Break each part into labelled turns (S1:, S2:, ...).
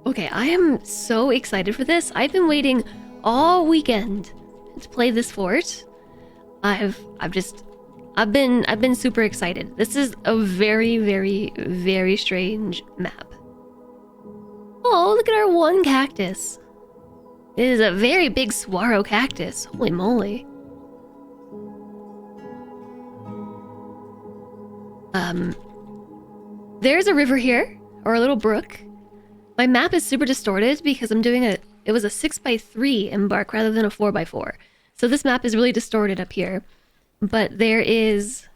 S1: Okay, I am so excited for this. I've been waiting all weekend to play this fort. I've been super excited. This is a very, very, very strange map. Oh, look at our one cactus. It is a very big saguaro cactus. Holy moly. There's a river here, or a little brook. My map is super distorted because I'm doing it was a 6x3 embark rather than a 4x4. So this map is really distorted up here. But there is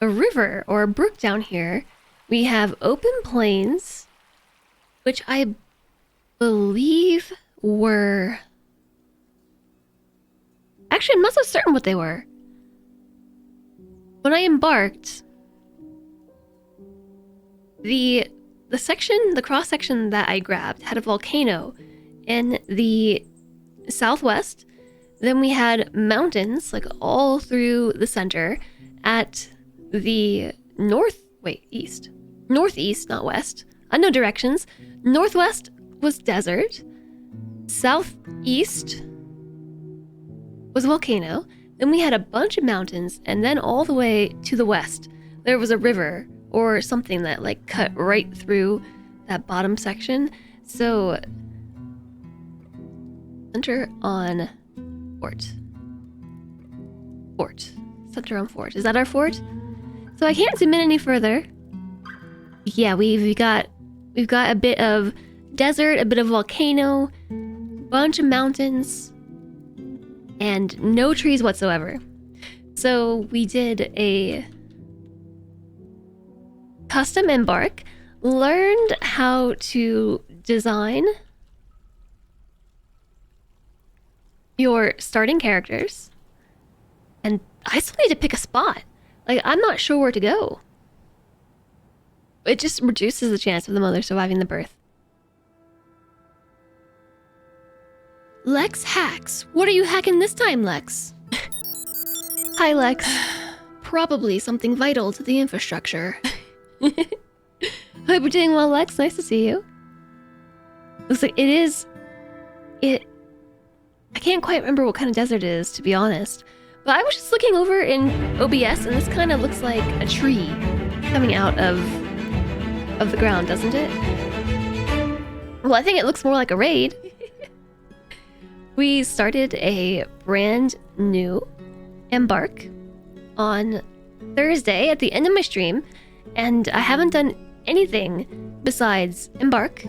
S1: a river or a brook down here. We have open plains, which I believe were... Actually, I'm not so certain what they were. When I embarked, the cross section that I grabbed had a volcano in the southwest. Then we had mountains like all through the center at the northeast, not west. Unknown directions. Northwest was desert. Southeast was a volcano. Then we had a bunch of mountains, and then all the way to the west, there was a river or something that like cut right through that bottom section. So center on fort. Center on fort. Is that our fort? So I can't zoom in any further. Yeah, we've got a bit of desert, a bit of volcano, bunch of mountains, and no trees whatsoever. So we did a custom embark, learned how to design your starting characters, and I still need to pick a spot. Like, I'm not sure where to go. It just reduces the chance of the mother surviving the birth. Lex hacks. What are you hacking this time, Lex? Hi, Lex. Probably something vital to the infrastructure. Hope you're doing well, Lex. Nice to see you. Looks like I can't quite remember what kind of desert it is, to be honest. But I was just looking over in OBS, and this kind of looks like a tree coming out of the ground, doesn't it? Well, I think it looks more like a raid. We started a brand new embark on Thursday at the end of my stream, and I haven't done anything besides embark.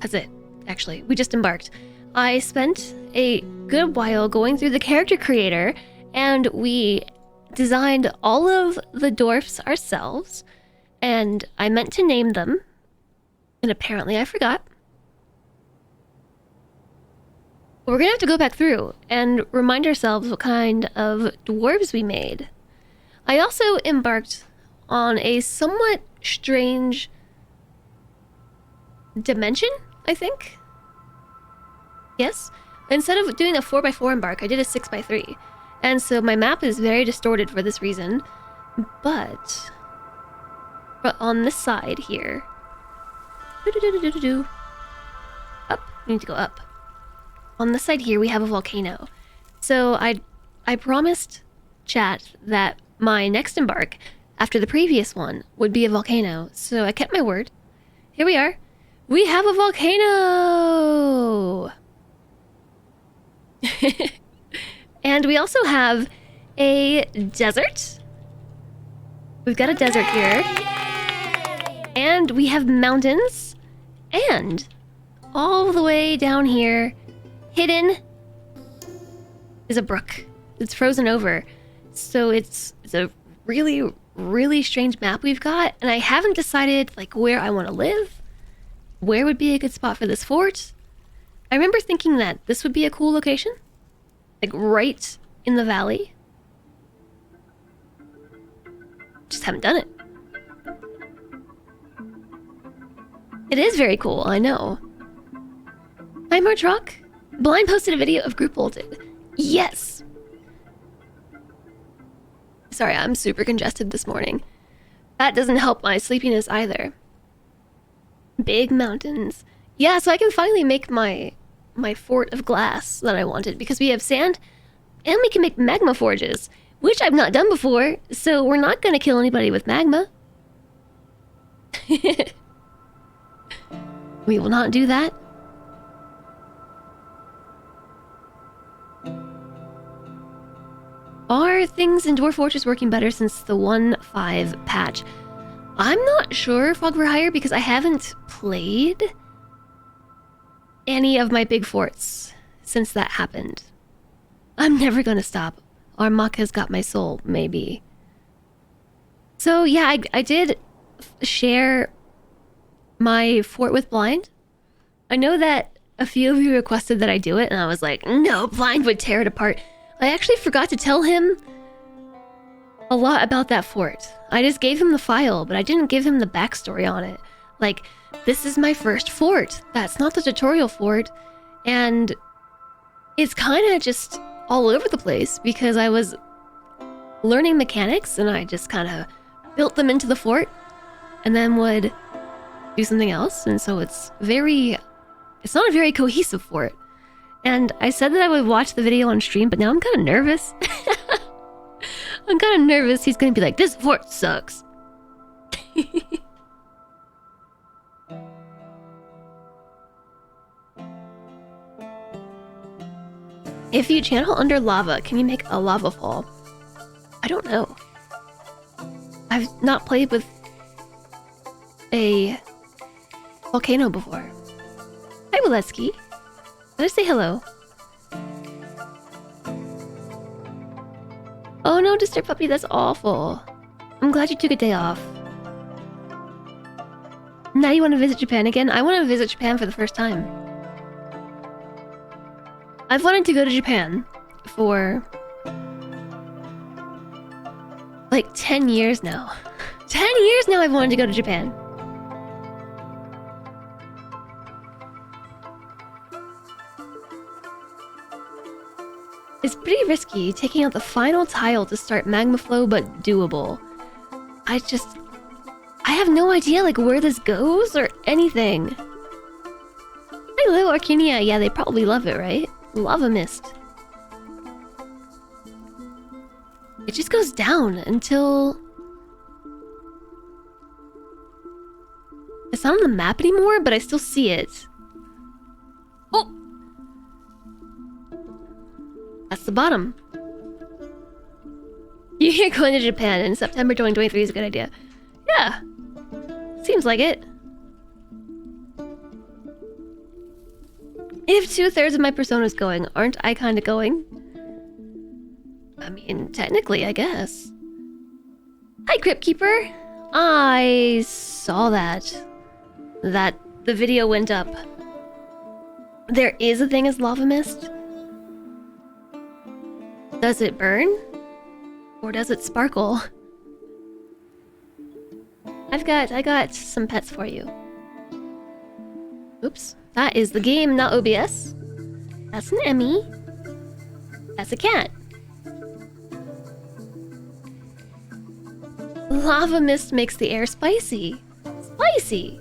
S1: That's it, actually. We just embarked. I spent a good while going through the character creator, and we designed all of the dwarfs ourselves, and I meant to name them, and apparently I forgot. We're gonna have to go back through and remind ourselves what kind of dwarves we made. I also embarked on a somewhat strange dimension, I think? Yes? Instead of doing a 4x4 embark, I did a 6x3. And so my map is very distorted for this reason. But on this side here... Up. We need to go up. On this side here, we have a volcano. So I promised chat that my next embark, after the previous one, would be a volcano. So I kept my word. Here we are. We have a volcano! And we also have a desert. We've got a desert here. And we have mountains. And all the way down here, hidden, is a brook. It's frozen over. So it's a really, really strange map we've got. And I haven't decided like where I want to live. Where would be a good spot for this fort? I remember thinking that this would be a cool location. Like right in the valley. Just haven't done it. It is very cool, I know. Hi, Martrock. Blind posted a video of group ulted. Yes! Sorry, I'm super congested this morning. That doesn't help my sleepiness either. Big mountains. Yeah, so I can finally make my fort of glass that I wanted because we have sand and we can make magma forges, which I've not done before, so we're not gonna kill anybody with magma. We will not do that. Are things in Dwarf Fortress working better since the 1.5 patch? I'm not sure, Frog for Hire, because I haven't played any of my big forts since that happened. I'm never gonna stop. Armak has got my soul, maybe. So yeah, I did share my fort with Blind. I know that a few of you requested that I do it, and I was like, no, Blind would tear it apart. I actually forgot to tell him a lot about that fort. I just gave him the file, but I didn't give him the backstory on it. Like, this is my first fort. That's not the tutorial fort. And it's kind of just all over the place because I was learning mechanics and I just kind of built them into the fort and then would do something else. And so it's not a very cohesive fort. And I said that I would watch the video on stream, but now I'm kind of nervous. I'm kind of nervous he's going to be like, this fort sucks. If you channel under lava, can you make a lava fall? I don't know. I've not played with a volcano before. Hi, Waletsky. Did I say hello? Oh no, Disturb Puppy, that's awful. I'm glad you took a day off. Now you want to visit Japan again? I want to visit Japan for the first time. I've wanted to go to Japan for like 10 years now. 10 years now I've wanted to go to Japan. It's pretty risky taking out the final tile to start magma flow, but doable. I have no idea like where this goes or anything. Hello, Arcadia. Yeah, they probably love it, right? Lava mist. It just goes down until it's not on the map anymore, but I still see it. Oh! That's the bottom. You're going to Japan in September 2023 is a good idea. Yeah. Seems like it. If 2/3 of my persona's going, aren't I kind of going? I mean, technically, I guess. Hi, Crypt Keeper. I saw that the video went up. There is a thing as lava mist. Does it burn? Or does it sparkle? I got some pets for you. Oops. That is the game, not OBS. That's an Emmy. That's a cat. Lava mist makes the air spicy. Spicy!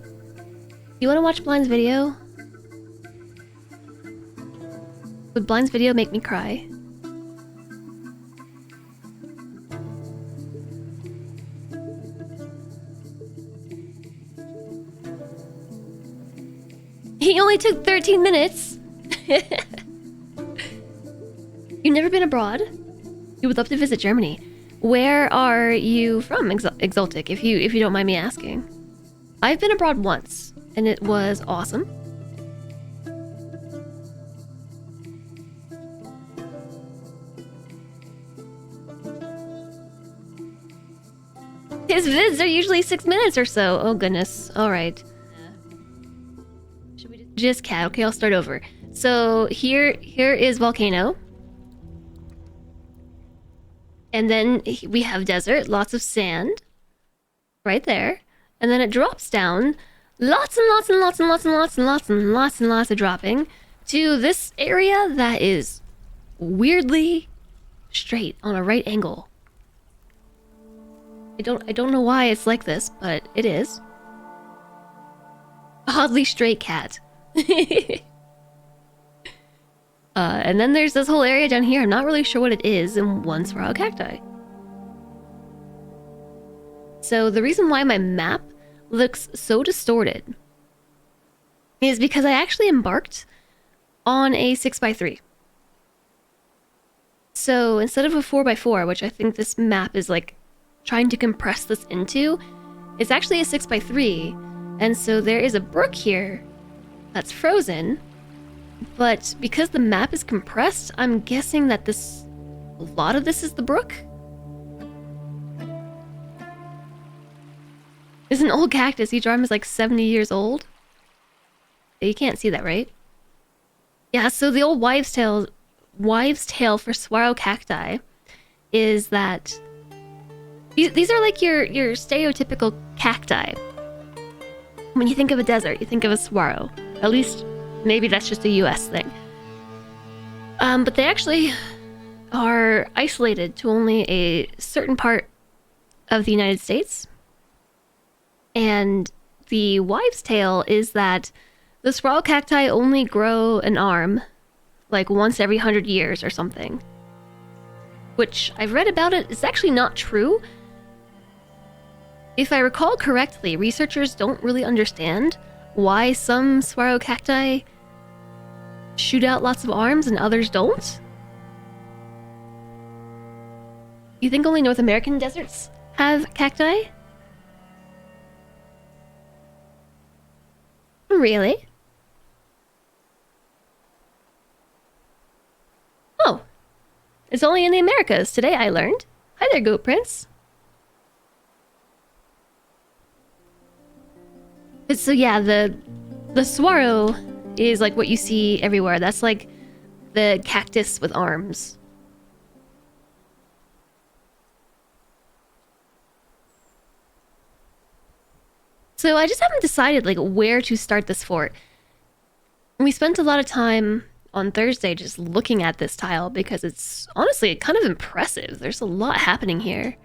S1: You want to watch Blind's video? Would Blind's video make me cry? He only took 13 minutes. You've never been abroad? You would love to visit Germany. Where are you from, Exotic, if you don't mind me asking? I've been abroad once, and it was awesome. His vids are usually 6 minutes or so. Oh goodness. Alright. Should we just cat? Okay, I'll start over. So here is Volcano. And then we have desert, lots of sand. Right there. And then it drops down. Lots and lots and lots and lots and lots and lots and lots and lots of dropping to this area that is weirdly straight on a right angle. I don't know why it's like this, but it is. oddly stray cat. And then there's this whole area down here. I'm not really sure what it is, and one saguaro cacti. So the reason why my map looks so distorted is because I actually embarked on a 6x3. So instead of a 4x4, which I think this map is like trying to compress this into, it's actually a 6x3. And so there is a brook here that's frozen. But because the map is compressed, I'm guessing that a lot of this is the brook. It's an old cactus. Each arm is like 70 years old. You can't see that, right? Yeah, so the old wives' tale for saguaro cacti is that these are like your stereotypical cacti. When you think of a desert, you think of a saguaro. At least, maybe that's just a US thing. But they actually are isolated to only a certain part of the United States. And the wives' tale is that the saguaro cacti only grow an arm like once every 100 years or something. Which I've read about it is actually not true. If I recall correctly, researchers don't really understand why some saguaro cacti shoot out lots of arms and others don't. You think only North American deserts have cacti? Really? Oh. It's only in the Americas. Today I learned. Hi there, Goat Prince. So yeah, the saguaro is like what you see everywhere. That's like the cactus with arms. So I just haven't decided like where to start this fort. We spent a lot of time on Thursday just looking at this tile because it's honestly kind of impressive. There's a lot happening here.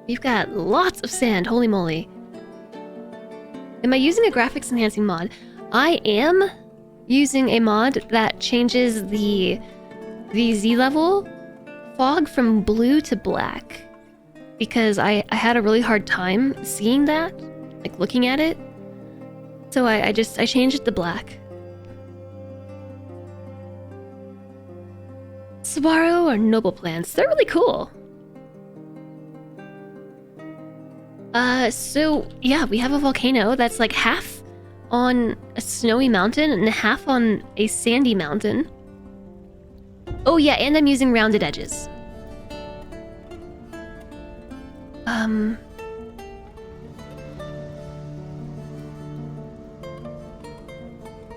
S1: You've got lots of sand, holy moly. Am I using a graphics enhancing mod? I am using a mod that changes the Z level fog from blue to black. Because I had a really hard time seeing that, like looking at it. So I changed it to black. Saguaro are noble plants. They're really cool. So yeah, we have a volcano that's like half on a snowy mountain and half on a sandy mountain. Oh yeah, and I'm using rounded edges.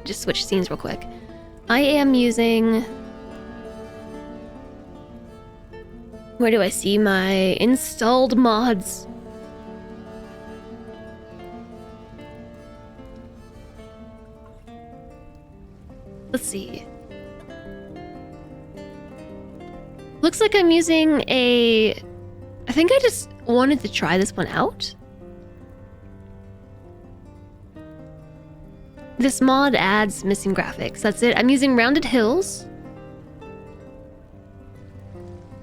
S1: Just switch scenes real quick. I am using... Where do I see my installed mods? Let's see. Looks like I'm using a... I think I just wanted to try this one out. This mod adds missing graphics. That's it. I'm using rounded hills.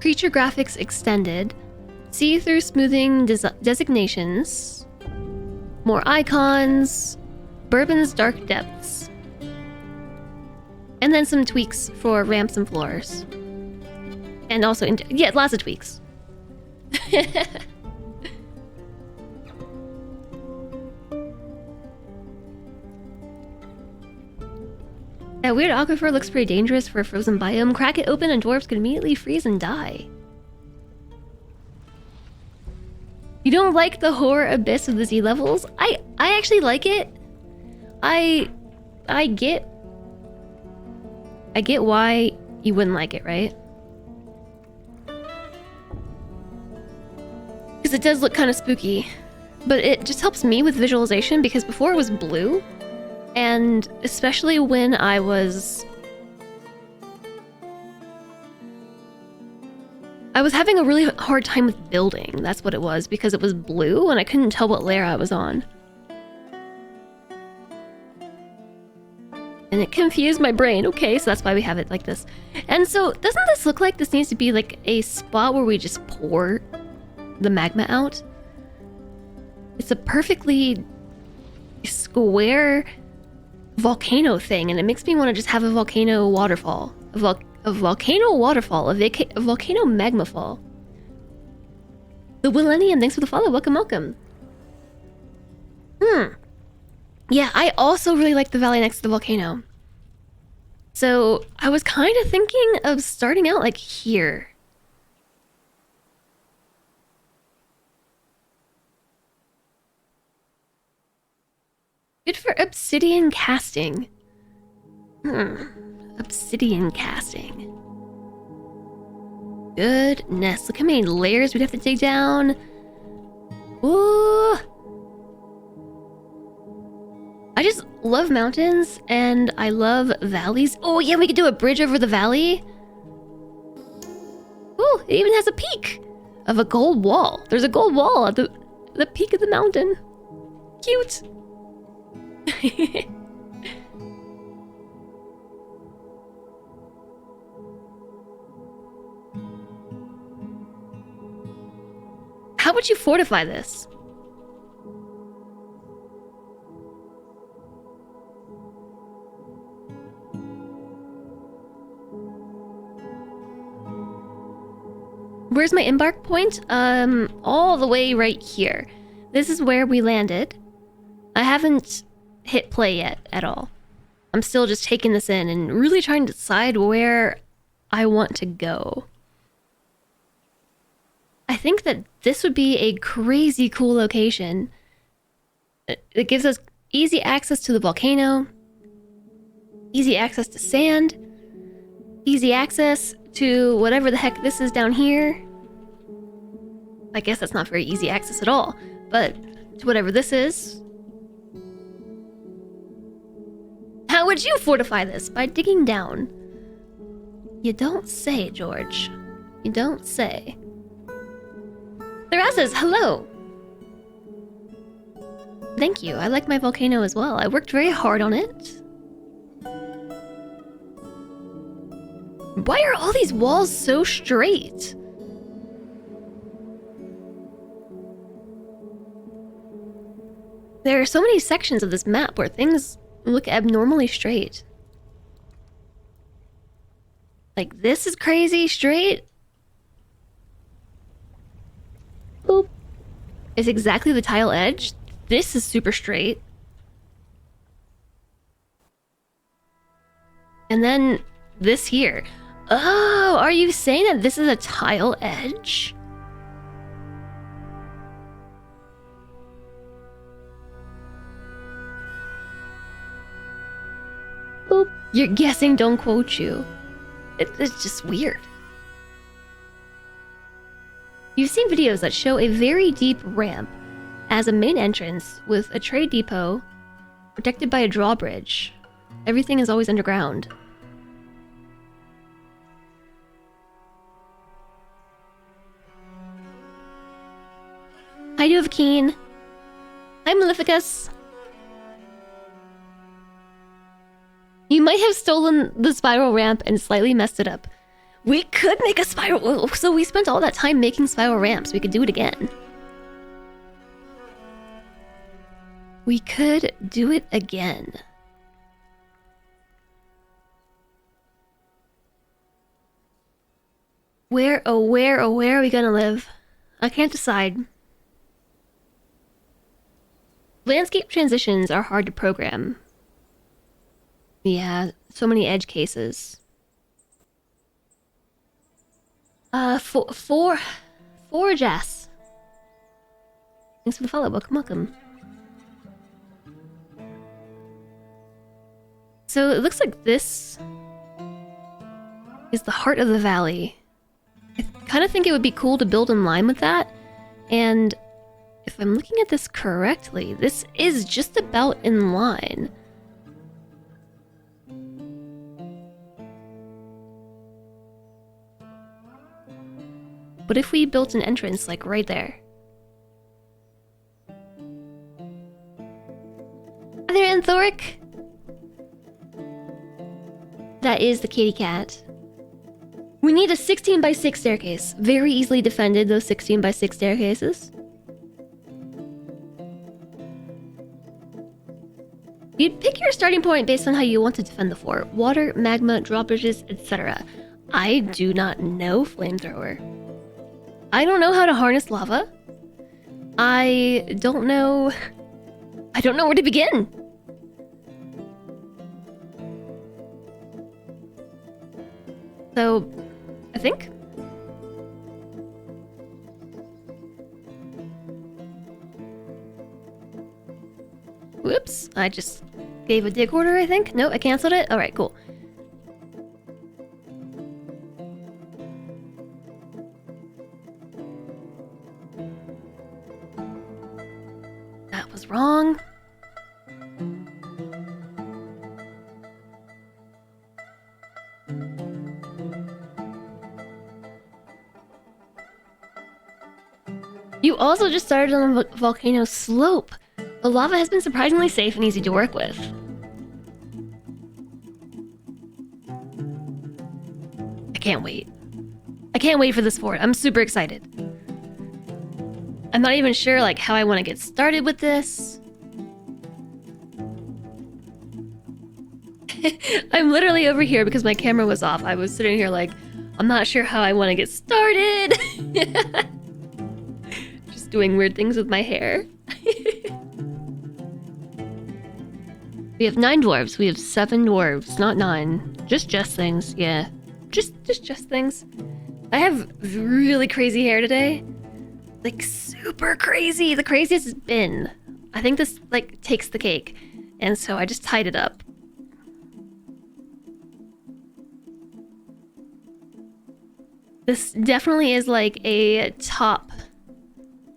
S1: Creature graphics extended. See-through smoothing designations. More icons. Bourbon's dark depths. And then some tweaks for ramps and floors. And also, yeah, lots of tweaks. That weird aquifer looks pretty dangerous for a frozen biome. Crack it open and dwarves can immediately freeze and die. You don't like the horror abyss of the Z levels? I actually like it. I get why you wouldn't like it, right? Because it does look kind of spooky. But it just helps me with visualization because before it was blue. And especially when I was I was having a really hard time with building. That's what it was, because it was blue and I couldn't tell what layer I was on. And it confused my brain. Okay, so that's why we have it like this. And so, doesn't this look like this needs to be like a spot where we just pour the magma out? It's a perfectly square volcano thing, and it makes me want to just have a volcano waterfall. A volcano waterfall. A volcano magma fall. The Millennium, thanks for the follow. Welcome, welcome. Yeah, I also really like the valley next to the volcano. So I was kind of thinking of starting out like here. Good for obsidian casting. Obsidian casting. Goodness, look how many layers we'd have to dig down. Ooh. I just love mountains and I love valleys. Oh yeah, we could do a bridge over the valley. Oh, it even has a peak of a gold wall. There's a gold wall at the peak of the mountain. Cute. How would you fortify this? Where's my embark point? All the way right here. This is where we landed. I haven't hit play yet at all. I'm still just taking this in and really trying to decide where I want to go. I think that this would be a crazy cool location. It gives us easy access to the volcano, easy access to sand, easy access to whatever the heck this is down here. I guess that's not very easy access at all, but to whatever this is. How would you fortify this? By digging down. You don't say, George. You don't say. Thera says, hello. Thank you. I like my volcano as well. I worked very hard on it. Why are all these walls so straight? There are so many sections of this map where things look abnormally straight. Like, this is crazy straight. Boop. It's exactly the tile edge. This is super straight. And then this here. Oh, are you saying that this is a tile edge? Boop. You're guessing, don't quote you. It's just weird. You've seen videos that show a very deep ramp as a main entrance with a trade depot protected by a drawbridge. Everything is always underground. Hi, Duvkeen. Hi, Maleficus. You might have stolen the spiral ramp and slightly messed it up. We could make a spiral... So we spent all that time making spiral ramps. We could do it again. We could do it again. Where are we gonna live? I can't decide. Landscape transitions are hard to program. Yeah, so many edge cases. woahhjess. Thanks for the follow. Welcome, welcome. So it looks like this is the heart of the valley. I kind of think it would be cool to build in line with that. And if I'm looking at this correctly, this is just about in line. What if we built an entrance, like, right there? Hi there, Anthoric! That is the kitty cat. We need a 16 by 6 staircase. Very easily defended, those 16 by 6 staircases. You'd pick your starting point based on how you want to defend the fort. Water, magma, drawbridges, etc. I do not know flamethrower. I don't know how to harness lava. I don't know where to begin. So, I think. Whoops, I just gave a dig order, I think. No, I canceled it. Alright, cool. That was wrong. You also just started on a volcano slope. The lava has been surprisingly safe and easy to work with. I can't wait. I can't wait for this fort. I'm super excited. I'm not even sure like how I want to get started with this. I'm literally over here because my camera was off. I was sitting here like, I'm not sure how I want to get started. Just doing weird things with my hair. We have 9 dwarves. We have 7 dwarves, not 9. Just things, yeah. Just things. I have really crazy hair today. Like, super crazy. The craziest it's been. I think this, like, takes the cake. And so I just tied it up. This definitely is like a top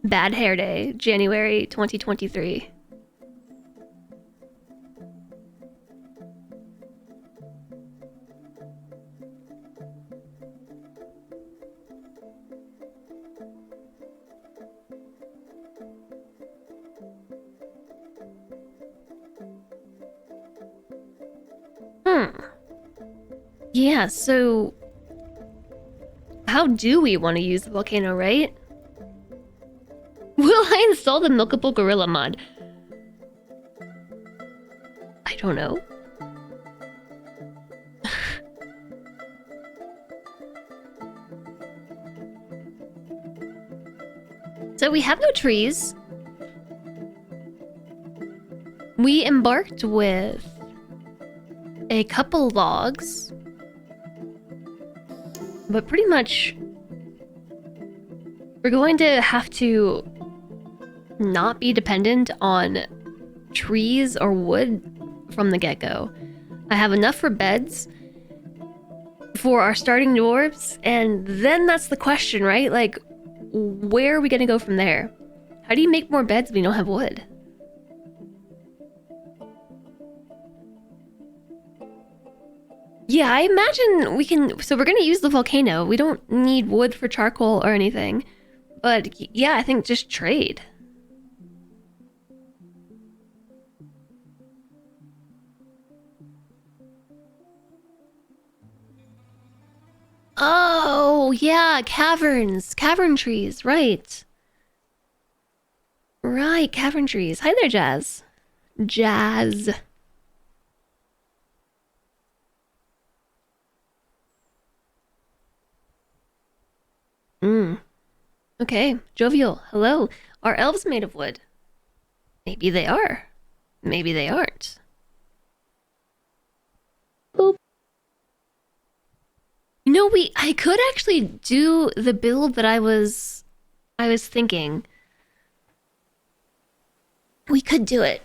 S1: bad hair day, January 2023. Yeah, so how do we want to use the volcano, right? Will I install the milkable gorilla mod? I don't know. So we have no trees. We embarked with a couple logs. But pretty much, we're going to have to not be dependent on trees or wood from the get-go. I have enough for beds for our starting dwarves, and then that's the question, right? Like, where are we gonna go from there? How do you make more beds if we don't have wood? Yeah, I imagine we can... So we're gonna use the volcano. We don't need wood for charcoal or anything. But yeah, I think just trade. Oh, yeah, caverns. Cavern trees, right. Right, cavern trees. Hi there, Jazz. Jazz. Okay, Jovial, hello. Are elves made of wood? Maybe they are. Maybe they aren't. Boop. You know, I could actually do the build that I was thinking. We could do it.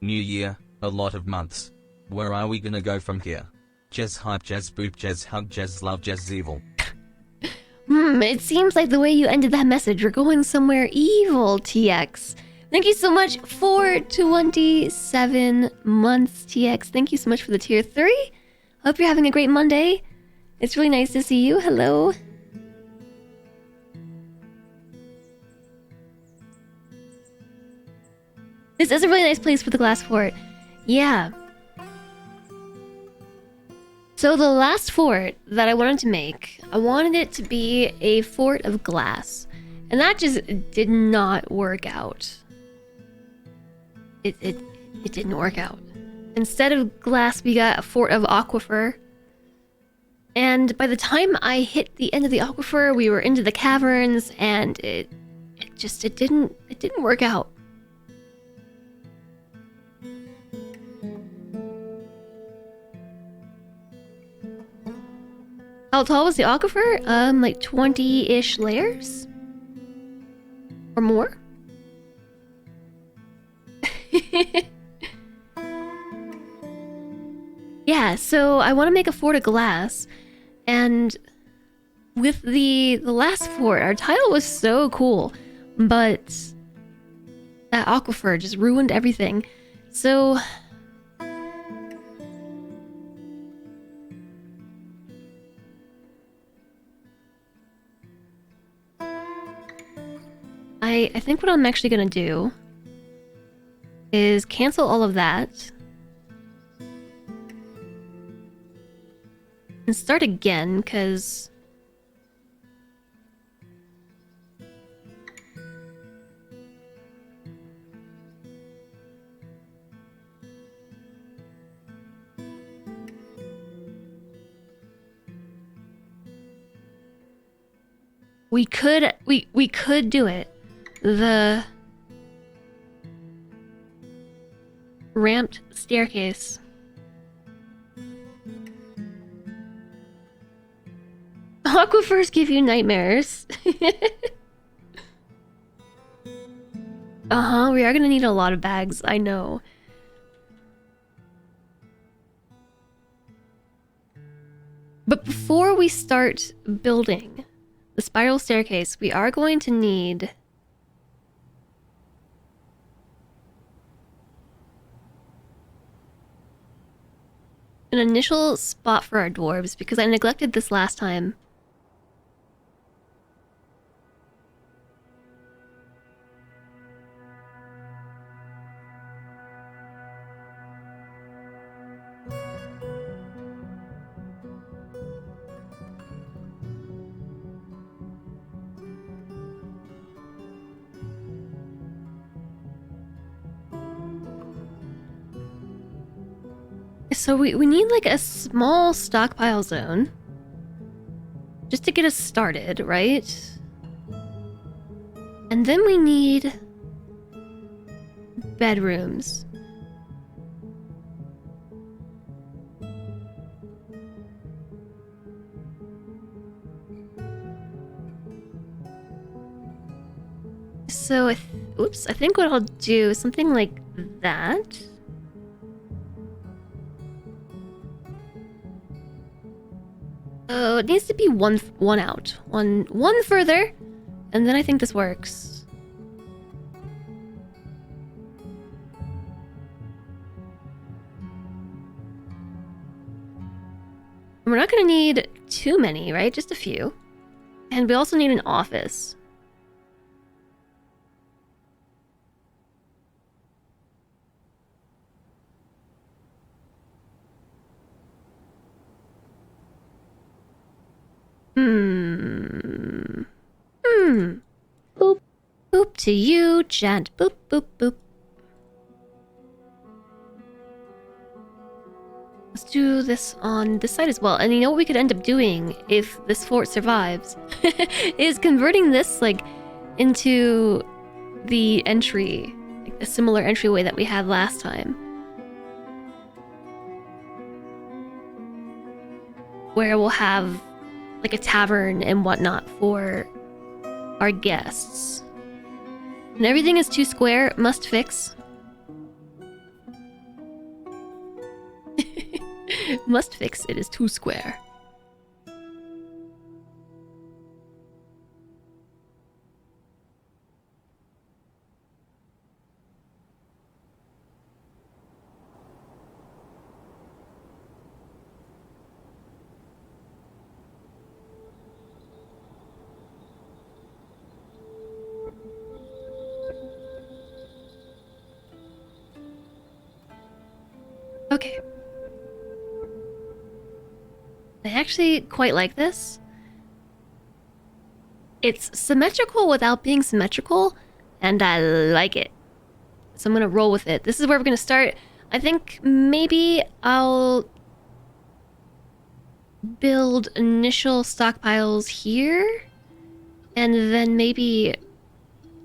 S2: New year, a lot of months. Where are we gonna go from here? Jazz hype, jazz boop, jazz hug, jazz love, jazz evil.
S1: It seems like the way you ended that message, you're going somewhere evil, TX. Thank you so much for 27 months, TX. Thank you so much for the tier 3. Hope you're having a great Monday. It's really nice to see you. Hello. This is a really nice place for the glass fort. Yeah. So the last fort that I wanted to make, I wanted it to be a fort of glass. And that just did not work out. It didn't work out. Instead of glass, we got a fort of aquifer. And by the time I hit the end of the aquifer, we were into the caverns, and it didn't work out. How tall was the aquifer? Like 20-ish layers? Or more? Yeah, so I want to make a fort of glass, and with the last fort, our tile was so cool, but that aquifer just ruined everything. So I think what I'm actually gonna do is cancel all of that and start again, because we could do it. The ramped staircase. Aquifers give you nightmares. Uh-huh, we are gonna need a lot of bags, I know. But before we start building the spiral staircase, we are going to need an initial spot for our dwarves, because I neglected this last time. So we need like a small stockpile zone just to get us started, right? And then we need bedrooms. So oops, I think what I'll do is something like that. Oh, it needs to be one out. One further, and then I think this works. We're not gonna need too many, right? Just a few. And we also need an office. Boop. Boop to you, chat. Boop, boop, boop. Let's do this on this side as well. And you know what we could end up doing if this fort survives? Is converting this, like, into the entry. Like, a similar entryway that we had last time. Where we'll have like a tavern and whatnot for our guests. And everything is too square, must fix. Must fix, it is too square. Okay. I actually quite like this. It's symmetrical without being symmetrical, and I like it. So I'm gonna roll with it. This is where we're gonna start. I think maybe I'll build initial stockpiles here, and then maybe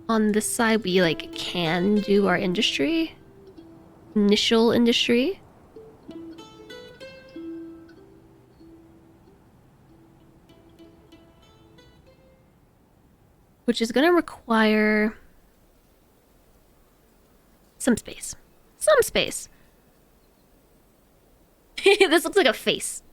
S1: on this side we like can do our industry. Initial industry. Which is gonna require some space. Some space. This looks like a face.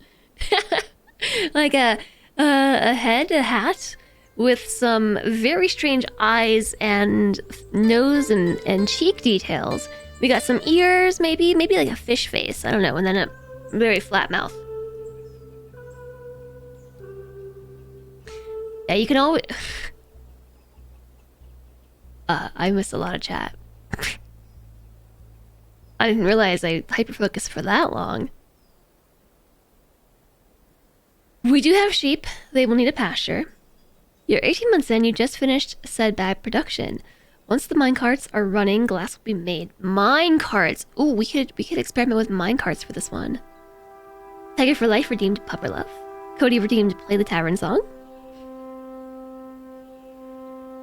S1: Like a head, a hat, with some very strange eyes and nose and cheek details. We got some ears, maybe like a fish face. I don't know, and then a very flat mouth. Yeah, you can always. I missed a lot of chat. I didn't realize I hyperfocused for that long. We do have sheep. They will need a pasture. You're 18 months in. You just finished said bag production. Once the minecarts are running, glass will be made. Minecarts! Ooh, we could experiment with minecarts for this one. Tiger for Life redeemed Pupper Love. Cody redeemed Play the Tavern Song.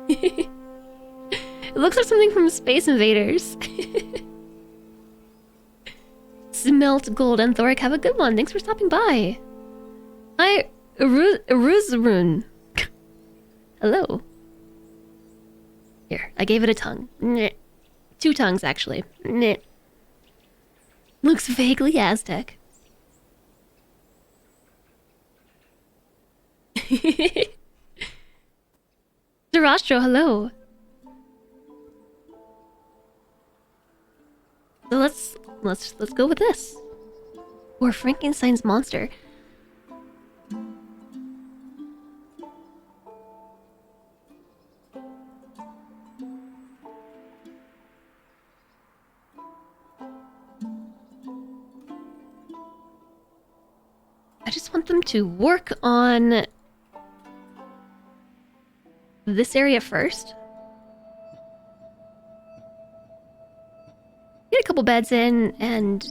S1: It looks like something from Space Invaders. Smelt Gold and Thoric, have a good one. Thanks for stopping by. Hi, Aruzarun. Hello. Here, I gave it a tongue. Nyeh. 2 tongues, actually. Nyeh. Looks vaguely Aztec. Zarastro, hello. So let's go with this. Or Frankenstein's monster. I just want them to work on this area first. Get a couple beds in and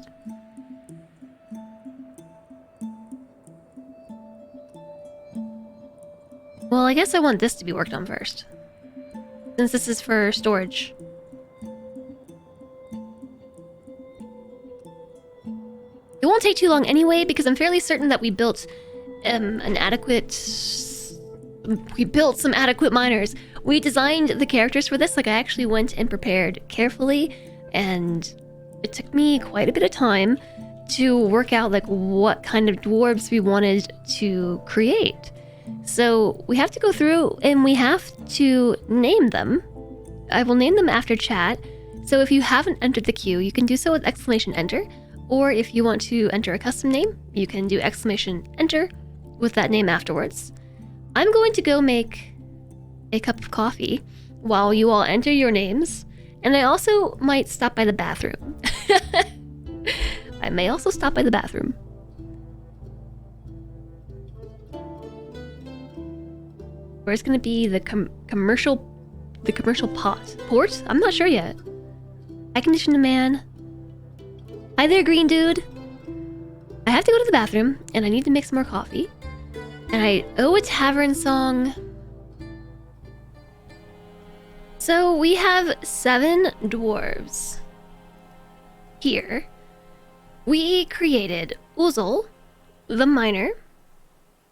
S1: well, I guess I want this to be worked on first, since this is for storage. It won't take too long anyway, because I'm fairly certain that we built some adequate miners. We designed the characters for this. Like, I actually went and prepared carefully, and it took me quite a bit of time to work out like what kind of dwarves we wanted to create. So we have to go through and we have to name them. I will name them after chat. So if you haven't entered the queue, you can do so with !enter. Or if you want to enter a custom name, you can do !enter with that name afterwards. I'm going to go make a cup of coffee while you all enter your names. And I also might stop by the bathroom. I may also stop by the bathroom. Where's gonna be the commercial port? I'm not sure yet. I conditioned a man. Hi there, green dude. I have to go to the bathroom, and I need to make some more coffee. And I owe a tavern song. So we have 7 dwarves. Here, we created Uzel, the miner.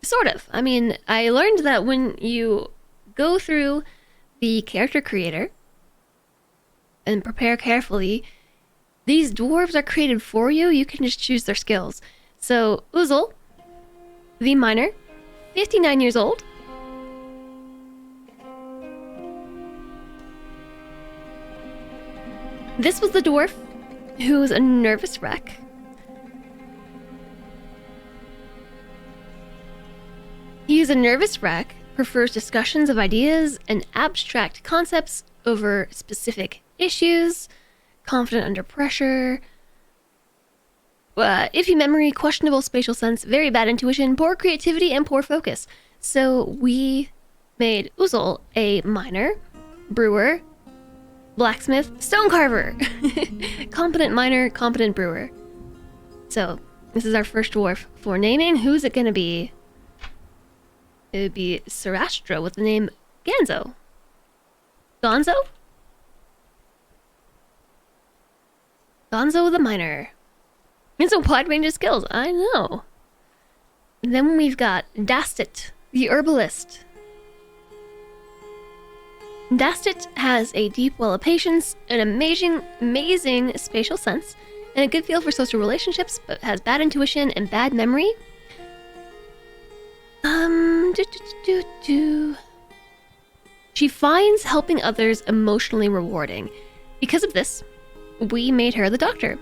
S1: Sort of. I mean, I learned that when you go through the character creator and prepare carefully, these dwarves are created for you. You can just choose their skills. So, Uzel, the miner, 59 years old. This was the dwarf who's a nervous wreck. He's a nervous wreck, prefers discussions of ideas and abstract concepts over specific issues, confident under pressure. iffy memory, questionable spatial sense, very bad intuition, poor creativity, and poor focus. So we made Uzel a miner, brewer, blacksmith, stone carver. Competent miner, competent brewer. So this is our first dwarf for naming. Who's it gonna be? It would be Sarastra with the name Ganzo. Gonzo? Gonzo the miner. It's a wide range of skills, I know. And then we've got Dastit, the herbalist. Dastit has a deep well of patience, an amazing spatial sense, and a good feel for social relationships, but has bad intuition and bad memory. She finds helping others emotionally rewarding. Because of this, we made her the doctor.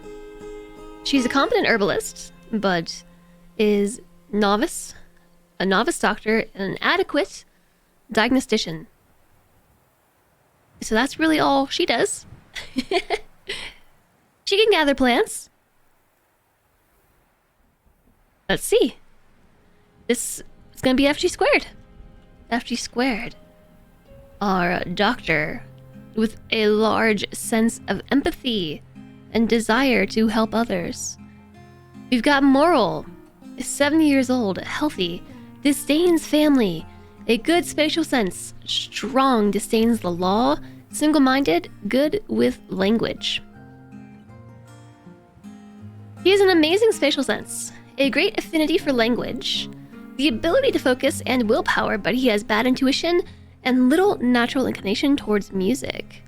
S1: She's a competent herbalist, but is a novice doctor, and an adequate diagnostician. So that's really all she does. She can gather plants. Let's see. This is going to be FG squared. FG squared. Our doctor with a large sense of empathy and desire to help others. We've got Moral, 70 years old, healthy, disdains family, a good spatial sense, strong, disdains the law, single-minded, good with language. He has an amazing spatial sense, a great affinity for language, the ability to focus and willpower, but he has bad intuition and little natural inclination towards music.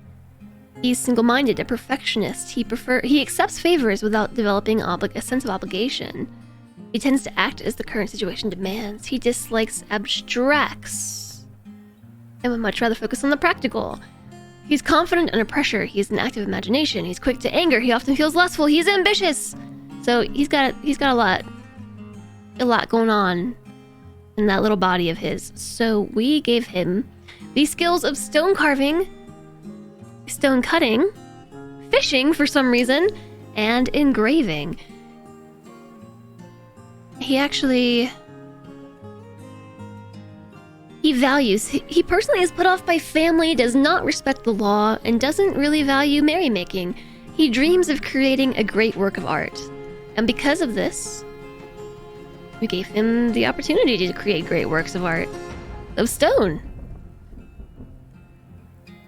S1: He's single-minded, a perfectionist. He accepts favors without developing a sense of obligation. He tends to act as the current situation demands. He dislikes abstracts and would much rather focus on the practical. He's confident under pressure. He has an active imagination. He's quick to anger. He often feels lustful. He's ambitious. So he's got a lot going on in that little body of his. So we gave him the skills of stone carving, stone cutting, fishing for some reason, and engraving. He personally is put off by family, does not respect the law, and doesn't really value merrymaking. He dreams of creating a great work of art. And because of this, we gave him the opportunity to create great works of art of stone.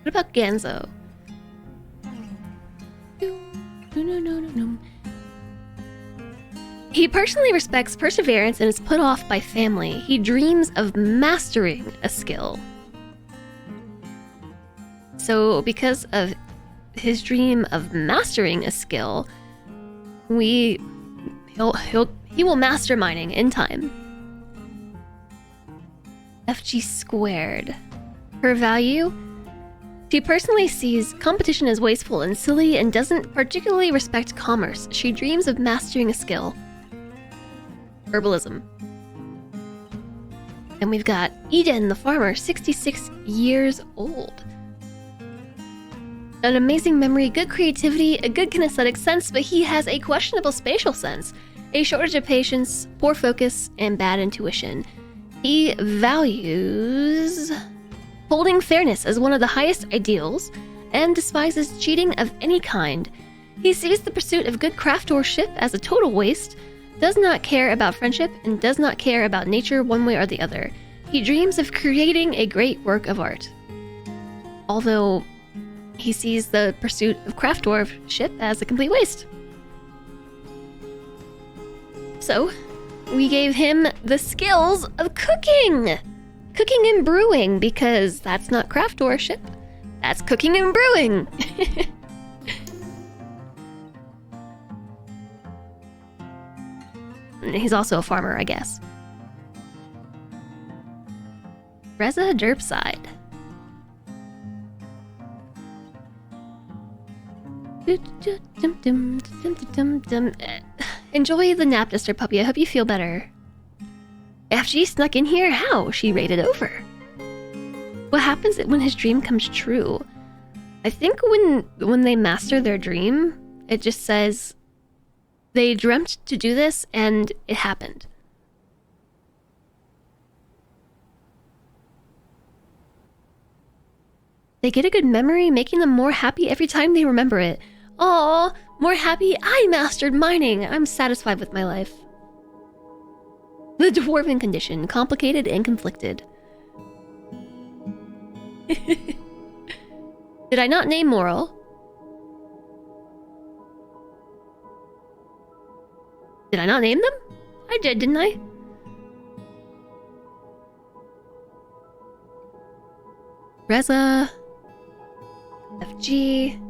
S1: What about Ganzo? He personally respects perseverance and is put off by family. He dreams of mastering a skill. So because of his dream of mastering a skill, he will master mining in time. FG squared. Her value? She personally sees competition as wasteful and silly and doesn't particularly respect commerce. She dreams of mastering a skill. Herbalism. And we've got Eden, the farmer, 66 years old. An amazing memory, good creativity, a good kinesthetic sense, but he has a questionable spatial sense, a shortage of patience, poor focus, and bad intuition. He values holding fairness as one of the highest ideals and despises cheating of any kind. He sees the pursuit of good craftsmanship as a total waste, does not care about friendship, and does not care about nature one way or the other. He dreams of creating a great work of art. Although he sees the pursuit of craftsmanship as a complete waste. So, we gave him the skills of cooking! Cooking and brewing, because that's not craftsmanship. That's cooking and brewing! He's also a farmer, I guess. Reza Derpside. Enjoy the nap, Mr. Puppy. I hope you feel better. After she snuck in here, how? She raided over. What happens when his dream comes true? I think when they master their dream, it just says They dreamt to do this, and it happened. They get a good memory, making them more happy every time they remember it. Aw, more happy? I mastered mining! I'm satisfied with my life. The dwarven condition, complicated and conflicted. Did I not name Moral? Did I not name them? I did, didn't I? Reza. FG.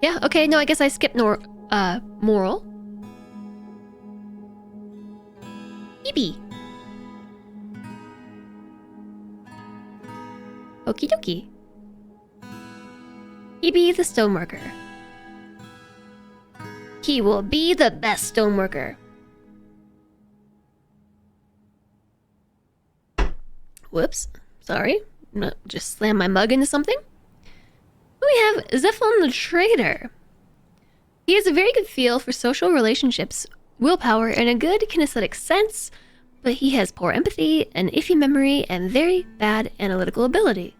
S1: Yeah, okay, no, I guess I skipped Moral. Phoebe. Okie dokie. Phoebe the stoneworker. He will be the best stoneworker. Whoops. Sorry. Just slammed my mug into something. We have Zephon the Trader. He has a very good feel for social relationships, willpower, and a good kinesthetic sense, but he has poor empathy, an iffy memory, and very bad analytical ability.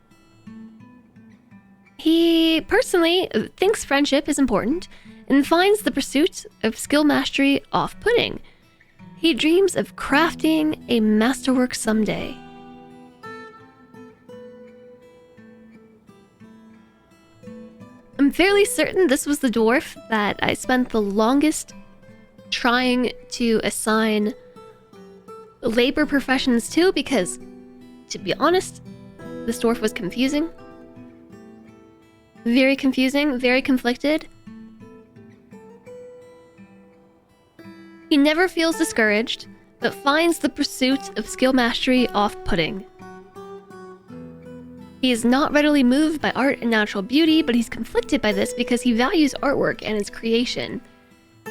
S1: He personally thinks friendship is important and finds the pursuit of skill mastery off-putting. He dreams of crafting a masterwork someday. I'm fairly certain this was the dwarf that I spent the longest trying to assign labor professions to, because, to be honest, this dwarf was confusing. Very confusing, very conflicted. He never feels discouraged, but finds the pursuit of skill mastery off-putting. He is not readily moved by art and natural beauty, but he's conflicted by this because he values artwork and its creation.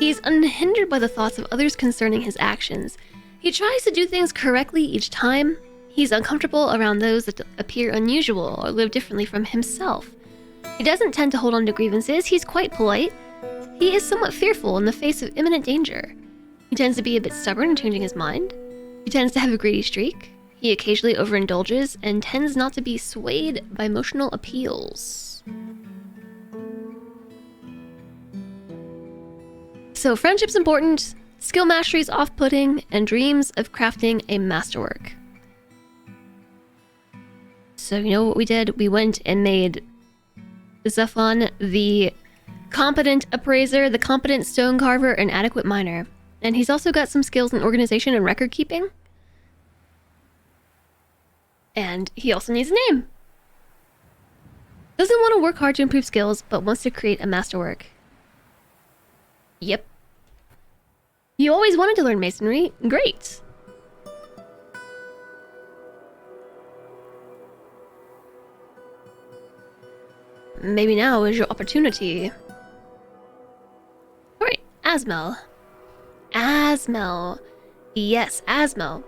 S1: He is unhindered by the thoughts of others concerning his actions. He tries to do things correctly each time. He's uncomfortable around those that appear unusual or live differently from himself. He doesn't tend to hold on to grievances. He's quite polite. He is somewhat fearful in the face of imminent danger. He tends to be a bit stubborn in changing his mind. He tends to have a greedy streak. He occasionally overindulges and tends not to be swayed by emotional appeals. So friendship's important, skill mastery is off-putting, and dreams of crafting a masterwork. So you know what we did? We went and made Zephon the competent appraiser, the competent stone carver, and adequate miner. And he's also got some skills in organization and record keeping. And he also needs a name. Doesn't want to work hard to improve skills, but wants to create a masterwork. Yep. You always wanted to learn masonry. Great. Maybe now is your opportunity. Alright, Asmel. Asmel. Yes, Asmel.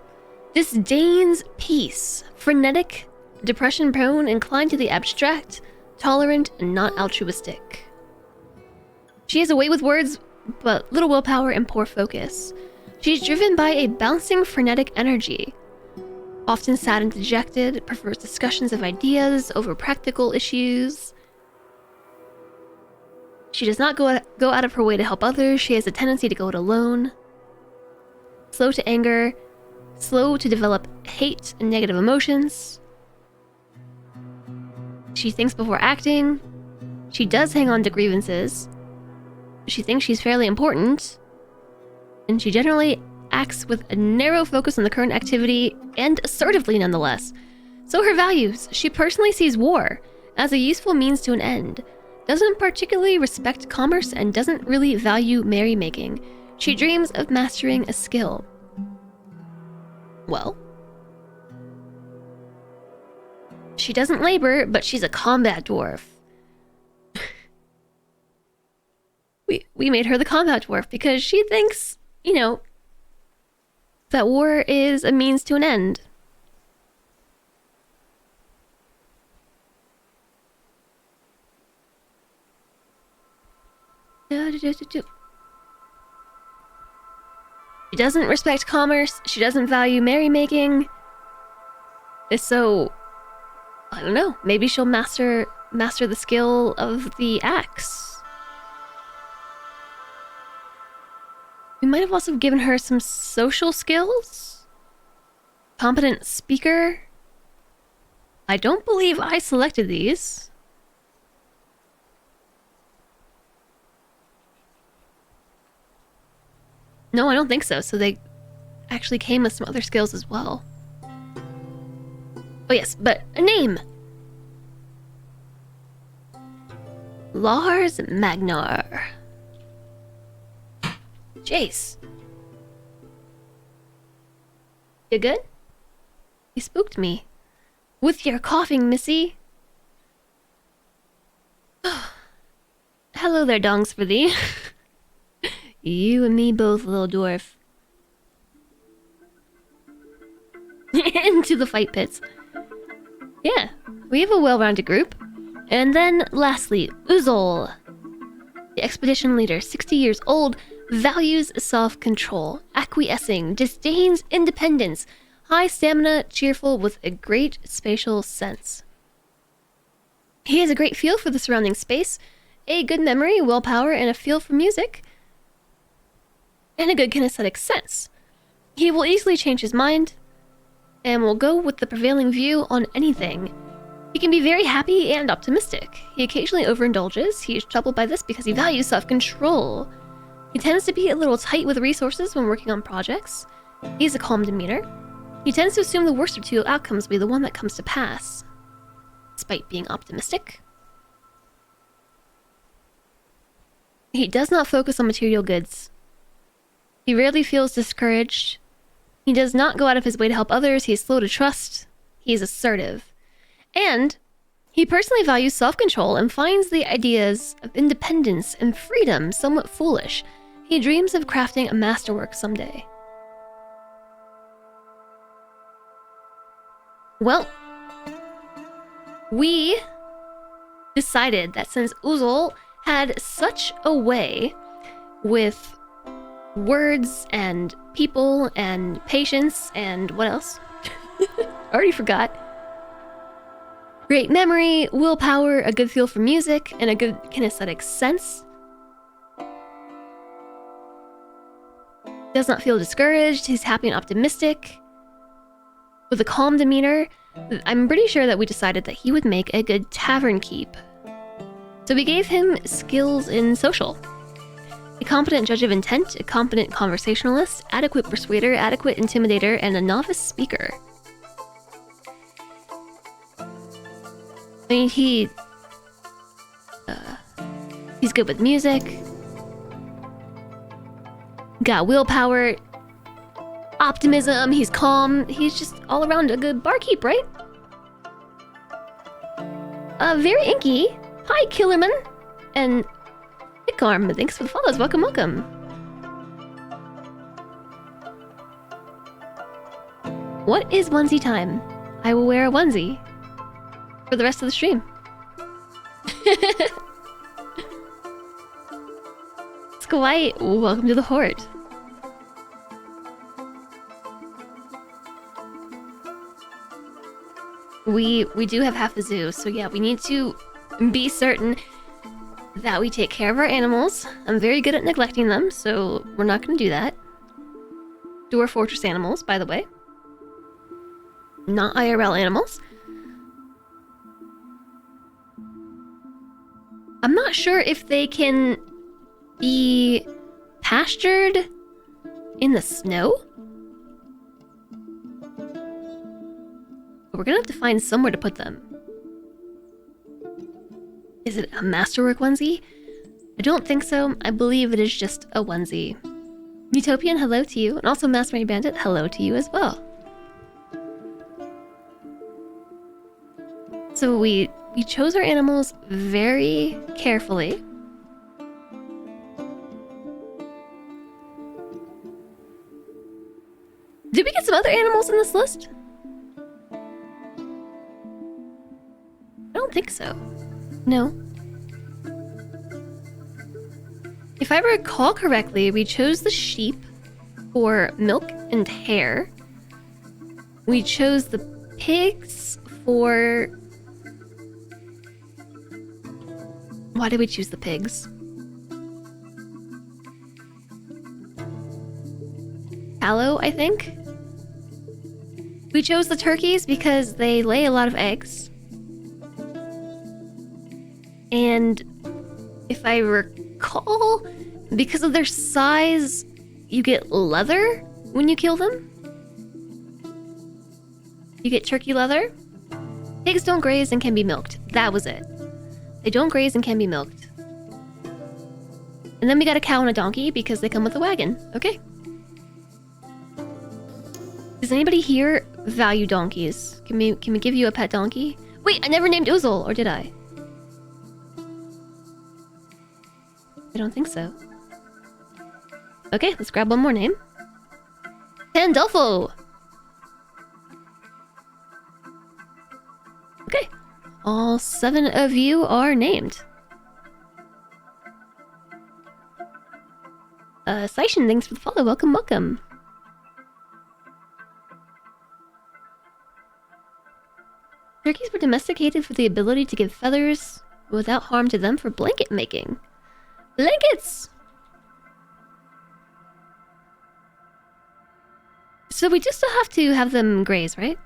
S1: Disdains peace. Frenetic, depression-prone, inclined to the abstract, tolerant, and not altruistic. She has a way with words, but little willpower and poor focus. She's driven by a bouncing, frenetic energy. Often sad and dejected, prefers discussions of ideas over practical issues. She does not go out of her way to help others. She has a tendency to go it alone. Slow to anger. Slow to develop hate and negative emotions. She thinks before acting. She does hang on to grievances. She thinks she's fairly important. And she generally acts with a narrow focus on the current activity, and assertively nonetheless. So her values: she personally sees war as a useful means to an end, doesn't particularly respect commerce, and doesn't really value merrymaking. She dreams of mastering a skill. Well, she doesn't labor, but she's a combat dwarf. we made her the combat dwarf because she thinks, you know, that war is a means to an end. She doesn't respect commerce. She doesn't value merrymaking. So, I don't know. Maybe she'll master the skill of the axe. We might have also given her some social skills. Competent speaker. I don't believe I selected these. No, I don't think so. So they actually came with some other skills as well. Oh yes, but a name. Lars Magnar. Jace. You good? You spooked me. With your coughing, missy. Hello there, dongs for thee. You and me both, little dwarf. Into the fight pits. Yeah, we have a well-rounded group. And then, lastly, Uzol. The expedition leader, 60 years old, values self-control, acquiescing, disdains independence, high stamina, cheerful, with a great spatial sense. He has a great feel for the surrounding space, a good memory, willpower, and a feel for music, and a good kinesthetic sense. He will easily change his mind, and will go with the prevailing view on anything. He can be very happy and optimistic. He occasionally overindulges. He is troubled by this because he values self-control. He tends to be a little tight with resources when working on projects. He has a calm demeanor. He tends to assume the worst of two outcomes will be the one that comes to pass, despite being optimistic. He does not focus on material goods. He rarely feels discouraged. He does not go out of his way to help others. He is slow to trust. He is assertive. And he personally values self-control and finds the ideas of independence and freedom somewhat foolish. He dreams of crafting a masterwork someday. Well, we decided that since Uzol had such a way with words and people and patience and what else? Already forgot. Great memory, willpower, a good feel for music, and a good kinesthetic sense. Does not feel discouraged. He's happy and optimistic. With a calm demeanor, I'm pretty sure that we decided that he would make a good tavern keep. So we gave him skills in social. A competent judge of intent, a competent conversationalist, adequate persuader, adequate intimidator, and a novice speaker. I mean, he's good with music. Got willpower, optimism, he's calm. He's just all around a good barkeep, right? Very inky. Hi, Killerman. And Pickarm, thanks for the follows. Welcome, welcome. What is onesie time? I will wear a onesie for the rest of the stream. Sky, welcome to the Horde. We do have half the zoo, so yeah, we need to be certain that we take care of our animals. I'm very good at neglecting them, so we're not going to do that. Dwarf Fortress animals, by the way. Not IRL animals. I'm not sure if they can be pastured in the snow. But we're gonna have to find somewhere to put them. Is it a masterwork onesie? I don't think so. I believe it is just a onesie. Utopian, hello to you. And also Mastermind Bandit, hello to you as well. So we chose our animals very carefully. Did we get some other animals in this list? I don't think so. No. If I recall correctly, we chose the sheep for milk and hair. We chose the pigs for... Why did we choose the pigs? Tallow, I think? We chose the turkeys because they lay a lot of eggs. And if I recall, because of their size, you get leather when you kill them. You get turkey leather. Pigs don't graze and can be milked. That was it. They don't graze and can be milked. And then we got a cow and a donkey because they come with a wagon. Okay. Does anybody here value donkeys? Can we give you a pet donkey? Wait, I never named Uzel, or did I? I don't think so. Okay, let's grab one more name. Pandolfo! Okay, all 7 of you are named. Seishin, thanks for the follow. Welcome, welcome. Turkeys were domesticated for the ability to give feathers without harm to them for blanket making. Blankets! So we just still have to have them graze, right?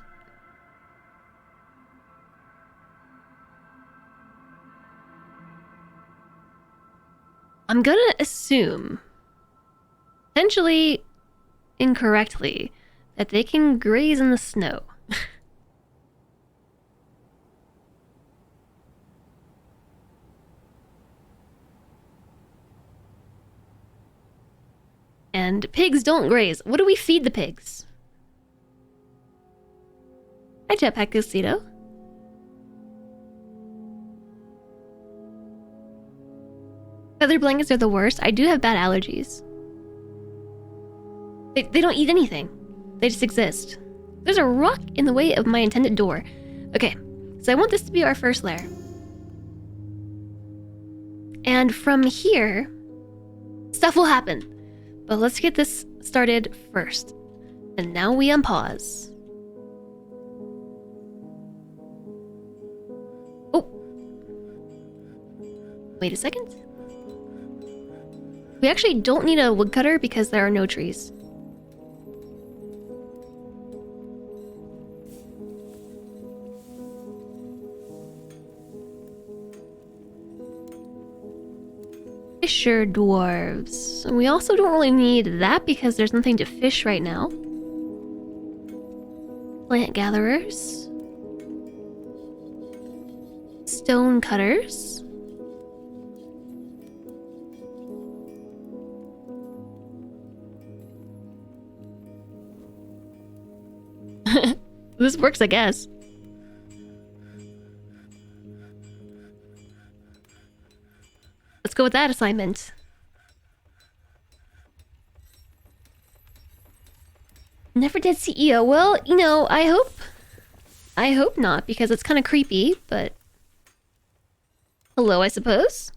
S1: I'm gonna assume, potentially incorrectly, that they can graze in the snow. And pigs don't graze. What do we feed the pigs? Hi, Jetpack Casito. Feather blankets are the worst. I do have bad allergies. They don't eat anything. They just exist. There's a rock in the way of my intended door. Okay, so I want this to be our first lair. And from here, stuff will happen. But let's get this started first. And now we unpause. Oh. Wait a second. We actually don't need a woodcutter because there are no trees. Fisher dwarves. And we also don't really need that because there's nothing to fish right now. Plant gatherers. Stone cutters. This works, I guess. Let's go with that assignment. Never did CEO. Well, you know, I hope not, because it's kind of creepy, but... Hello, I suppose?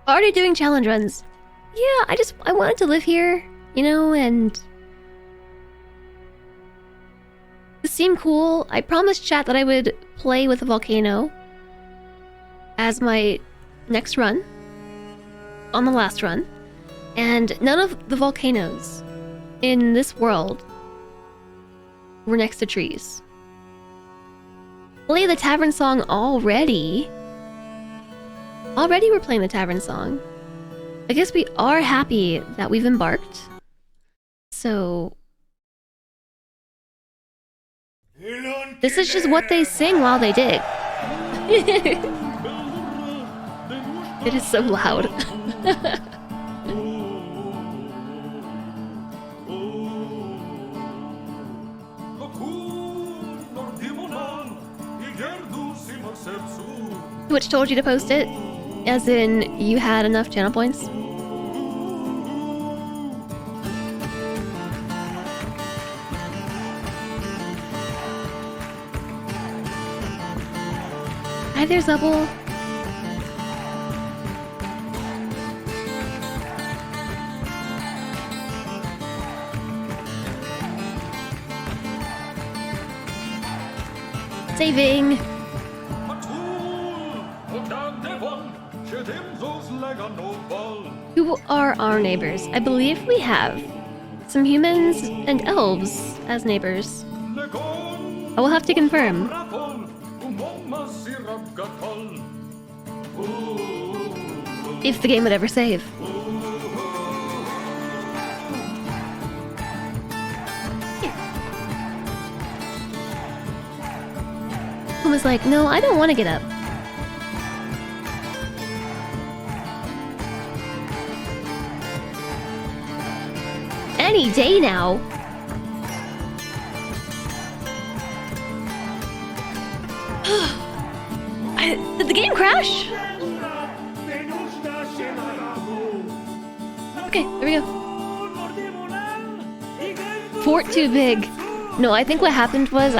S1: Already doing challenge runs. Yeah, I wanted to live here, you know, and... This seemed cool. I promised chat that I would play with a volcano as my next run, on the last run, and none of the volcanoes in this world were next to trees. Play the tavern song already. Already we're playing the tavern song. I guess we are happy that we've embarked. So... This is just what they sing while they dig. It is so loud. Which told you to post it? As in, you had enough channel points? Hi there, Zubble. Saving. Who are our neighbors? I believe we have some humans and elves as neighbors. I will have to confirm. If the game would ever save. Who was like, no, I don't want to get up. Any day now. Did the game crash? Okay, there we go. Fort too big. No, I think what happened was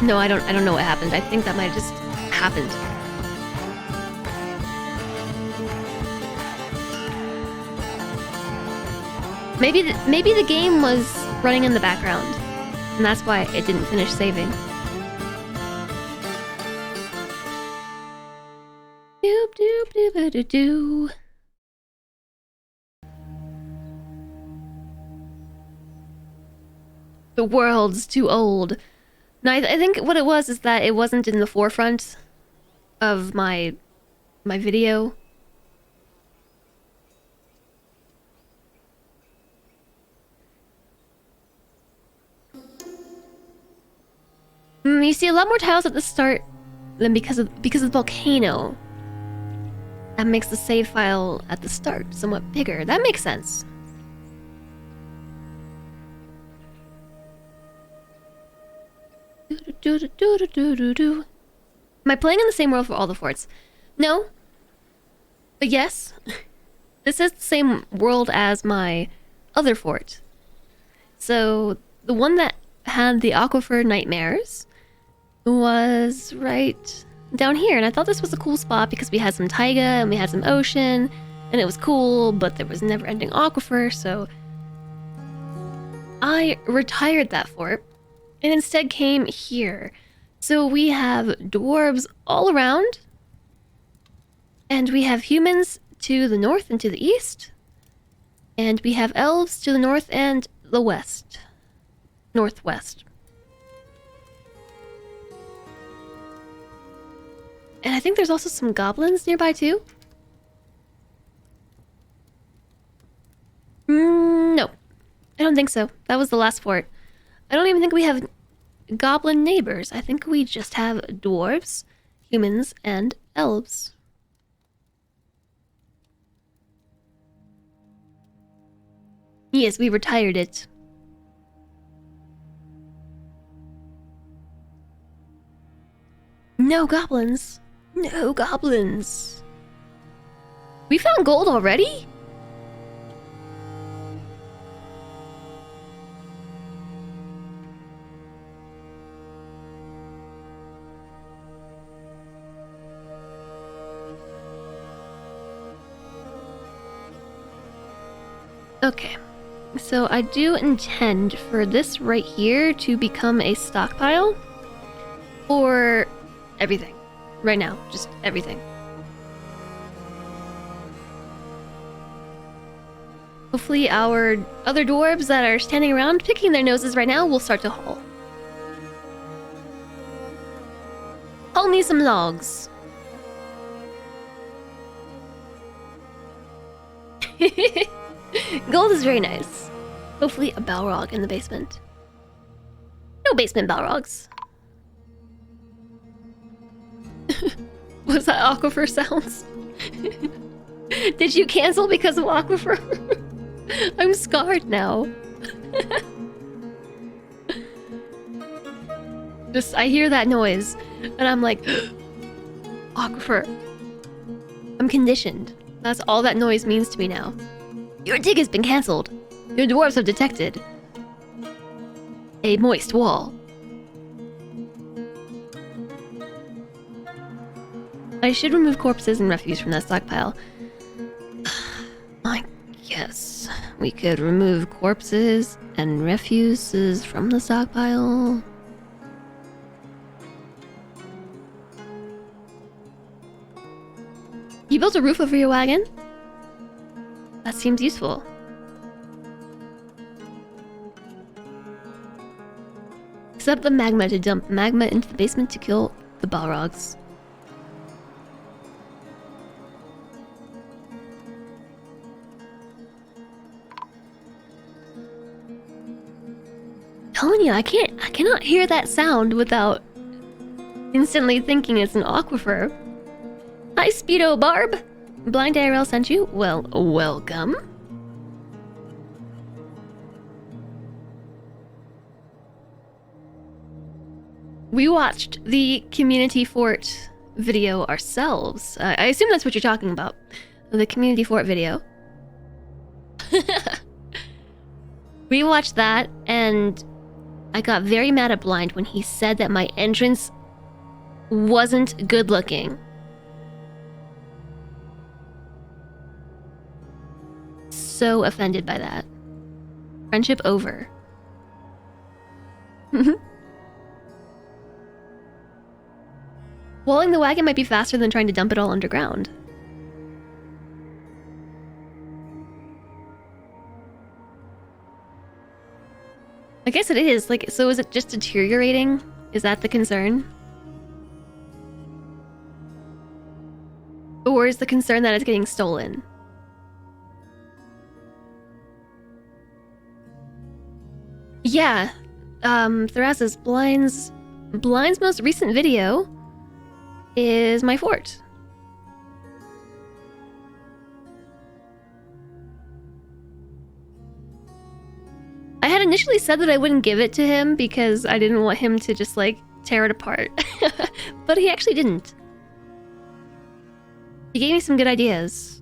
S1: No, I don't know what happened. I think that might have just happened. Maybe the game was running in the background, and that's why it didn't finish saving. Doop doop doop doo doo. The world's too old. No, I think what it was is that it wasn't in the forefront of my video. You see a lot more tiles at the start than because of the volcano. That makes the save file at the start somewhat bigger. That makes sense. Am I playing in the same world for all the forts? No. But yes. This is the same world as my other fort. So, the one that had the aquifer nightmares was right down here. And I thought this was a cool spot because we had some taiga and we had some ocean. And it was cool, but there was never-ending aquifer, so I retired that fort and instead came here. So we have dwarves all around, and we have humans to the north and to the east, and we have elves to the north and the west. Northwest. And I think there's also some goblins nearby too. No. I don't think so. That was the last fort. I don't even think we have goblin neighbors. I think we just have dwarves, humans, and elves. Yes, we retired it. No goblins. No goblins. We found gold already? Okay, so I do intend for this right here to become a stockpile for everything. Right now, just everything. Hopefully our other dwarves that are standing around picking their noses right now will start to haul. Haul me some logs. Gold is very nice. Hopefully a Balrog in the basement. No basement Balrogs. Was that aquifer sounds? Did you cancel because of aquifer? I'm scarred now. Just, I hear that noise, and I'm like, aquifer. I'm conditioned. That's all that noise means to me now. Your dig has been cancelled. Your dwarves have detected a moist wall. I should remove corpses and refuse from that stockpile. I guess We could remove corpses and refuses from the stockpile. You built a roof over your wagon? That seems useful. Set up the magma to dump magma into the basement to kill the Balrogs. Telling you, I cannot hear that sound without instantly thinking it's an aquifer. Hi, Speedo Barb. Blind ARL sent you. Well, welcome. We watched the community fort video ourselves. I assume that's what you're talking about. The community fort video. We watched that, and I got very mad at Blind when he said that my entrance wasn't good looking. So offended by that. Friendship over. Walling the wagon might be faster than trying to dump it all underground. I guess it is. Like, so is it just deteriorating? Is that the concern? Or is the concern that it's getting stolen? Yeah. Thras's Blind's most recent video is my fort. I had initially said that I wouldn't give it to him because I didn't want him to just like tear it apart. But he actually didn't. He gave me some good ideas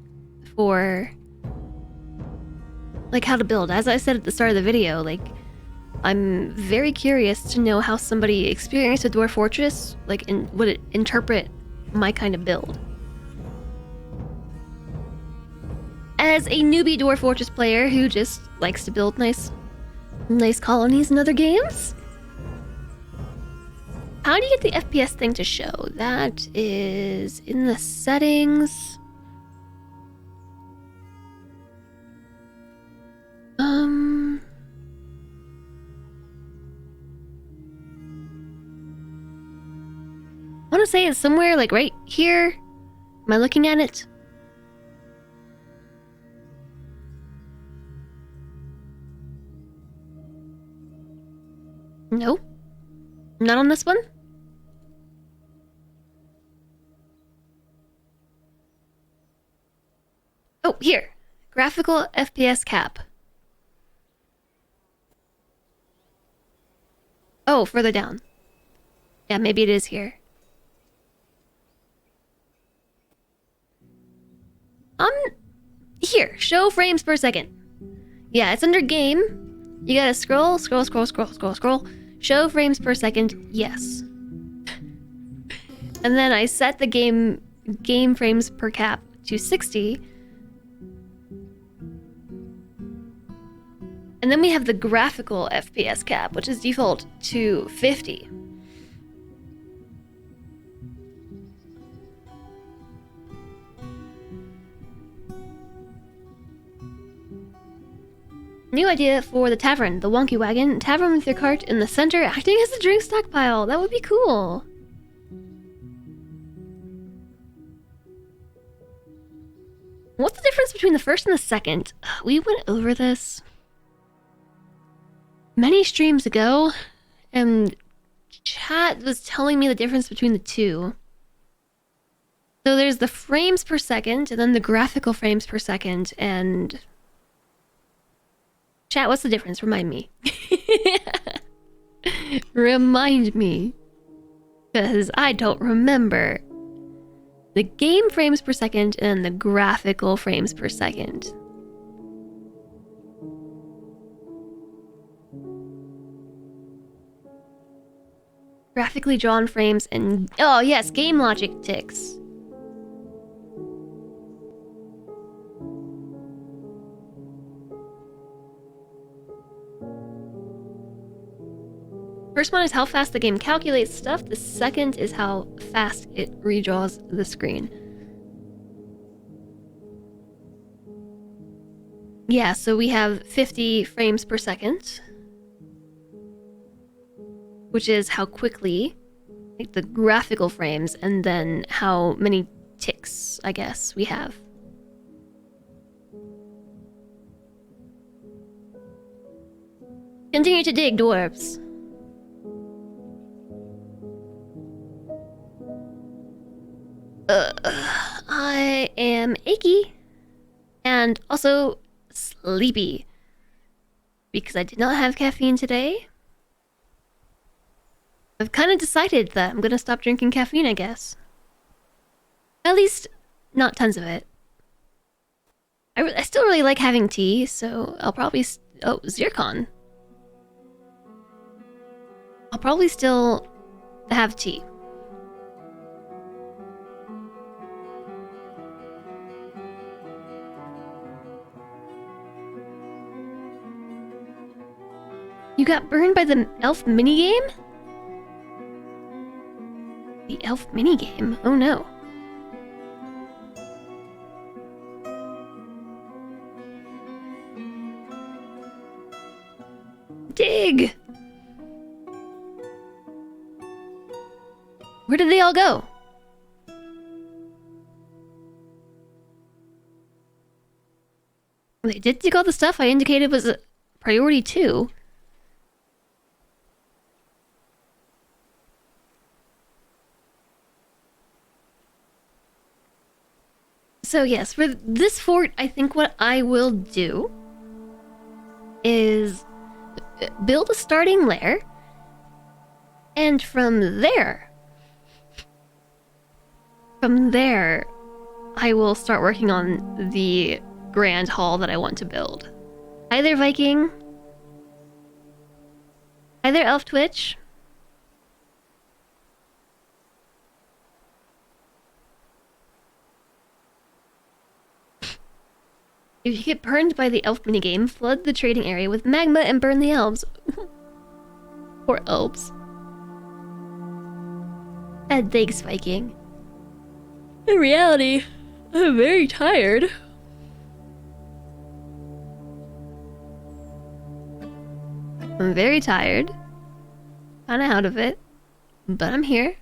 S1: for like how to build. As I said at the start of the video, like I'm very curious to know how somebody experienced a dwarf fortress like would it interpret my kind of build. As a newbie dwarf fortress player who just likes to build nice colonies in other games. How do you get the FPS thing to show? That is in the settings. I want to say it's somewhere like right here. Am I looking at it? No. Not on this one? Oh, here. Graphical FPS cap. Oh, further down. Yeah, maybe it is here. Here, show frames per second. Yeah, it's under game. You gotta scroll. Show frames per second, yes. And then I set the game frames per cap to 60. And then we have the graphical FPS cap, which is default to 50. New idea for the tavern, the wonky wagon. Tavern with your cart in the center, acting as a drink stockpile. That would be cool. What's the difference between the first and the second? We went over this many streams ago, and chat was telling me the difference between the two. So there's the frames per second, and then the graphical frames per second, and... Chat, what's the difference? Remind me. Remind me. Because I don't remember. The game frames per second and the graphical frames per second. Graphically drawn frames and... Oh yes, game logic ticks. first one is how fast the game calculates stuff. The second is how fast it redraws the screen. Yeah, so we have 50 frames per second, which is how quickly, like the graphical frames, and then how many ticks, I guess, we have. Continue to dig, dwarves. I am achy and also sleepy because I did not have caffeine today. I've kind of decided that I'm gonna stop drinking caffeine, I guess. At least, not tons of it. I still really like having tea, so I'll probably... oh, zircon. I'll probably still have tea. You got burned by the elf minigame? The elf minigame? Oh no. Dig! Where did they all go? They did dig all the stuff I indicated was a priority 2. So yes, for this fort, I think what I will do is build a starting lair, and from there, I will start working on the grand hall that I want to build. Hi there, Viking. Hi there, Elf Twitch. If you get burned by the elf minigame, flood the trading area with magma and burn the elves. Poor elves. Thanks, Viking. In reality, I'm very tired. I'm very tired. Kinda out of it. But I'm here.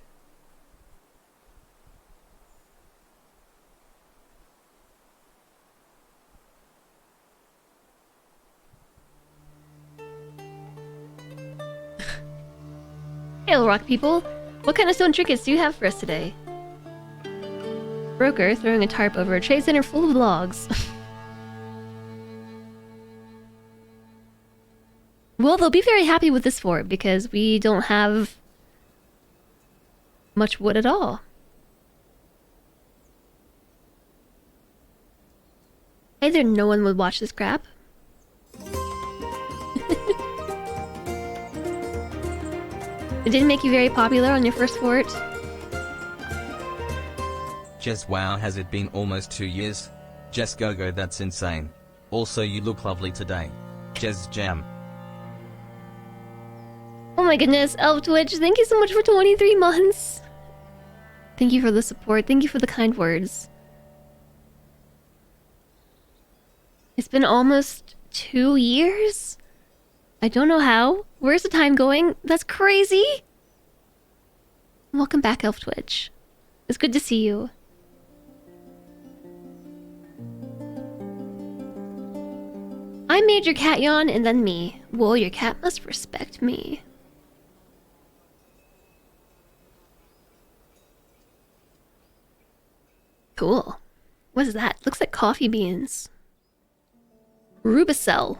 S1: Hail, rock people! What kind of stone trinkets do you have for us today? Broker throwing a tarp over a trade center full of logs. Well, they'll be very happy with this fort because we don't have much wood at all. Either no one would watch this crap. It didn't make you very popular on your first fort.
S2: Jess, wow, has it been almost 2 years? Jess, go, that's insane. Also, you look lovely today. Jess Jam.
S1: Oh my goodness, Elf Twitch, thank you so much for 23 months. Thank you for the support. Thank you for the kind words. It's been almost 2 years? I don't know how. Where's the time going? That's crazy! Welcome back, Elf Twitch. It's good to see you. I made your cat yawn and then me. Well, your cat must respect me. Cool. What is that? Looks like coffee beans. Rubicel.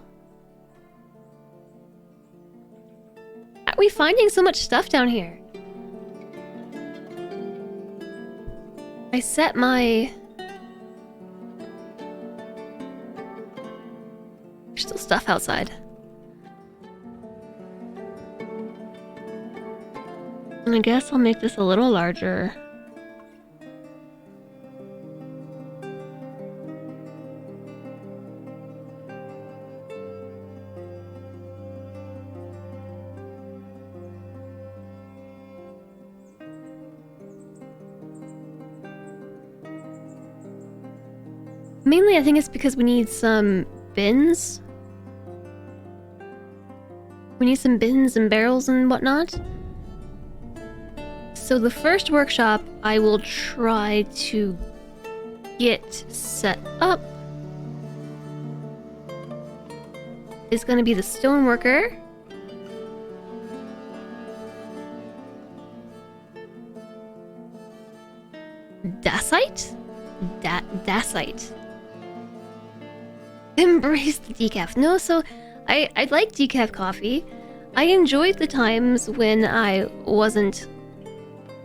S1: How are we finding so much stuff down here? I set my... There's still stuff outside. And I guess I'll make this a little larger. Mainly, I think it's because we need some bins. We need some bins and barrels and whatnot. So the first workshop I will try to get set up is going to be the stoneworker. Dacite? Dacite. Embrace the decaf. No, so I like decaf coffee. I enjoyed the times when I wasn't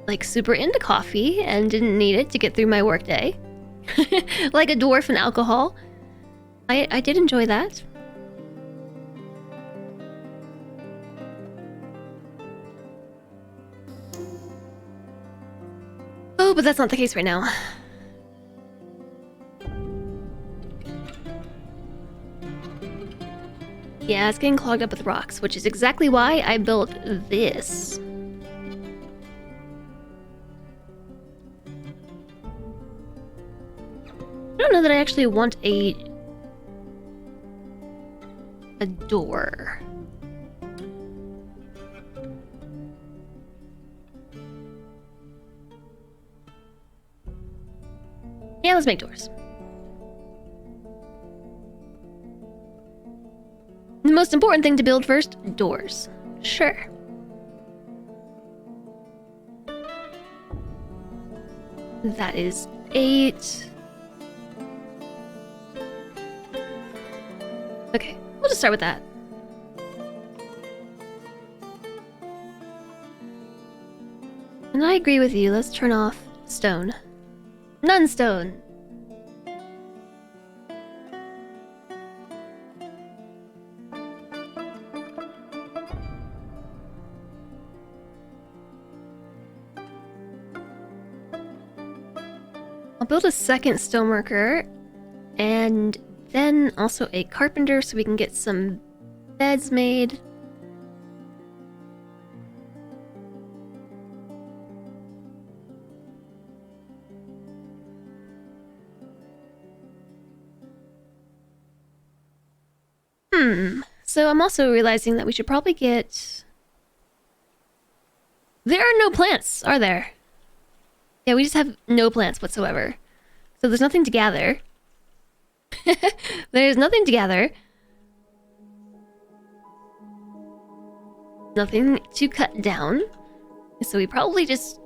S1: like super into coffee and didn't need it to get through my workday. Like a dwarf in alcohol. I did enjoy that. Oh, but that's not the case right now. Yeah, it's getting clogged up with rocks, which is exactly why I built this. I don't know that I actually want a door. Yeah, let's make doors. The most important thing to build first, doors. Sure. That is 8. Okay, we'll just start with that. And I agree with you, let's turn off stone. None stone! I'll build a second stoneworker, and then also a carpenter so we can get some beds made. So I'm also realizing that we should probably get... There are no plants, are there? Yeah, we just have no plants whatsoever. So there's nothing to gather. There's nothing to gather. Nothing to cut down. So we probably just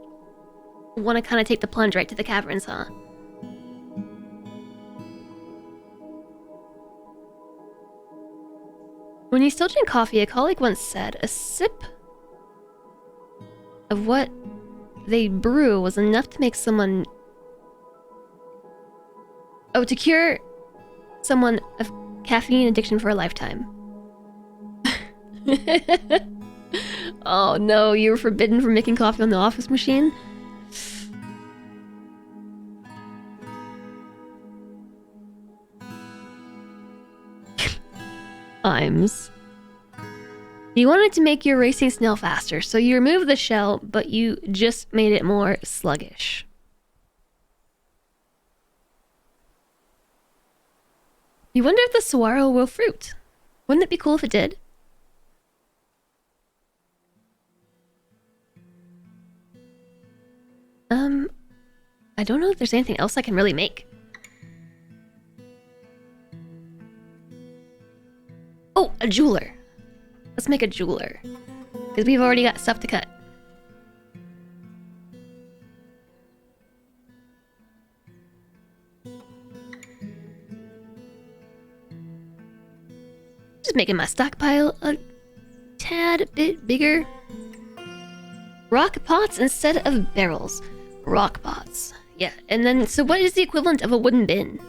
S1: want to kind of take the plunge right to the caverns, huh? When you still drink coffee, a colleague once said, a sip of what they brew was enough to make someone... Oh, to cure someone of caffeine addiction for a lifetime. Oh no, you were forbidden from making coffee on the office machine? Times. You wanted to make your racing snail faster, so you removed the shell, but you just made it more sluggish. You wonder if the saguaro will fruit. Wouldn't it be cool if it did? I don't know if there's anything else I can really make. Oh, a jeweler. Let's make a jeweler. Because we've already got stuff to cut. Just making my stockpile a tad bit bigger. Rock pots instead of barrels. Rock pots. Yeah, and then, so what is the equivalent of a wooden bin?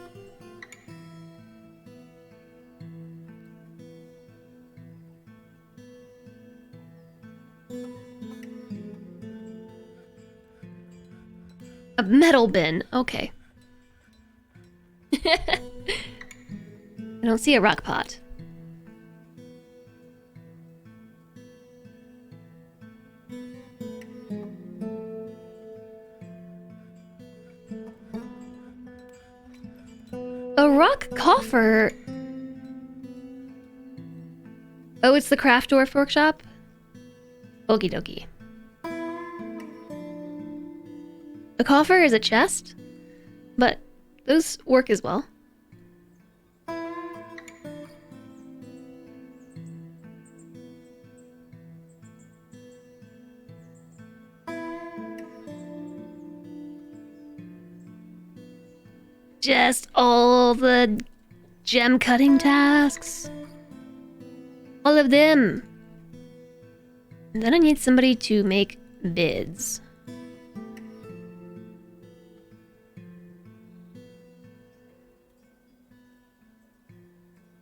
S1: A metal bin, okay. I don't see a rock pot. A rock coffer. Oh, it's the craft dwarf workshop? Okie dokie. A coffer is a chest, but those work as well. Just all the gem cutting tasks. All of them. And then I need somebody to make bids.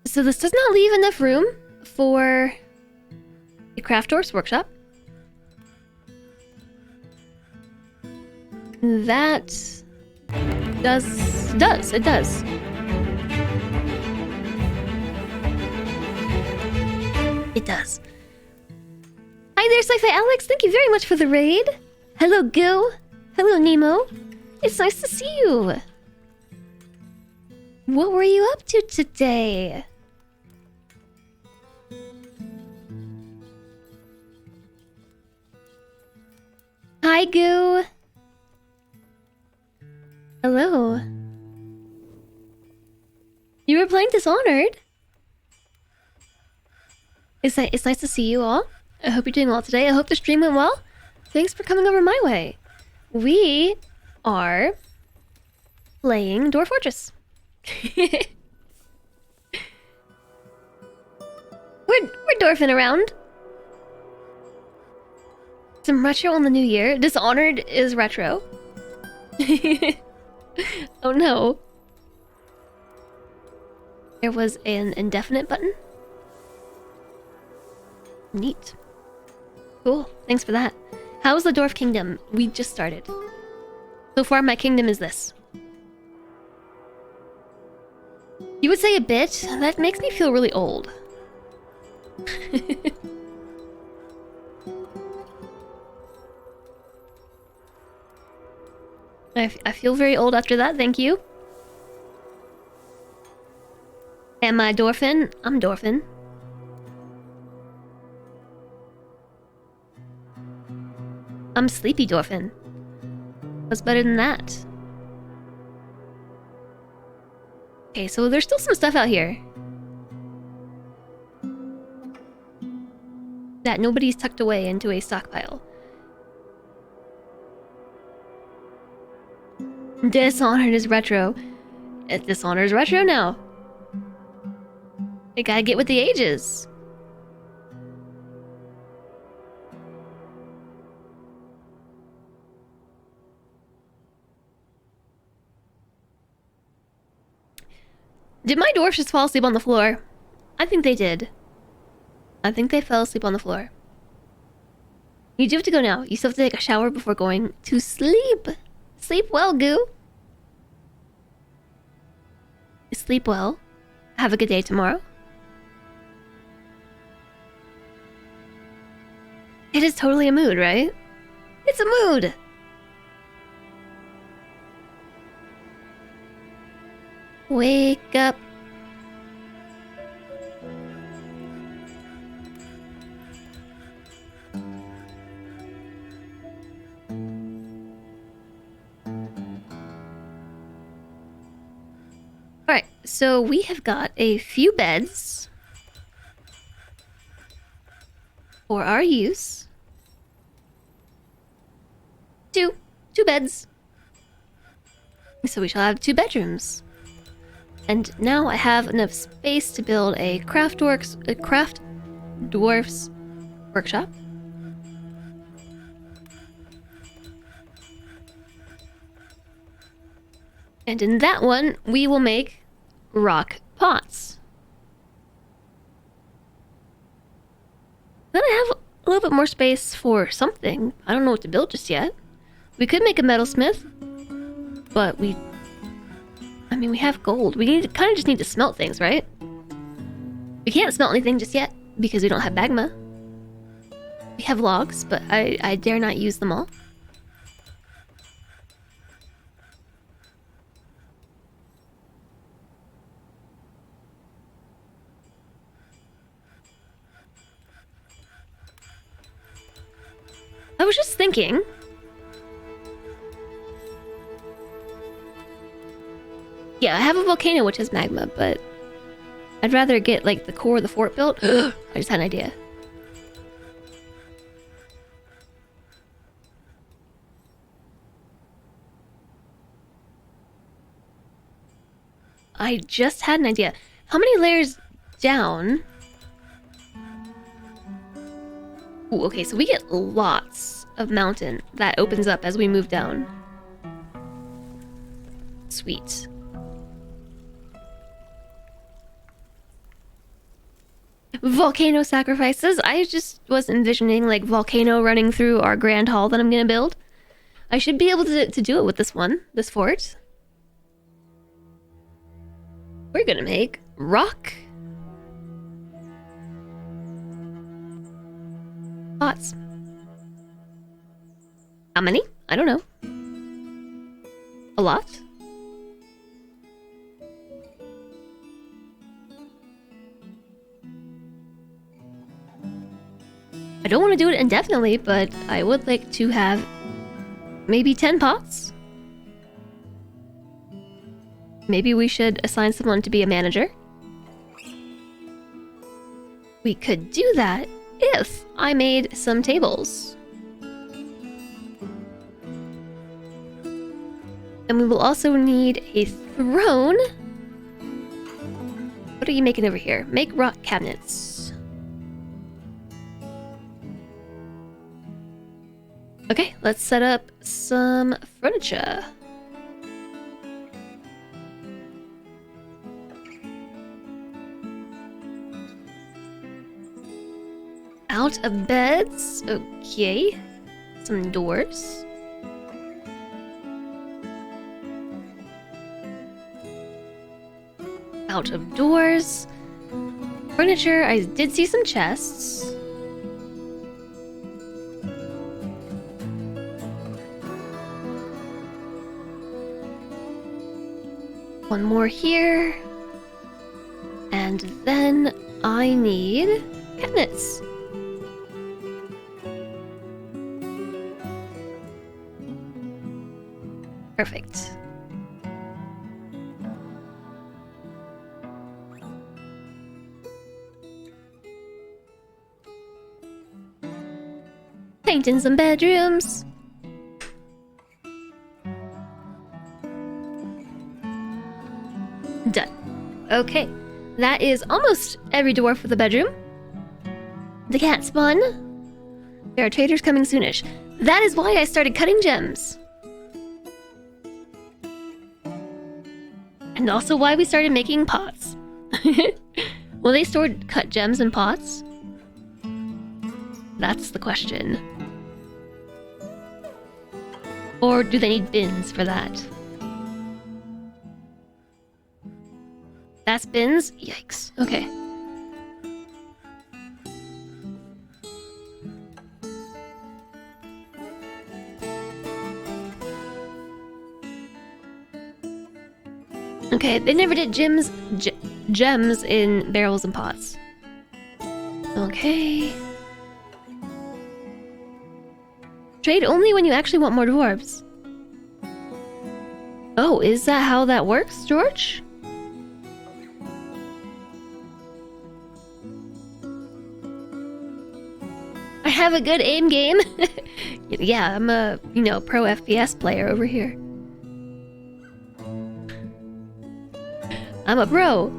S1: So this does not leave enough room for a craft dwarf's workshop. That does. It does. It does. Hi there, Sci-Fi Alex. Thank you very much for the raid. Hello, Gil. Hello, Nemo. It's nice to see you. What were you up to today? Hi, Goo. Hello. You were playing Dishonored. It's nice to see you all. I hope you're doing well today. I hope the stream went well. Thanks for coming over my way. We are playing Dwarf Fortress. we're dwarfing around. Some retro in the new year. Dishonored is retro. Oh no. There was an indefinite button. Neat. Cool. Thanks for that. How's the Dwarf Kingdom? We just started. So far, my kingdom is this. You would say a bit? That makes me feel really old. I feel very old after that, thank you. Am I Dwarfin? I'm Dwarfin. I'm Sleepy Dwarfin. What's better than that? Okay, so there's still some stuff out here that nobody's tucked away into a stockpile. Dishonored is retro. Dishonored is retro now. You gotta get with the ages. Did my dwarfs just fall asleep on the floor? I think they did. I think they fell asleep on the floor. You do have to go now. You still have to take a shower before going to sleep. Sleep well, Goo. Sleep well. Have a good day tomorrow. It is totally a mood, right? It's a mood! Wake up. Alright, so we have got a few beds for our use. Two beds. So we shall have 2 bedrooms. And now I have enough space to build a craft dwarf's workshop. And in that one, we will make rock pots. Then I have a little bit more space for something. I don't know what to build just yet. We could make a metalsmith, but we have gold. We kind of just need to smelt things, right? We can't smelt anything just yet because we don't have magma. We have logs, but I dare not use them all. thinking... Yeah, I have a volcano which has magma, but... I'd rather get, like, the core of the fort built. I just had an idea. I just had an idea. How many layers down? Ooh, okay, so we get lots of mountain that opens up as we move down. Sweet. Volcano sacrifices. I just was envisioning like volcano running through our grand hall that I'm gonna build. I should be able to do it with this one, this fort. We're gonna make rock pots. How many? I don't know. A lot? I don't want to do it indefinitely, but I would like to have maybe 10 pots. Maybe we should assign someone to be a manager. We could do that if I made some tables. And we will also need a throne. What are you making over here? Make rock cabinets. Okay, let's set up some furniture. Out of beds. Okay. Some doors. Out of doors. Furniture. I did see some chests. One more here. And then I need cabinets. Perfect. Painting some bedrooms. Done. Okay, that is almost every dwarf with a bedroom. The cat spawn. There are traders coming soonish. That is why I started cutting gems. And also why we started making pots. Will they store cut gems in pots? That's the question. Or do they need bins for that? That's bins? Yikes. Okay. Okay, they never did gems in barrels and pots. Okay. Trade only when you actually want more dwarves. Oh, is that how that works, George? I have a good aim game. Yeah, I'm a, pro FPS player over here. I'm a pro.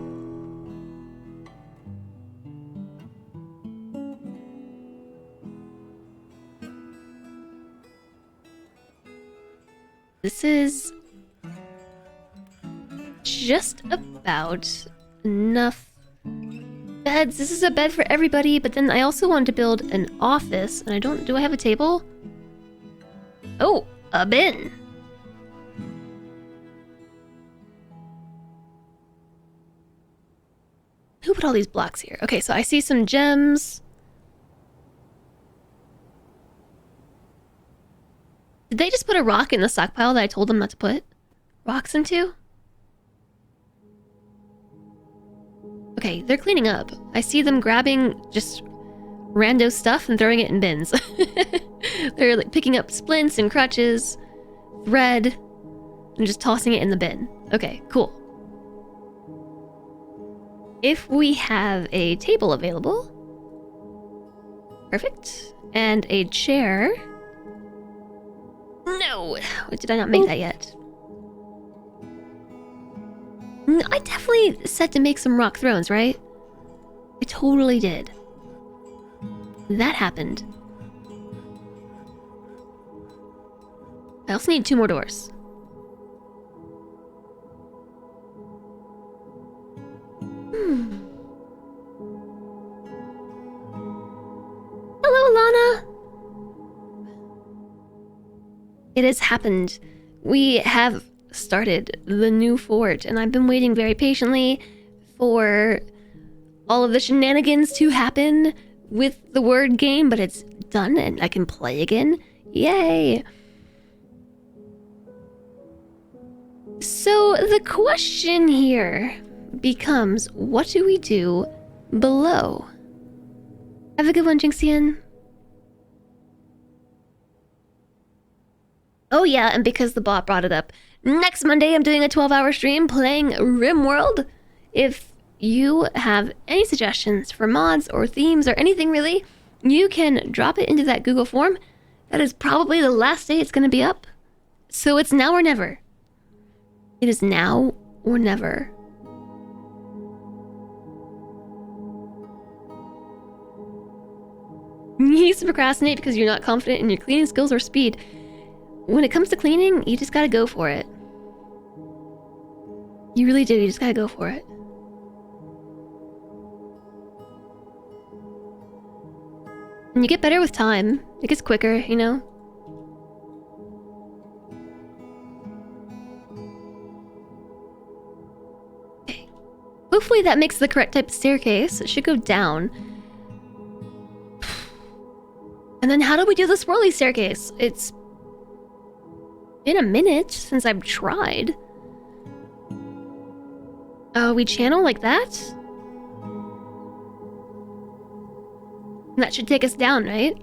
S1: This is just about enough beds. This is a bed for everybody, but then I also wanted to build an office, and do I have a table? Oh, a bin. Who put all these blocks here? Okay, so I see some gems. Did they just put a rock in the stockpile that I told them not to put rocks into? Okay, they're cleaning up. I see them grabbing just rando stuff and throwing it in bins. They're like picking up splints and crutches, thread, and just tossing it in the bin. Okay, cool. If we have a table available, perfect, and a chair. No, did I not make that yet? I definitely said to make some rock thrones, right? I totally did. That happened. I also need 2 more doors. Hello, Alana! It has happened. We have started the new fort, and I've been waiting very patiently for all of the shenanigans to happen with the word game, but it's done and I can play again. Yay! So the question here becomes, what do we do below? Have a good one, Jinxian. Oh yeah, and because the bot brought it up, next Monday I'm doing a 12-hour stream playing RimWorld. If you have any suggestions for mods or themes or anything really, you can drop it into that Google form. That is probably the last day it's going to be up. So it's now or never. It is now or never. You used to procrastinate because you're not confident in your cleaning skills or speed. When it comes to cleaning, you just gotta go for it. You really do, you just gotta go for it. And you get better with time. It gets quicker, you know? Okay. Hopefully that makes the correct type of staircase. It should go down. And then how do we do the swirly staircase? It's been a minute since I've tried. Oh, we channel like that? And that should take us down, right?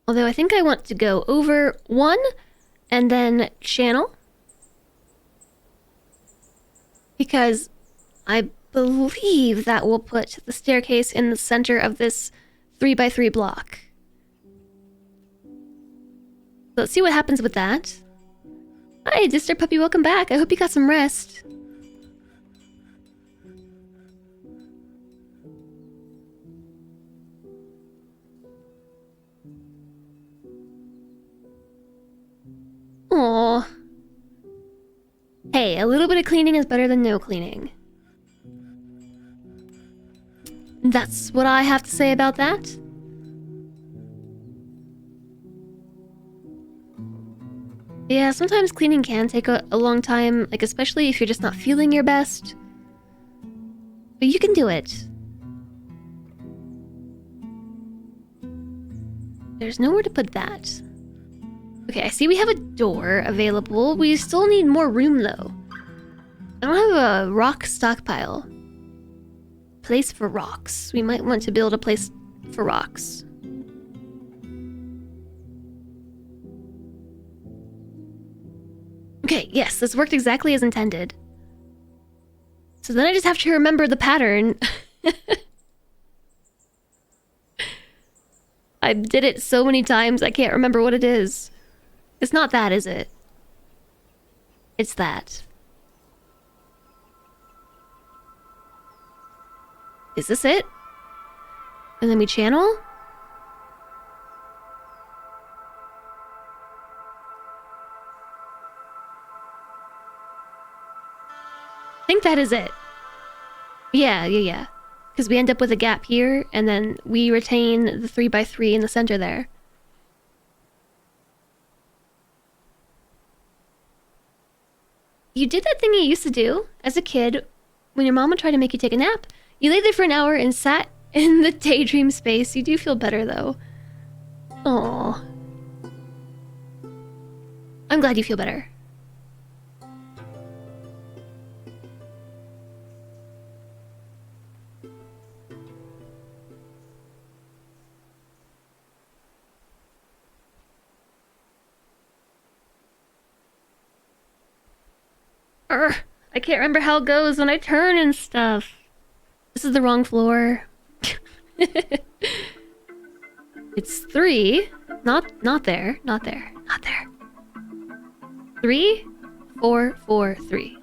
S1: Although I think I want to go over 1 and then channel. Because I believe that will put the staircase in the center of this 3x3 block. So let's see what happens with that. Hi, Dister Puppy, welcome back. I hope you got some rest. Aww. Hey, a little bit of cleaning is better than no cleaning. That's what I have to say about that. Yeah, sometimes cleaning can take a long time, like especially if you're just not feeling your best. But you can do it. There's nowhere to put that. Okay, I see we have a door available. We still need more room though. I don't have a rock stockpile. Place for rocks. We might want to build a place for rocks. Okay, yes, this worked exactly as intended. So then I just have to remember the pattern. I did it so many times, I can't remember what it is. It's not that, is it? It's that. Is this it? And then we channel? I think that is it. Yeah. Because we end up with a gap here, and then we retain the 3x3 in the center there. You did that thing you used to do as a kid when your mom would try to make you take a nap. You lay there for an hour and sat in the daydream space. You do feel better though. Aww. I'm glad you feel better. I can't remember how it goes when I turn and stuff. This is the wrong floor. It's 3. Not there. Not there. Not there. 3, 4, 4, 3.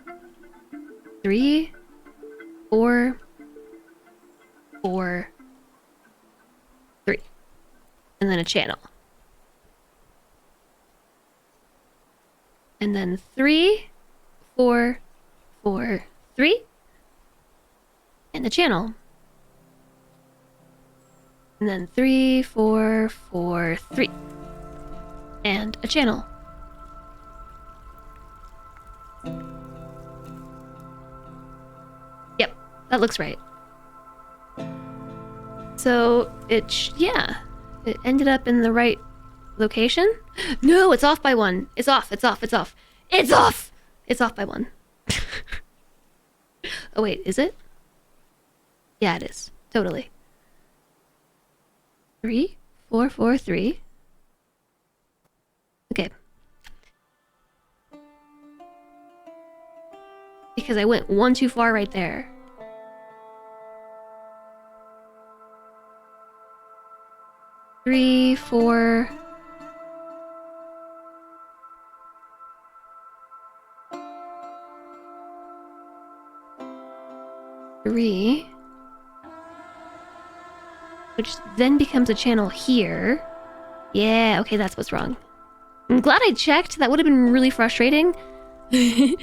S1: 3, 4, 4, 3. And then a channel. And then 3, 4, 4, 3. And a channel. And then 3, 4, 4, 3. And a channel. Yep, that looks right. So it ended up in the right location. No, it's off by 1. It's off. It's off. It's off. It's off. It's off by 1. Oh wait, is it? Yeah, it is. Totally. 3, 4, 4, 3. Okay. Because I went 1 too far right there. Three, 4. Three. Which then becomes a channel here. Yeah, okay, that's what's wrong. I'm glad I checked. That would have been really frustrating. 3,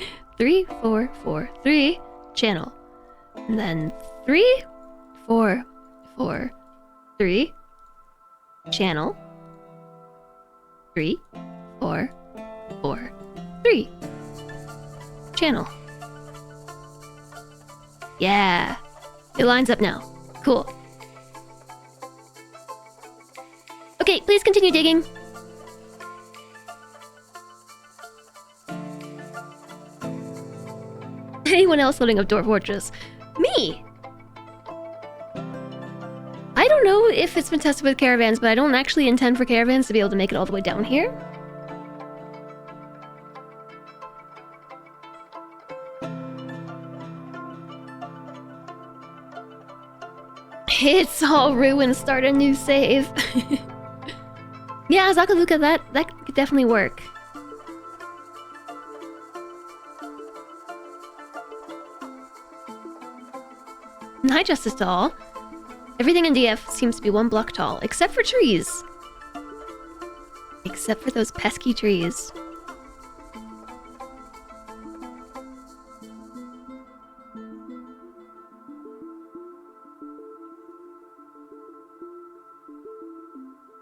S1: 4, 4, 3. Channel. And then 3, 4, 4, 3. Channel. 3, 4, 4, 3. Channel. Yeah. It lines up now. Cool. Okay, please continue digging. Anyone else loading up Dwarf Fortress? Me! I don't know if it's been tested with caravans, but I don't actually intend for caravans to be able to make it all the way down here. It's all ruined, start a new save. Yeah, Zakaluka, that could definitely work. Hi, Justice Doll. Everything in DF seems to be 1 block tall, except for trees. Except for those pesky trees.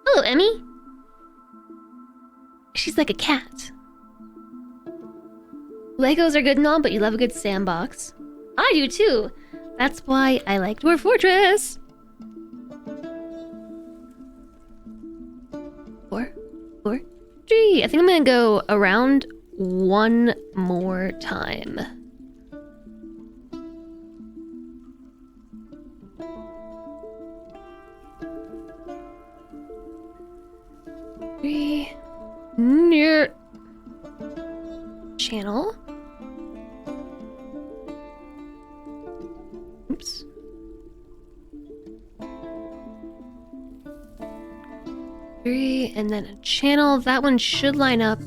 S1: Hello, Emmy. She's like a cat. Legos are good and all, but you love a good sandbox. I do too. That's why I like Dwarf Fortress. 4, 4, 3. I think I'm gonna go around 1 more time. Three. Near channel. Oops. 3, and then a channel. That one should line up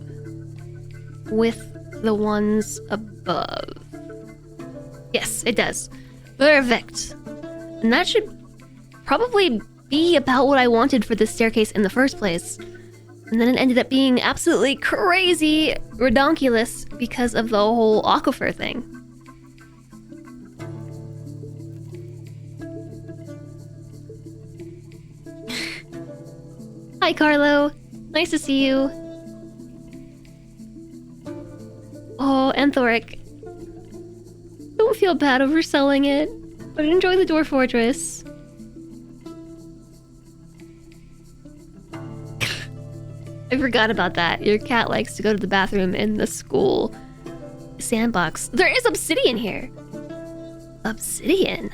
S1: with the ones above. Yes, it does. Perfect. And that should probably be about what I wanted for this staircase in the first place. And then it ended up being absolutely crazy redonkulous because of the whole aquifer thing. Hi, Carlo. Nice to see you. Oh, and Thoric. Don't feel bad overselling it, but enjoy the Dwarf Fortress. I forgot about that. Your cat likes to go to the bathroom in the school sandbox. There is obsidian here. Obsidian?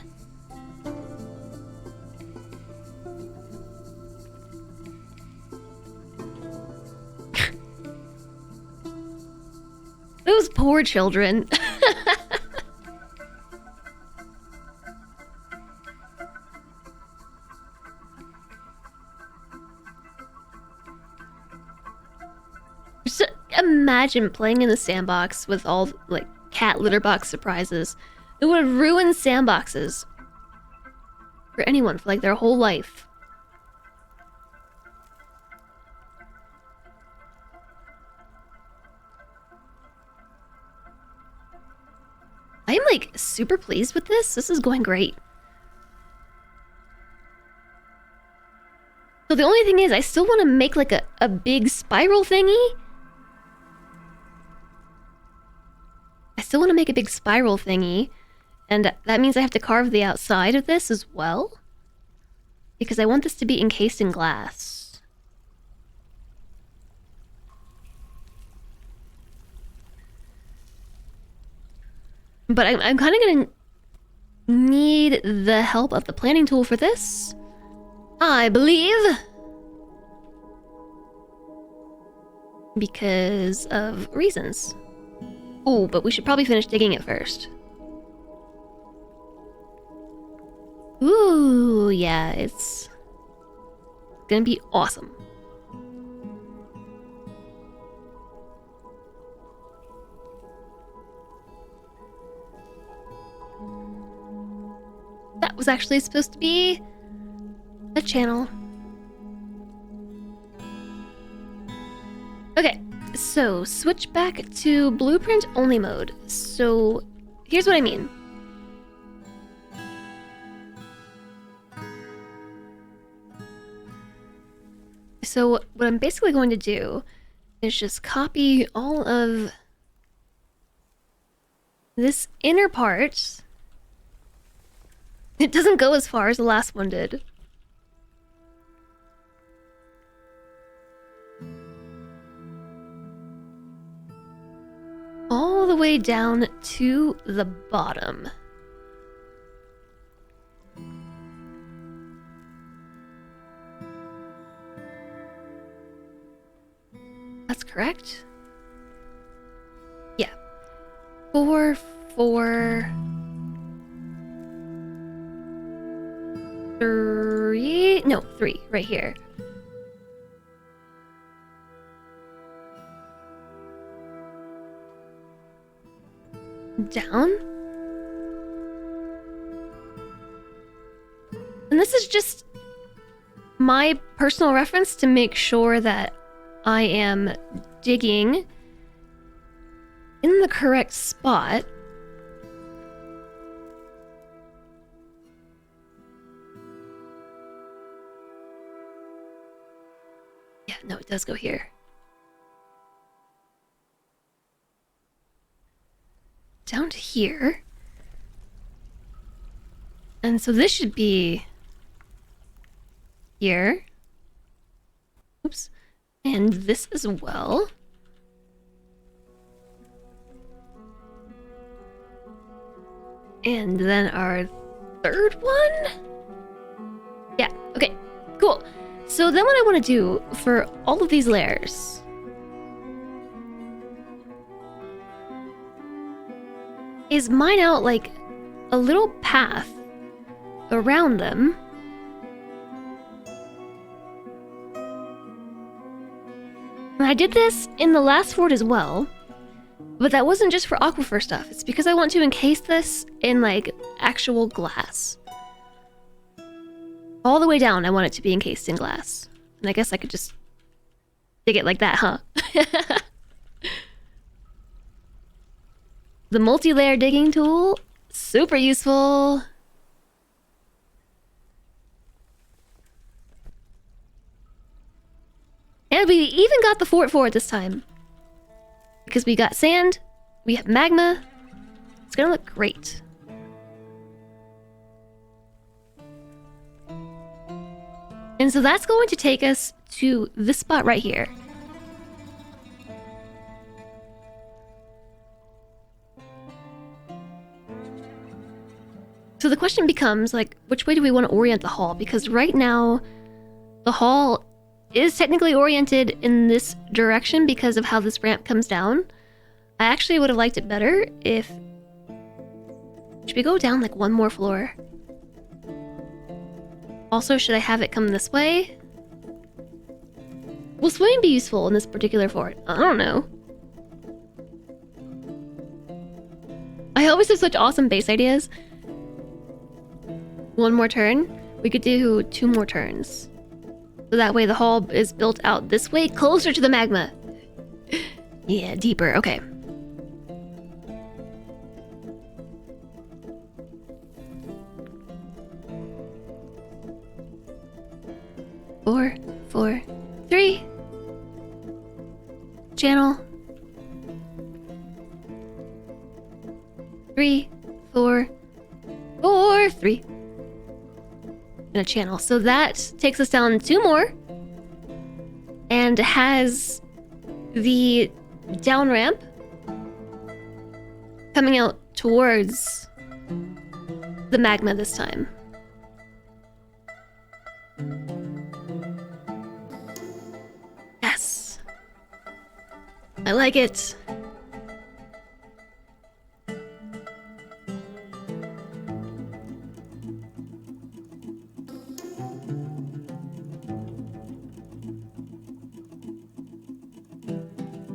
S1: Those poor children. imagine playing in the sandbox with all, like, cat litter box surprises. It would ruin sandboxes for anyone for, like, their whole life. I am, like, super pleased with this. This is going great. So the only thing is, I still want to make, like, a big spiral thingy. I still want to make a big spiral thingy. And that means I have to carve the outside of this as well. Because I want this to be encased in glass. But I'm kind of going to need the help of the planning tool for this, I believe. Because of reasons. Oh, but we should probably finish digging it first. Ooh, yeah, it's gonna be awesome. That was actually supposed to be a channel. Okay, so switch back to blueprint only mode. So here's what I mean. So what I'm basically going to do is just copy all of this inner part. It doesn't go as far as the last one did. All the way down to the bottom. That's correct. Yeah. 4, 4, 3. No, 3 right here. Down. And this is just my personal reference to make sure that I am digging in the correct spot. Yeah, no, it does go here. Down to here. And so this should be here. Oops. And this as well. And then our third one? Yeah, okay, cool. So then what I want to do for all of these layers is mine out like a little path around them. And I did this in the last fort as well, but that wasn't just for aquifer stuff. It's because I want to encase this in like actual glass. All the way down, I want it to be encased in glass. And I guess I could just dig it like that, huh? The multi-layer digging tool, super useful. And we even got the fort for it this time. Because we got sand, we have magma. It's gonna look great. And so that's going to take us to this spot right here. So the question becomes, like, which way do we want to orient the hall? Because right now, the hall is technically oriented in this direction because of how this ramp comes down. I actually would have liked it better if... Should we go down, like, one more floor? Also, should I have it come this way? Will swimming be useful in this particular fort? I don't know. I always have such awesome base ideas. One more turn. We could do 2 more turns. So that way the hall is built out this way, closer to the magma. Yeah, deeper. Okay. Four, 4, 3. Channel. 3, 4, 4, 3. And a channel. So that takes us down 2 more. And has the down ramp coming out towards the magma this time. Yes. I like it.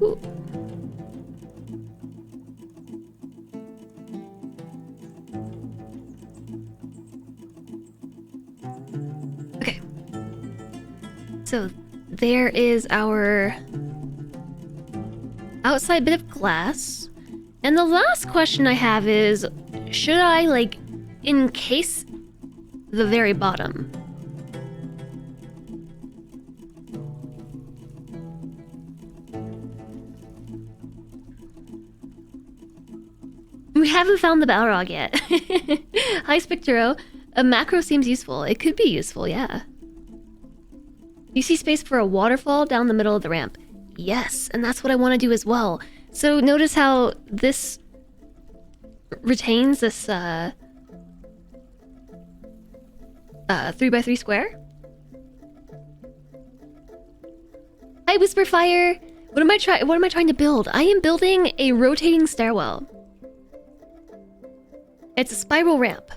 S1: Ooh. Okay. So there is our outside bit of glass. And the last question I have is, should I, like, encase the very bottom? We haven't found the Balrog yet. Hi, Spectro. A macro seems useful. It could be useful, yeah. You see space for a waterfall down the middle of the ramp? Yes, and that's what I want to do as well. So notice how this retains this 3x3 square? Hi, Whisperfire. What am I trying to build? I am building a rotating stairwell. It's a spiral ramp.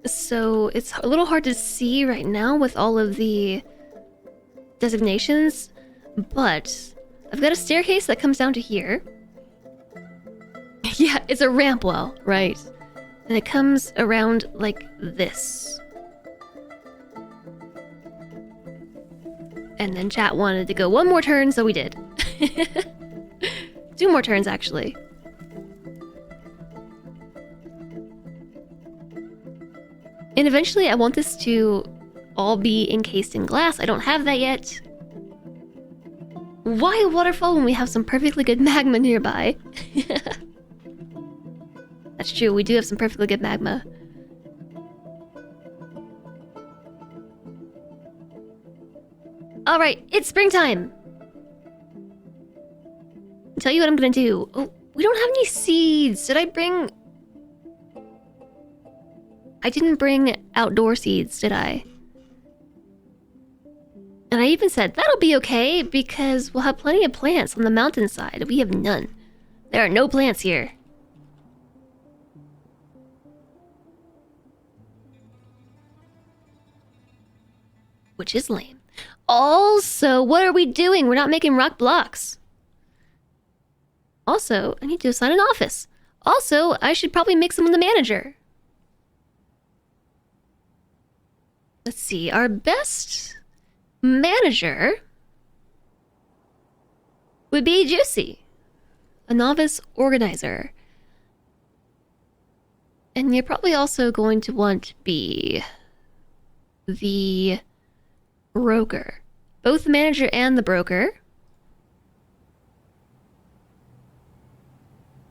S1: So it's a little hard to see right now with all of the designations, but I've got a staircase that comes down to here. Yeah, it's a ramp well, right? And it comes around like this. And then chat wanted to go 1 more turn, so we did. 2 more turns, actually. And eventually I want this to all be encased in glass. I don't have that yet. Why a waterfall when we have some perfectly good magma nearby? That's true, we do have some perfectly good magma. Alright, it's springtime! I'll tell you what I'm gonna do. Oh, we don't have any seeds. Did I bring... I didn't bring outdoor seeds, did I? And I even said, that'll be okay, because we'll have plenty of plants on the mountainside. We have none. There are no plants here. Which is lame. Also, what are we doing? We're not making rock blocks. Also, I need to assign an office. Also, I should probably make someone the manager. Let's see, our best manager would be Juicy, a novice organizer. And you're probably also going to want to be the broker. Both the manager and the broker.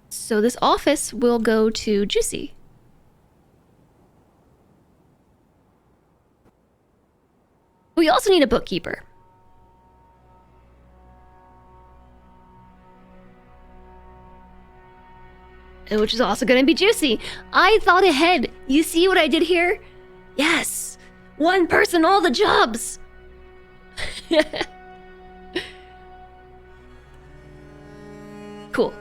S1: So this office will go to Juicy. We also need a bookkeeper. Which is also going to be Juicy. I thought ahead. You see what I did here? Yes. 1 person, all the jobs. Cool.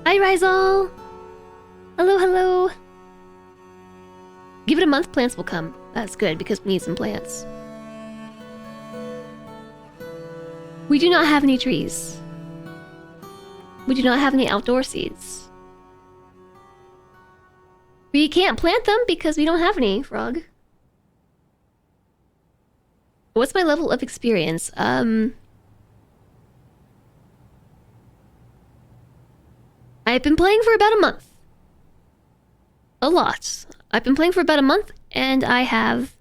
S1: Hi, Rizal. Hello, hello. Give it a month, plants will come. That's good, because we need some plants. We do not have any trees. We do not have any outdoor seeds. We can't plant them because we don't have any, Frog. What's my level of experience? I've been playing for about a month. A lot. I've been playing for about a month, and I have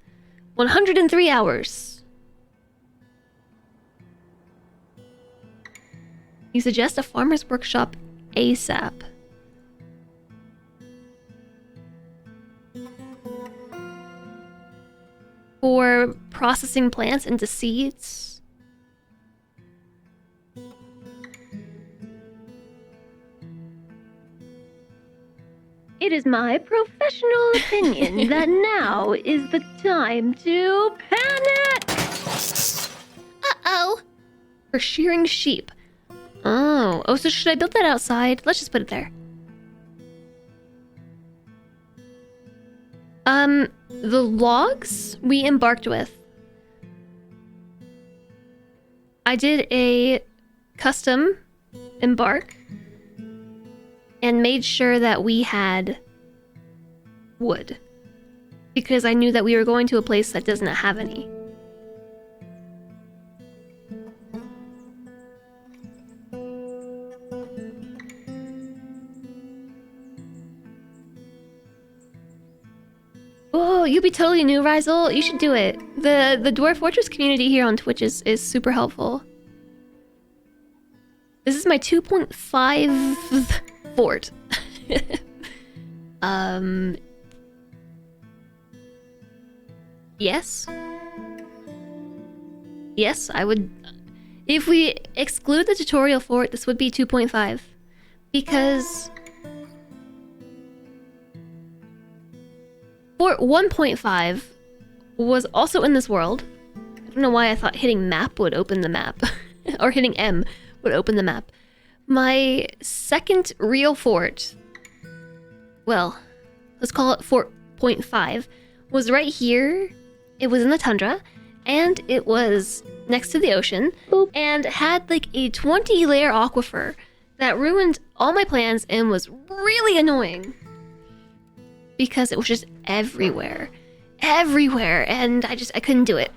S1: 103 hours. You suggest a farmer's workshop ASAP. For processing plants into seeds. It is my professional opinion that now is the time to panic! Uh-oh! For shearing sheep. Oh, so should I build that outside? Let's just put it there. The logs we embarked with. I did a custom embark and made sure that we had wood because I knew that we were going to a place that doesn't have any. Oh, you'll be totally new, Rizel. You should do it. The Dwarf Fortress community here on Twitch is super helpful. This is my 2.5 fort. Yes. Yes, I would... If we exclude the tutorial fort, this would be 2.5. Because... Fort 1.5 was also in this world. I don't know why I thought hitting map would open the map. Or hitting M would open the map. My second real fort, well, let's call it Fort 0.5, was right here. It was in the tundra, and it was next to the ocean, and had like a 20-layer aquifer that ruined all my plans and was really annoying. Because it was just everywhere. Everywhere, and I couldn't do it.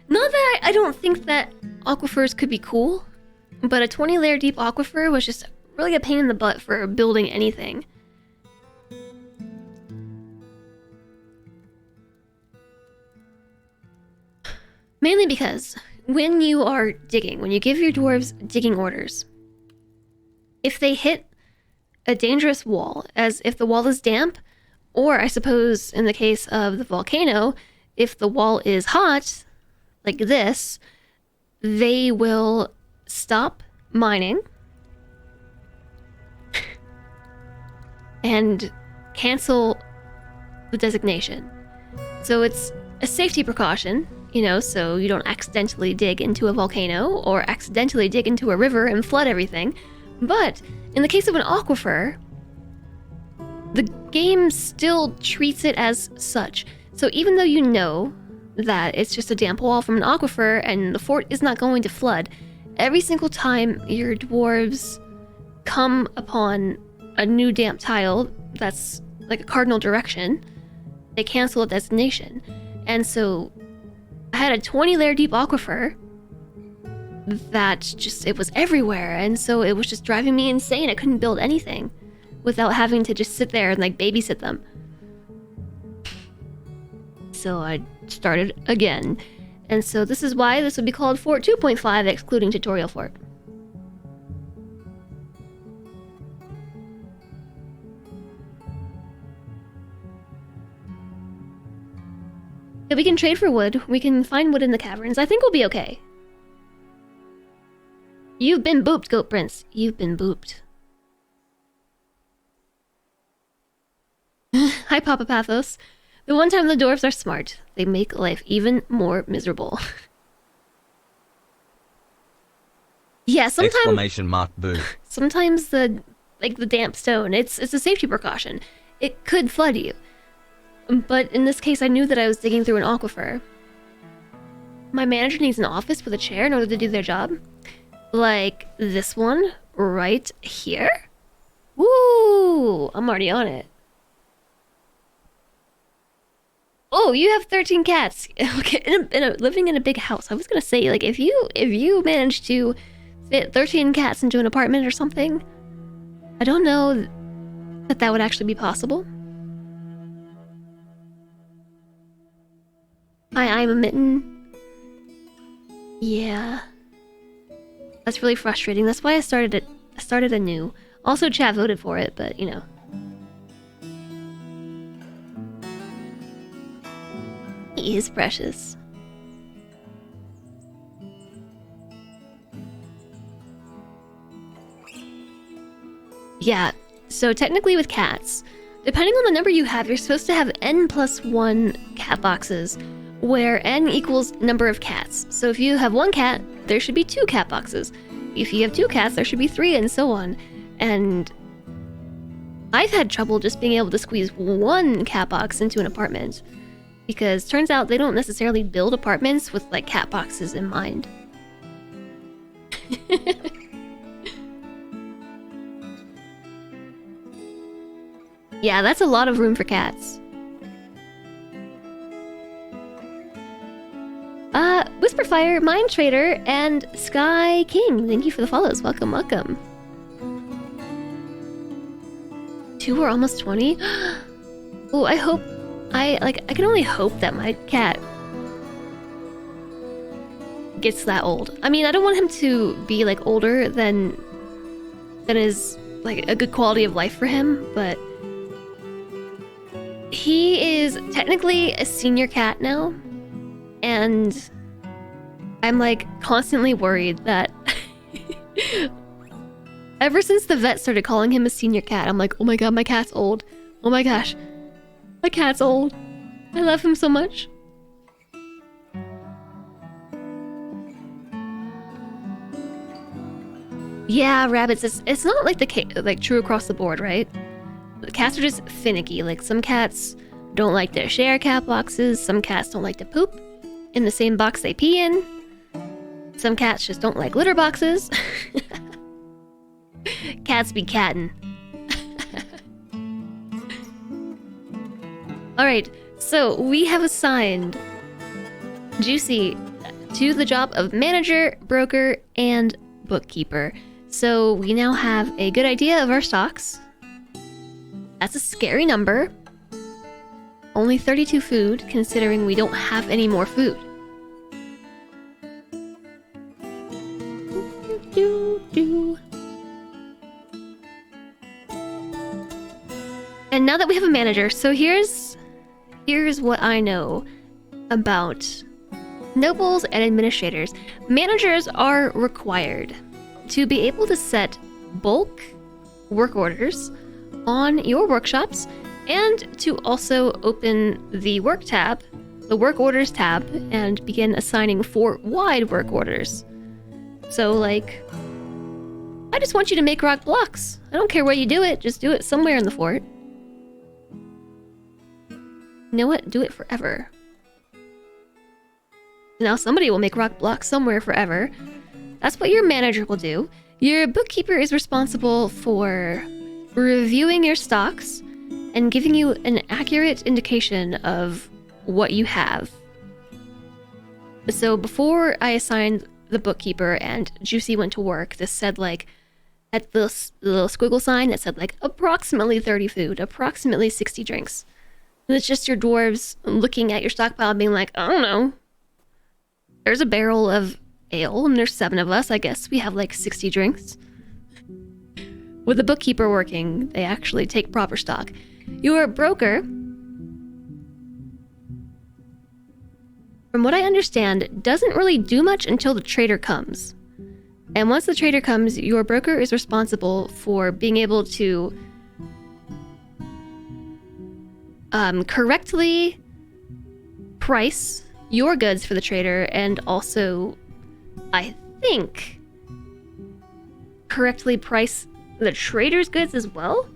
S1: Not that I don't think that aquifers could be cool, but a 20-layer deep aquifer was just really a pain in the butt for building anything. Mainly because when you are digging, when you give your dwarves digging orders, if they hit a dangerous wall, as if the wall is damp, or I suppose in the case of the volcano, if the wall is hot, like this, they will stop mining and cancel the designation. So it's a safety precaution, you know, so you don't accidentally dig into a volcano or accidentally dig into a river and flood everything. But in the case of an aquifer, the game still treats it as such. So even though you know that it's just a damp wall from an aquifer and the fort is not going to flood, every single time your dwarves come upon a new damp tile that's like a cardinal direction, they cancel a designation. And so I had a 20-layer deep aquifer that just, it was everywhere, and so it was just driving me insane. I couldn't build anything without having to just sit there and like babysit them. So I started again. And so this is why this would be called Fort 2.5, excluding tutorial fort. Yeah, we can trade for wood. We can find wood in the caverns. I think we'll be okay. You've been booped, Goat Prince. You've been booped. Hi, Papa Pathos. The one time the dwarves are smart, they make life even more miserable. Yeah, sometimes...
S2: Exclamation mark boo.
S1: Sometimes the damp stone, it's a safety precaution. It could flood you. But in this case, I knew that I was digging through an aquifer. my manager needs an office with a chair in order to do their job. Like this one right here. Woo! I'm already on it. Oh, you have 13 cats. Okay, living in a big house. I was gonna say, like, if you manage to fit 13 cats into an apartment or something, I don't know that would actually be possible. I'm a mitten. Yeah. That's really frustrating. That's why I started anew. Also, chat voted for it, but you know. He is precious. Yeah, so technically with cats, depending on the number you have, you're supposed to have n+1 cat boxes, where n equals number of cats. So if you have 1 cat, there should be 2 cat boxes. If you have 2 cats, there should be 3, and so on. And I've had trouble just being able to squeeze 1 cat box into an apartment, because turns out they don't necessarily build apartments with like cat boxes in mind. Yeah, that's a lot of room for cats. Whisperfire, Mind Trader, and Sky King, thank you for the follows. Welcome, welcome. 2 are almost 20. Oh, I can only hope that my cat gets that old. I mean, I don't want him to be like older than is like a good quality of life for him, but he is technically a senior cat now, and I'm like constantly worried that ever since the vet started calling him a senior cat, I'm like, oh my god, my cat's old. Oh my gosh, my cat's old. I love him so much. Yeah, rabbits, it's not like like true across the board, right? The cats are just finicky. Like some cats don't like to share cat boxes, some cats don't like to poop in the same box they pee in. Some cats just don't like litter boxes. Cats be cattin'. Alright, so we have assigned Juicy to the job of manager, broker, and bookkeeper. So we now have a good idea of our stocks. That's a scary number. Only 32 food, considering we don't have any more food. And now that we have a manager, so here's what I know about nobles and administrators. Managers are required to be able to set bulk work orders on your workshops, and to also open the work tab, the work orders tab, and begin assigning fort-wide work orders. So like, I just want you to make rock blocks. I don't care where you do it, just do it somewhere in the fort. You know what? Do it forever. Now somebody will make rock blocks somewhere forever. That's what your manager will do. Your bookkeeper is responsible for reviewing your stocks and giving you an accurate indication of what you have. So before I assigned the bookkeeper and Juicy went to work, this said like, at the little squiggle sign that said like approximately 30 food, approximately 60 drinks. And it's just your dwarves looking at your stockpile being like, I don't know. There's a barrel of ale and there's 7 of us. I guess we have like 60 drinks. With the bookkeeper working, they actually take proper stock. Your broker, from what I understand, doesn't really do much until the trader comes. And once the trader comes, your broker is responsible for being able to correctly price your goods for the trader, and also, I think, correctly price the trader's goods as well.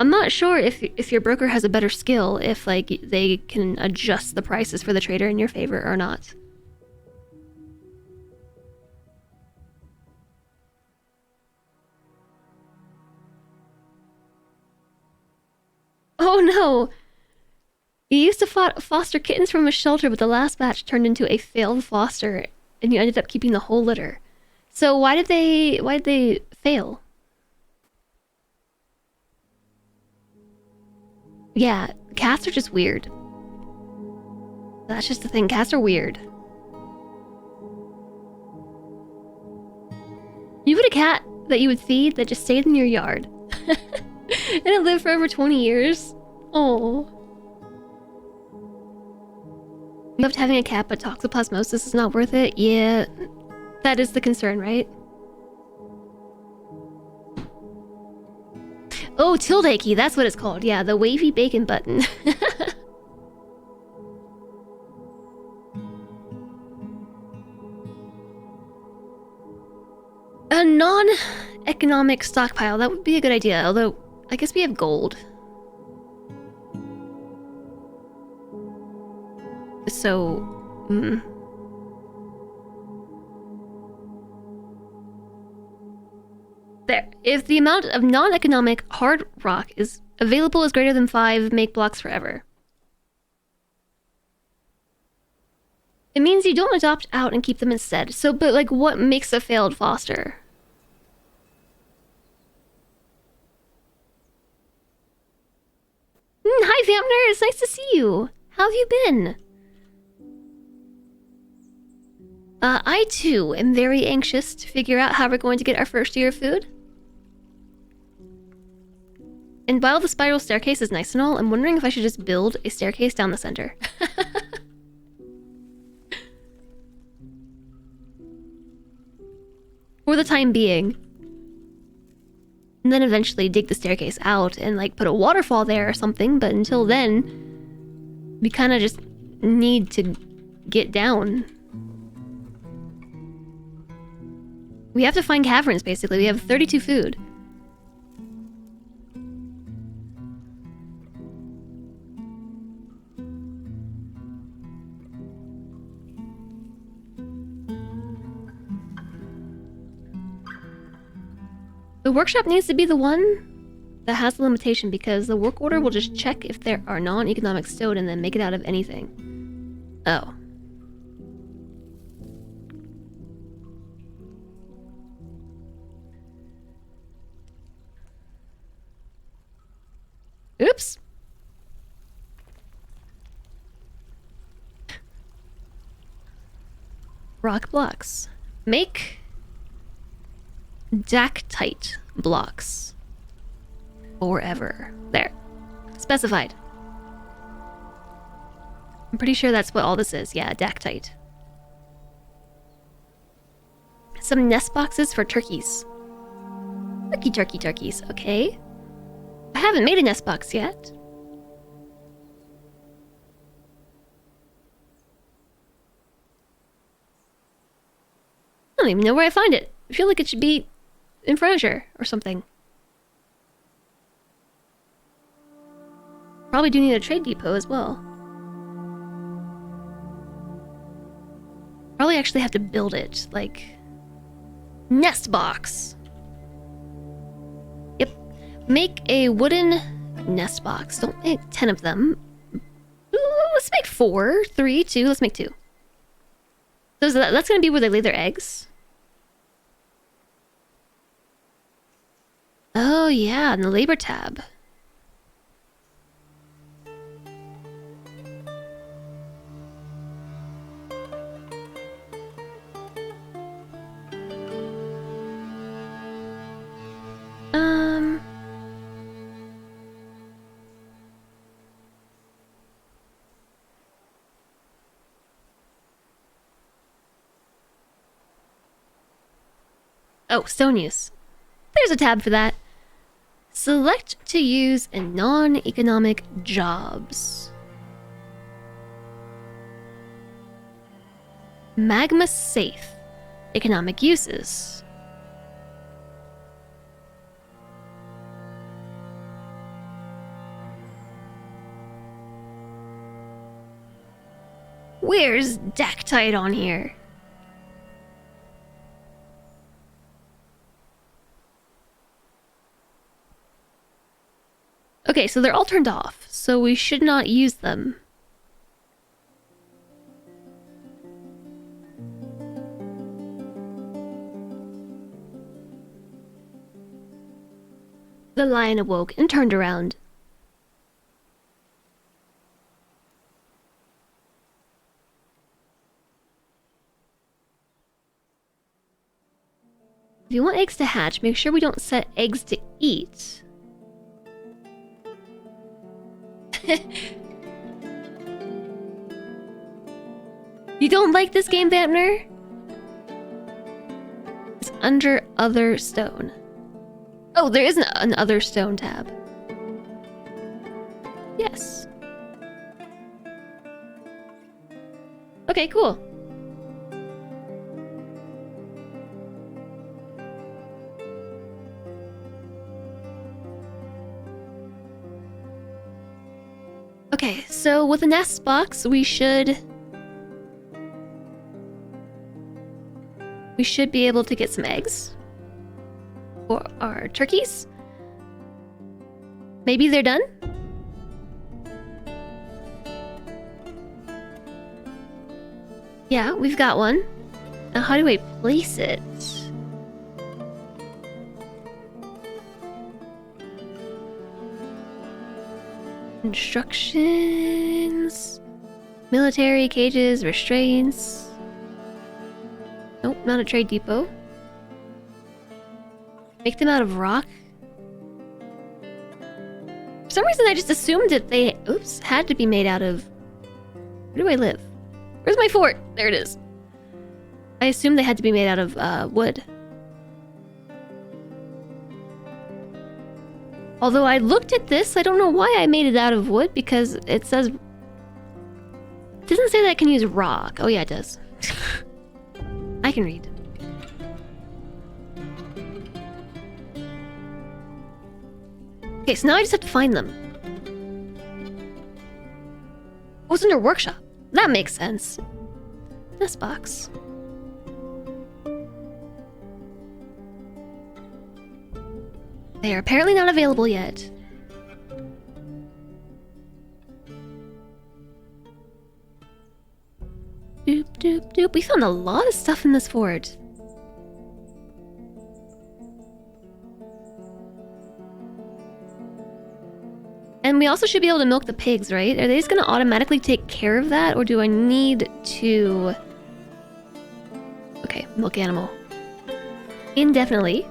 S1: I'm not sure if your broker has a better skill, if like they can adjust the prices for the trader in your favor or not. Oh no! You used to foster kittens from a shelter, but the last batch turned into a failed foster, and you ended up keeping the whole litter. So why did they fail? Yeah, cats are just weird. That's just the thing, cats are weird. You had a cat that you would feed that just stayed in your yard. And it lived for over 20 years. Oh. You loved having a cat, but toxoplasmosis is not worth it? Yeah, that is the concern, right? Oh, tilde key, that's what it's called. Yeah, the wavy bacon button. A non-economic stockpile, that would be a good idea, although I guess we have gold. So, There. If the amount of non-economic hard rock is available is greater than 5, make blocks forever. It means you don't adopt out and keep them instead. So, but like, what makes a failed foster? Hi, Vampner. It's nice to see you. How have you been? I too am very anxious to figure out how we're going to get our first year of food. And while the spiral staircase is nice and all, I'm wondering if I should just build a staircase down the center. For the time being. And then eventually dig the staircase out and like put a waterfall there or something, but until then, we kind of just need to get down. We have to find caverns, basically. We have 32 food. The workshop needs to be the one that has the limitation because the work order will just check if there are non-economic stone and then make it out of anything. Oh. Oops. Rock blocks. Make dactite blocks. Forever. There. Specified. I'm pretty sure that's what all this is. Yeah, dactite. Some nest boxes for turkeys. Turkeys. Okay. I haven't made a nest box yet. I don't even know where I find it. I feel like it should be in furniture or something. Probably do need a trade depot as well. Probably actually have to build it, like... Nest box! Yep. Make a wooden nest box. Don't make 10 of them. Let's make 4. 3, 2, let's make 2. So that's gonna be where they lay their eggs? Oh yeah, in the labor tab. Oh, stone use. There's a tab for that. Select to use in non-economic jobs. Magma safe. Economic uses. Where's dactite on here? Okay, Okay, so they're all turned off, so we should not use them. The lion awoke and turned around. If you want eggs to hatch, make sure we don't set eggs to eat. You don't like this game, Vamner? It's under other stone. Oh, there is an other stone tab. Yes. Okay, cool. Okay, so with the nest box, we should be able to get some eggs for our turkeys. Maybe they're done? Yeah, we've got one. Now how do I place it? Instructions. Military cages, restraints. Nope, not a trade depot. Make them out of rock. For some reason I just assumed that they, had to be made out of... Where do I live? Where's my fort? There it is. I assumed they had to be made out of wood. Although I looked at this, I don't know why I made it out of wood, because it says... It doesn't say that I can use rock. Oh yeah, it does. I can read. Okay, so now I just have to find them. Oh, it's under workshop. That makes sense. This box. They are apparently not available yet. Doop, doop, doop. We found a lot of stuff in this fort. And we also should be able to milk the pigs, right? Are they just going to automatically take care of that? Or do I need to... Okay, milk animal. Indefinitely.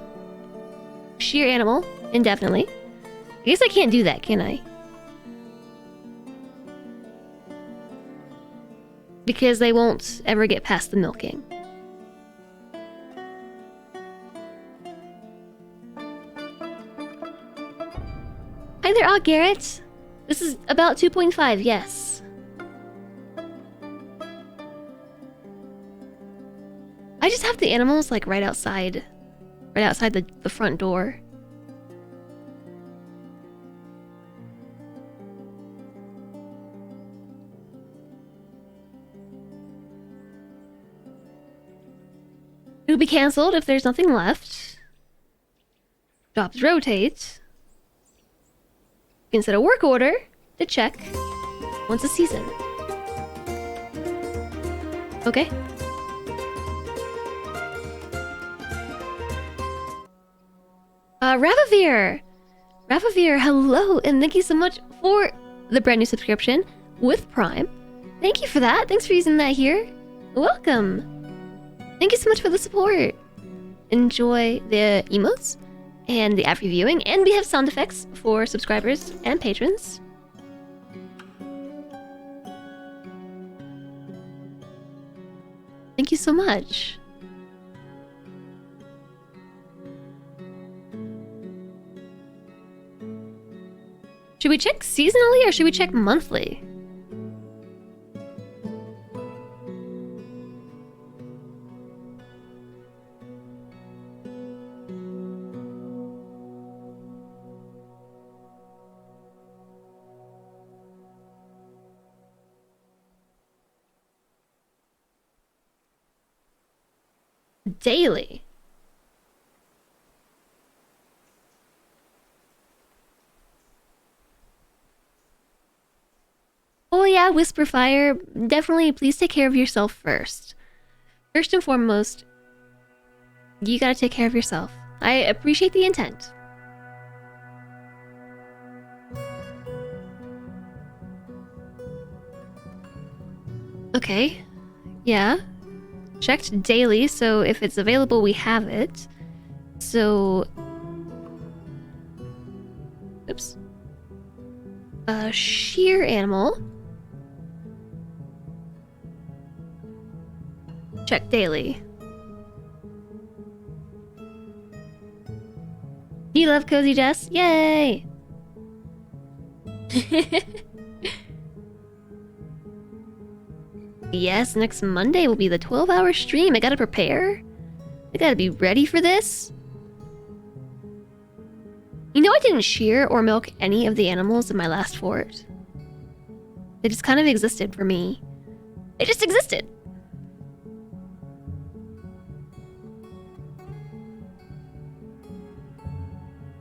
S1: Shear animal. Indefinitely. I guess I can't do that, can I? Because they won't ever get past the milking. Hi there, Garrett. This is about 2.5, yes. I just have the animals like right outside the front door. It'll be cancelled if there's nothing left. Jobs rotate. You can set a work order to check once a season. Okay. Ravavir! Ravavir, hello, and thank you so much for the brand new subscription with Prime. Thank you for that. Thanks for using that here. Welcome. Thank you so much for the support. Enjoy the emotes and the app reviewing, and we have sound effects for subscribers and patrons. Thank you so much. Should we check seasonally or should we check monthly? Daily. yeah, Whisperfire, definitely please take care of yourself first. First and foremost, you gotta take care of yourself. I appreciate the intent. Okay. Yeah. Checked daily, so if it's available, we have it. So... Oops. Sheer animal. Check daily. You love Cozy Jess? Yay! Yes, next Monday will be the 12-hour stream. I gotta prepare. I gotta be ready for this. You know, I didn't shear or milk any of the animals in my last fort. They just kind of existed for me. They just existed.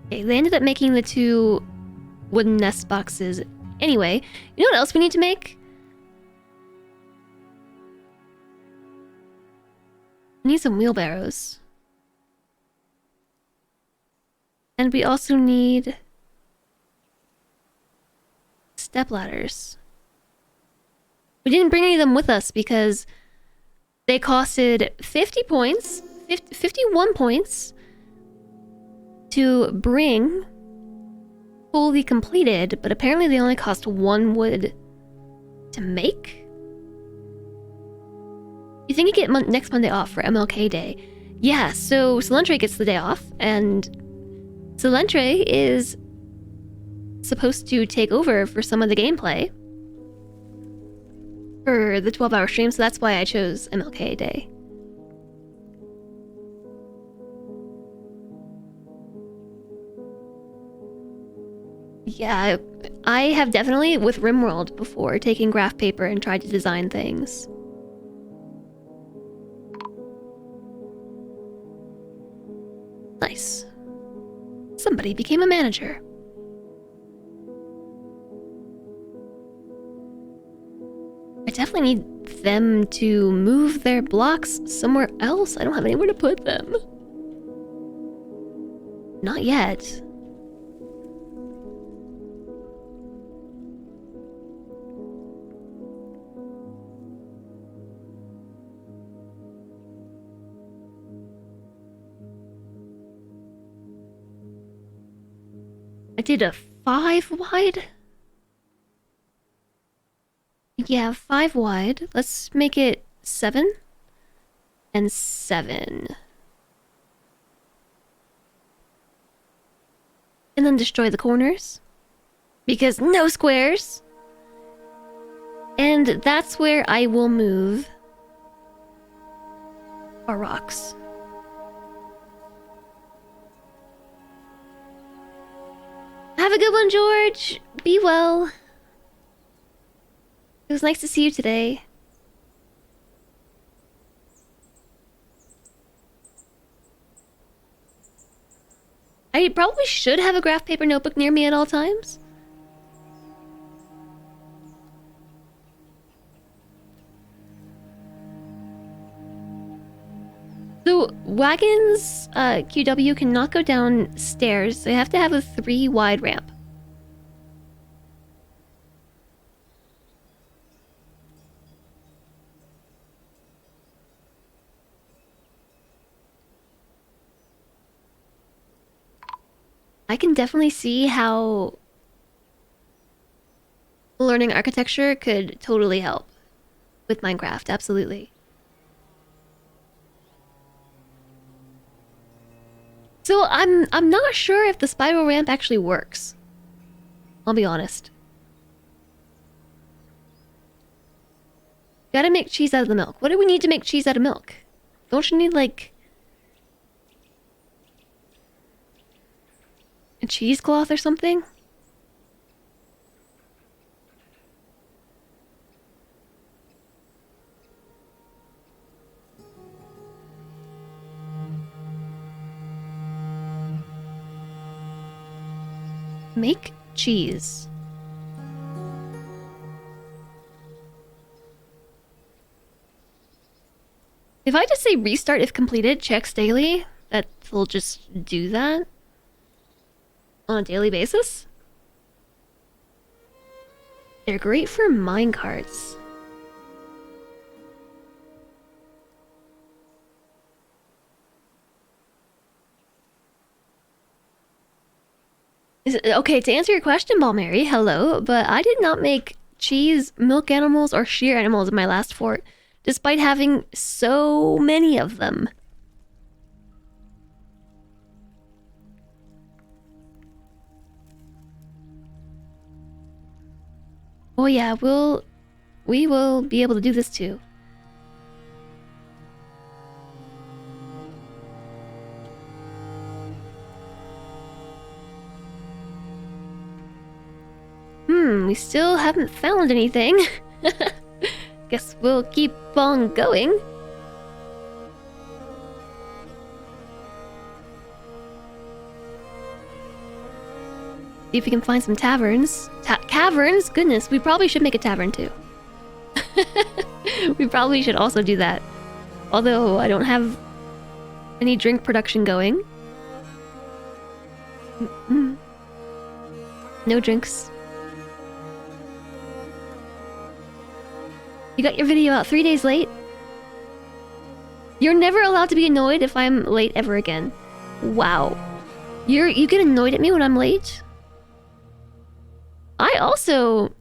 S1: Okay, they ended up making the 2 wooden nest boxes. Anyway, you know what else we need to make? We need some wheelbarrows. And we also need step ladders. We didn't bring any of them with us because they costed 50 points, 51 points to bring fully completed, but apparently they only cost 1 wood to make. You think you get next Monday off for MLK Day? Yeah, so Solentre gets the day off, and Solentre is supposed to take over for some of the gameplay for the 12-hour stream, so that's why I chose MLK Day. Yeah, I have definitely, with RimWorld before, taken graph paper and tried to design things. Nice. Somebody became a manager. I definitely need them to move their blocks somewhere else. I don't have anywhere to put them. Not yet. I did a 5 wide? Yeah, 5 wide. Let's make it 7 and 7. And then destroy the corners. Because no squares! And that's where I will move our rocks. Have a good one, George! Be well. It was nice to see you today. I probably should have a graph paper notebook near me at all times. So, wagons, QW cannot go downstairs. They have to have a 3 wide ramp. I can definitely see how learning architecture could totally help with Minecraft, absolutely. So I'm not sure if the spiral ramp actually works. I'll be honest. Gotta make cheese out of the milk. What do we need to make cheese out of milk? Don't you need, like, a cheesecloth or something? Make cheese. If I just say restart if completed, checks daily, that will just do that on a daily basis. They're great for minecarts. Okay, to answer your question, Ball Mary, hello, but I did not make cheese, milk animals, or shear animals in my last fort, despite having so many of them. Oh yeah, we will be able to do this too. We still haven't found anything. Guess we'll keep on going. See if we can find some taverns. Caverns? Goodness, we probably should make a tavern too. We probably should also do that. Although I don't have any drink production going. No drinks. You got your video out 3 days late? You're never allowed to be annoyed if I'm late ever again. Wow. You get annoyed at me when I'm late? I also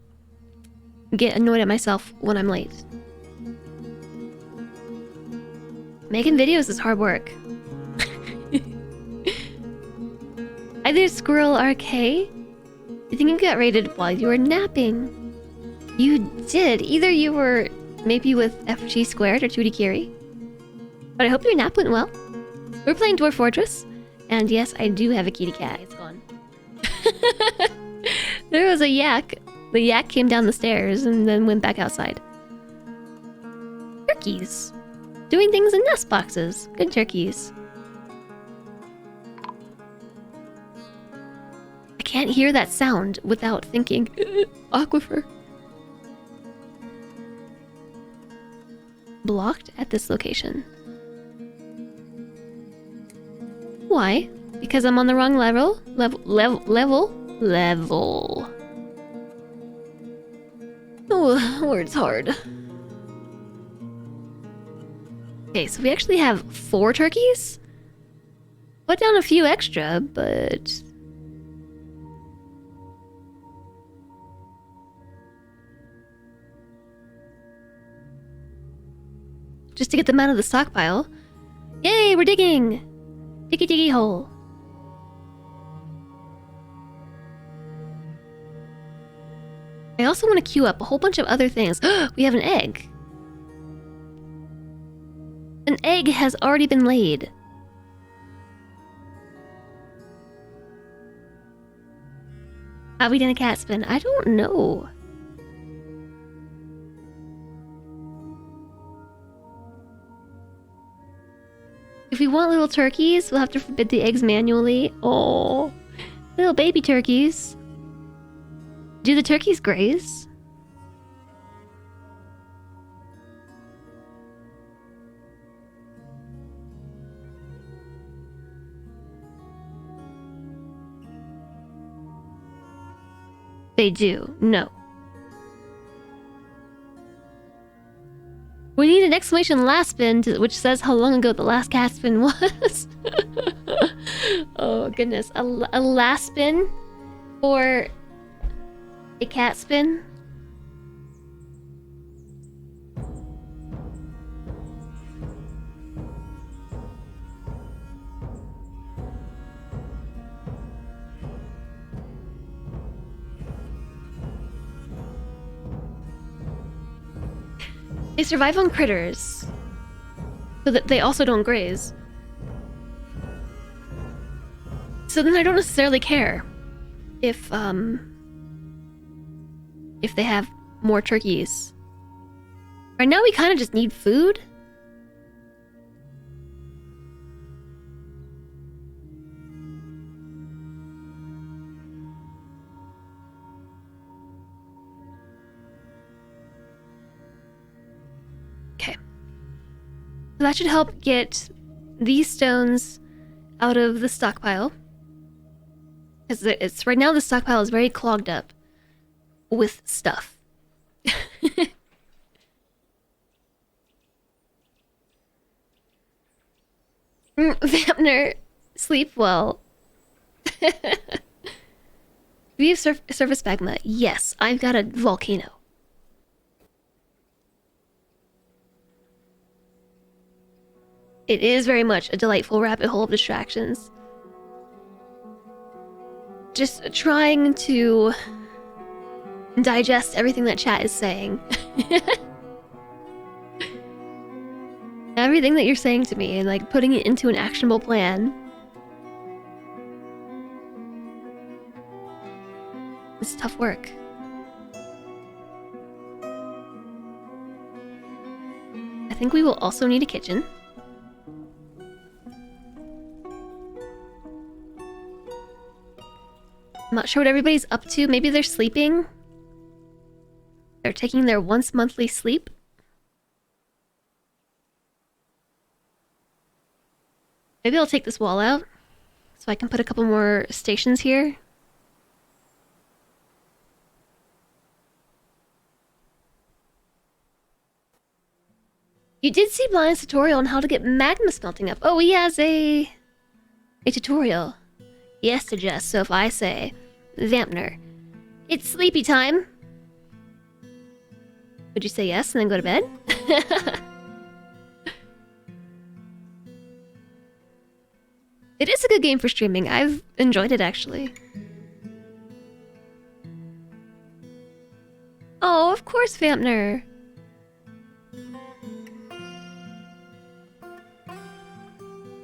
S1: get annoyed at myself when I'm late. Making videos is hard work. Hi there, Squirrel RK. You think you got raided while you were napping? You did. Either you were maybe with FG squared or 2D Kiri. But I hope your nap went well. We're playing Dwarf Fortress. And yes, I do have a kitty cat. It's gone. There was a yak. The yak came down the stairs and then went back outside. Turkeys. Doing things in nest boxes. Good turkeys. I can't hear that sound without thinking, aquifer. Blocked at this location. Why? Because I'm on the wrong level? Level. Oh, word's hard. Okay, so we actually have 4 turkeys? Put down a few extra, but... just to get them out of the stockpile. Yay, we're digging! Diggy diggy hole. I also want to queue up a whole bunch of other things. We have an egg. An egg has already been laid. Have we done a cat spin? I don't know. If we want little turkeys, we'll have to forbid the eggs manually. Oh, little baby turkeys. Do the turkeys graze? They do. No. We need an exclamation last spin, which says how long ago the last cat spin was. Oh, goodness. A last spin for a cat spin? They survive on critters, so that they also don't graze. So then I don't necessarily care if they have more turkeys. Right now we kind of just need food. Okay. So that should help get these stones out of the stockpile. Because it's right now the stockpile is very clogged up with stuff. Vampner, sleep well. We have surface magma. Yes, I've got a volcano. It is very much a delightful rabbit hole of distractions. Just trying to digest everything that chat is saying. Everything that you're saying to me and like putting it into an actionable plan. It's tough work. I think we will also need a kitchen. I'm not sure what everybody's up to. Maybe they're sleeping. They're taking their once monthly sleep. Maybe I'll take this wall out so I can put a couple more stations here. You did see Blind's tutorial on how to get magma smelting up. Oh, he has a tutorial. Yes, suggest. So if I say, Vampner, it's sleepy time. Would you say yes and then go to bed? It is a good game for streaming. I've enjoyed it, actually. Oh, of course, Vampner.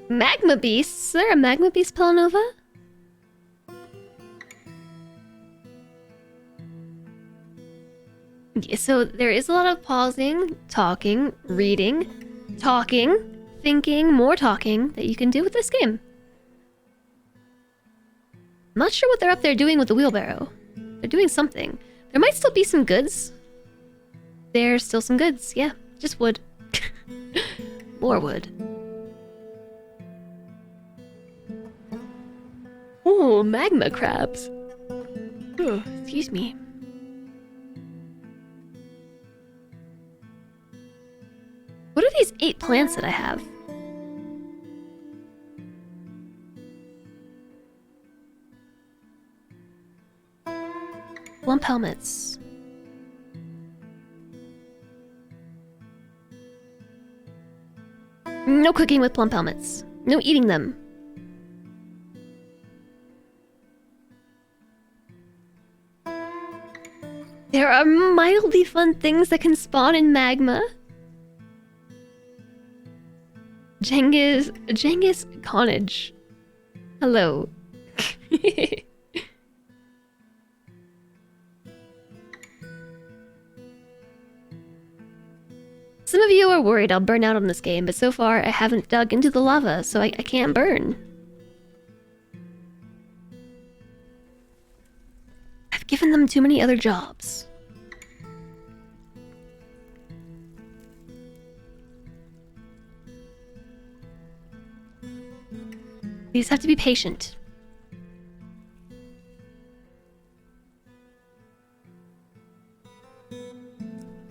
S1: Magma Beast? Is there a Magma Beast Pelanova? Yeah, so there is a lot of pausing, talking, reading, talking, thinking, more talking that you can do with this game. I'm not sure what they're up there doing with the wheelbarrow. They're doing something. There might still be some goods. There's still some goods, yeah. Just wood. More wood. Oh, magma crabs. Oh, excuse me. What are these 8 plants that I have? Lump helmets. No cooking with plump helmets. No eating them. There are mildly fun things that can spawn in magma. Genghis Connage. Hello. Some of you are worried I'll burn out on this game, but so far I haven't dug into the lava, so I can't burn. I've given them too many other jobs. You just have to be patient.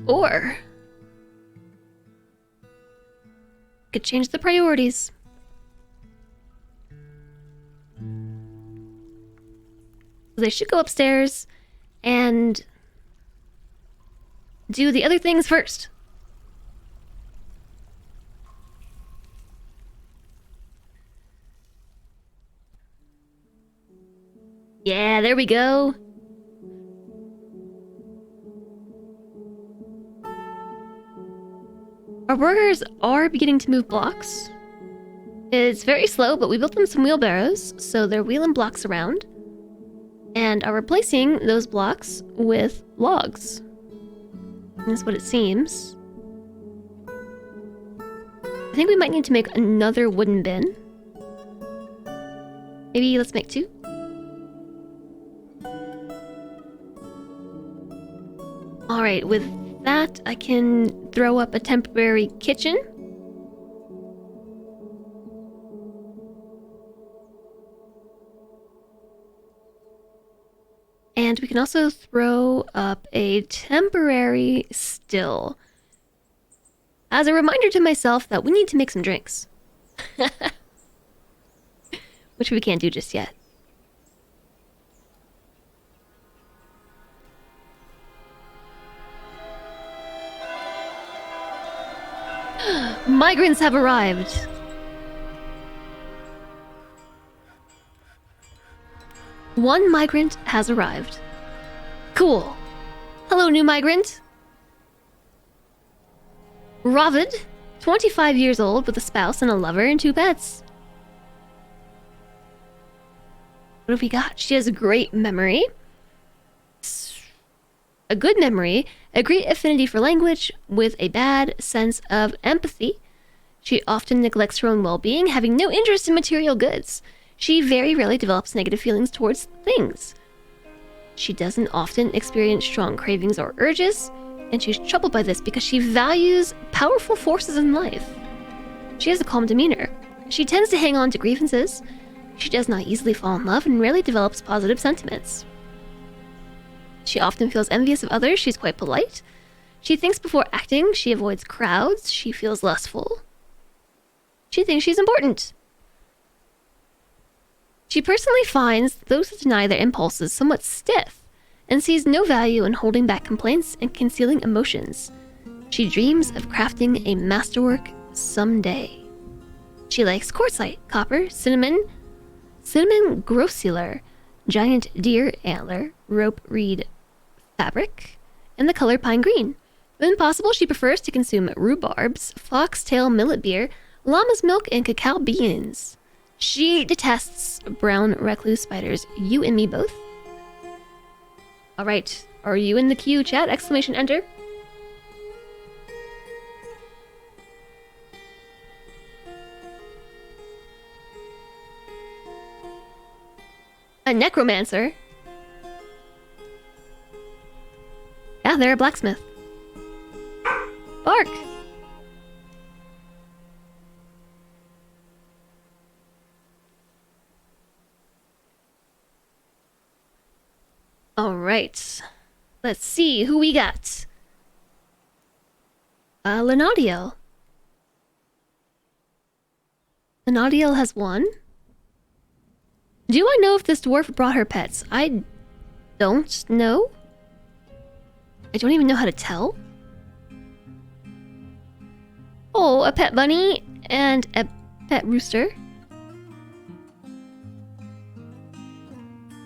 S1: Or could change the priorities. They should go upstairs and do the other things first. Yeah, there we go. Our workers are beginning to move blocks. It's very slow, but we built them some wheelbarrows, so they're wheeling blocks around. And are replacing those blocks with logs. That's what it seems. I think we might need to make another wooden bin. Maybe let's make 2. Alright, with that, I can throw up a temporary kitchen. And we can also throw up a temporary still. As a reminder to myself that we need to make some drinks. Which we can't do just yet. Migrants have arrived. One migrant has arrived. Cool. Hello, new migrant. Ravid, 25 years old with a spouse and a lover and 2 pets. What have we got? She has a great memory. A good memory, a great affinity for language, with a bad sense of empathy. She often neglects her own well-being, having no interest in material goods. She very rarely develops negative feelings towards things. She doesn't often experience strong cravings or urges, and she's troubled by this because she values powerful forces in life. She has a calm demeanor. She tends to hang on to grievances. She does not easily fall in love and rarely develops positive sentiments. She often feels envious of others. She's quite polite. She thinks before acting. She avoids crowds. She feels lustful. She thinks she's important. She personally finds those who deny their impulses somewhat stiff and sees no value in holding back complaints and concealing emotions. She dreams of crafting a masterwork someday. She likes quartzite, copper, cinnamon grossular, giant deer antler, rope reed fabric, and the color pine green. When possible, she prefers to consume rhubarbs, foxtail millet beer, llama's milk, and cacao beans. She detests brown recluse spiders. You and me both. Alright, are you in the queue, chat? Exclamation enter. A necromancer? Yeah, they're a blacksmith. Bark! Alright. Let's see who we got. Lenadiel. Lenadiel has one. Do I know if this dwarf brought her pets? I don't know. I don't even know how to tell. Oh, a pet bunny and a pet rooster.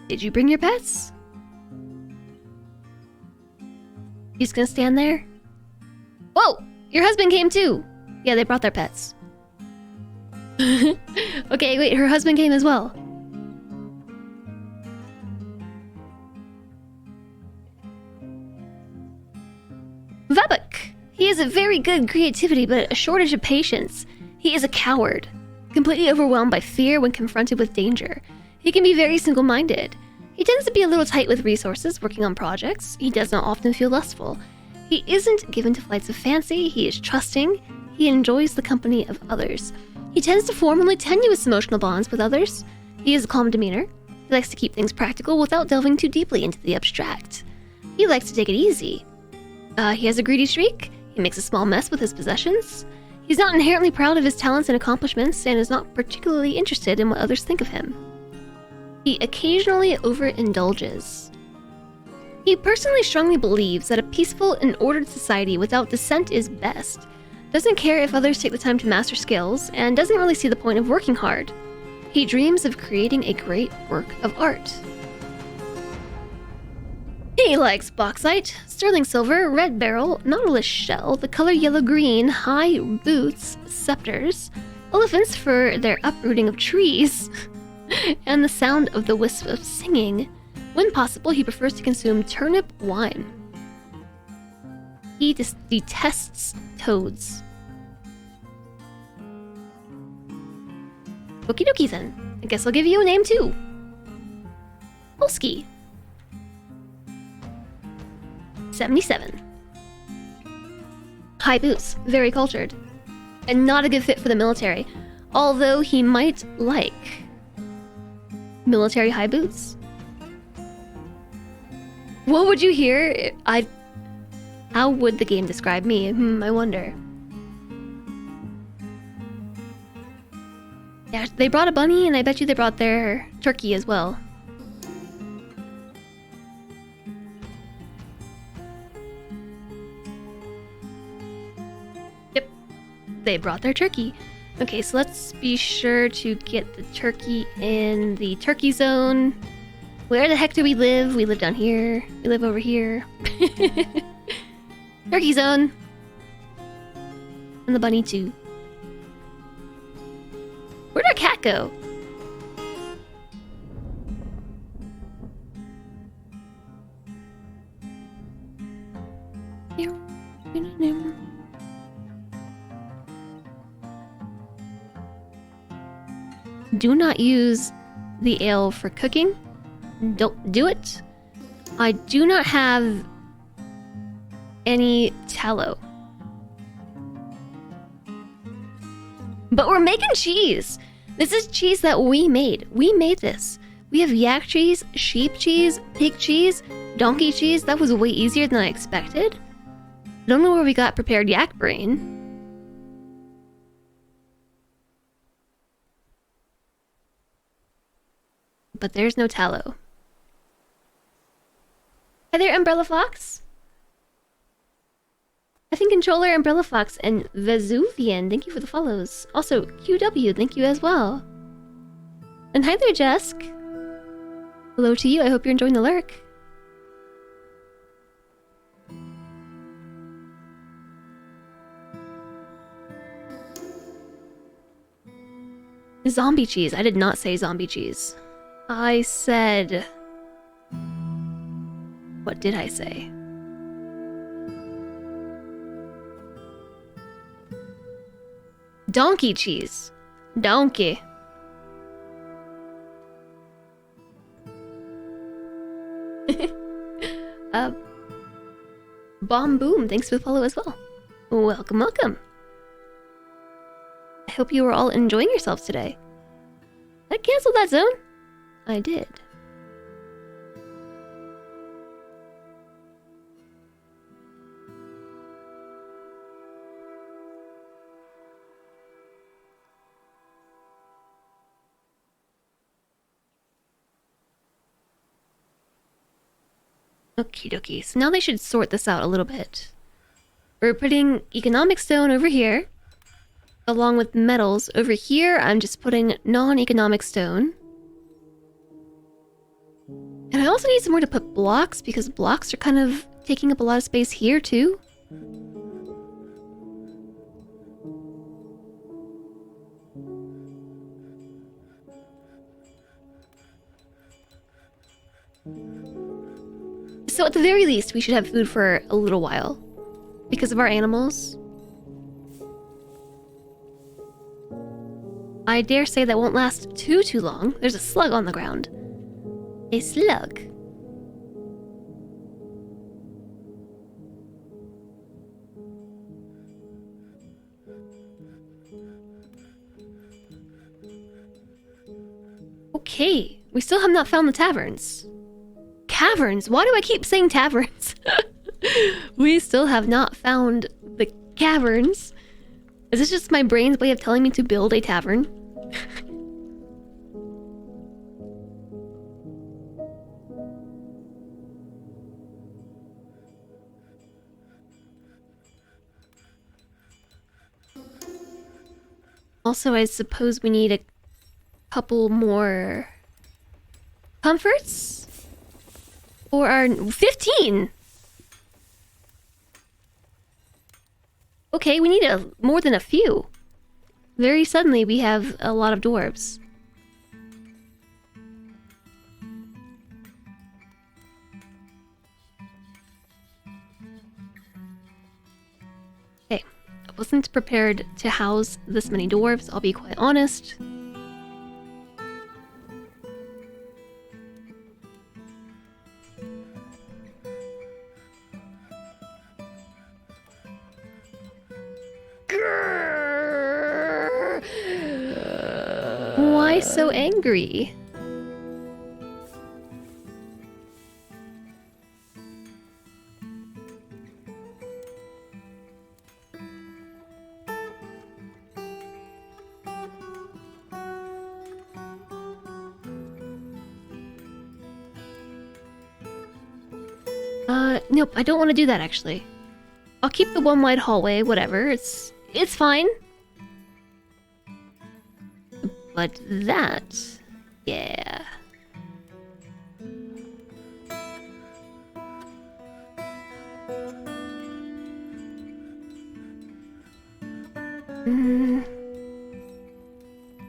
S1: Did you bring your pets? He's gonna stand there? Whoa! Your husband came too! Yeah, they brought their pets. Okay, wait, her husband came as well. Vabuk! He has a very good creativity, but a shortage of patience. He is a coward, completely overwhelmed by fear when confronted with danger. He can be very single-minded. He tends to be a little tight with resources, working on projects. He does not often feel lustful. He isn't given to flights of fancy. He is trusting. He enjoys the company of others. He tends to form only tenuous emotional bonds with others. He has a calm demeanor. He likes to keep things practical without delving too deeply into the abstract. He likes to take it easy. He has a greedy streak. He makes a small mess with his possessions. He's not inherently proud of his talents and accomplishments, and is not particularly interested in what others think of him. He occasionally overindulges. He personally strongly believes that a peaceful and ordered society without dissent is best, doesn't care if others take the time to master skills, and doesn't really see the point of working hard. He dreams of creating a great work of art. He likes bauxite, sterling silver, red beryl, nautilus shell, the color yellow-green, high boots, scepters, elephants for their uprooting of trees, and the sound of the wisp of singing. When possible, he prefers to consume turnip wine. He detests toads. Okie dokie then. I guess I'll give you a name too. Polsky. 77. High boots, very cultured, and not a good fit for the military, although he might like military high boots. What would you hear? How would the game describe me? I wonder. Yeah, they brought a bunny, and I bet you they brought their turkey as well. Yep, they brought their turkey. Okay, so let's be sure to get the turkey in the turkey zone. Where the heck do we live? We live down here. We live over here. Turkey zone. And the bunny too. Where'd our cat go? Do not use the ale for cooking. Don't do it. I do not have any tallow. But we're making cheese. This is cheese that we made. We made this. We have yak cheese, sheep cheese, pig cheese, donkey cheese. That was way easier than I expected. I don't know where we got prepared yak brain. But there's no tallow. Hi there, Umbrella Fox. I think Controller, Umbrella Fox, and Vesuvian, thank you for the follows. Also, QW, thank you as well. And hi there, Jesk. Hello to you, I hope you're enjoying the lurk. Zombie cheese, I did not say zombie cheese. I said... What did I say? Donkey cheese. Donkey. Bomb Boom, thanks for the follow as well. Welcome, welcome. I hope you are all enjoying yourselves today. I canceled that zone. I did. Okie dokie, so now they should sort this out a little bit. We're putting economic stone over here, along with metals. Over here, I'm just putting non-economic stone. And I also need somewhere to put blocks, because blocks are kind of taking up a lot of space here, too. So at the very least, we should have food for a little while. Because of our animals. I dare say that won't last too long. There's a slug on the ground. A slug. Okay, we still have not found the taverns. Caverns? Why do I keep saying taverns? We still have not found the caverns. Is this just my brain's way of telling me to build a tavern? Also, I suppose we need a couple more comforts for our 15. Okay, we need more than a few. Very suddenly, we have a lot of dwarves. Okay, I wasn't prepared to house this many dwarves, I'll be quite honest. Why so angry? Nope, I don't want to do that actually. I'll keep the one wide hallway, whatever. It's fine. But that, yeah.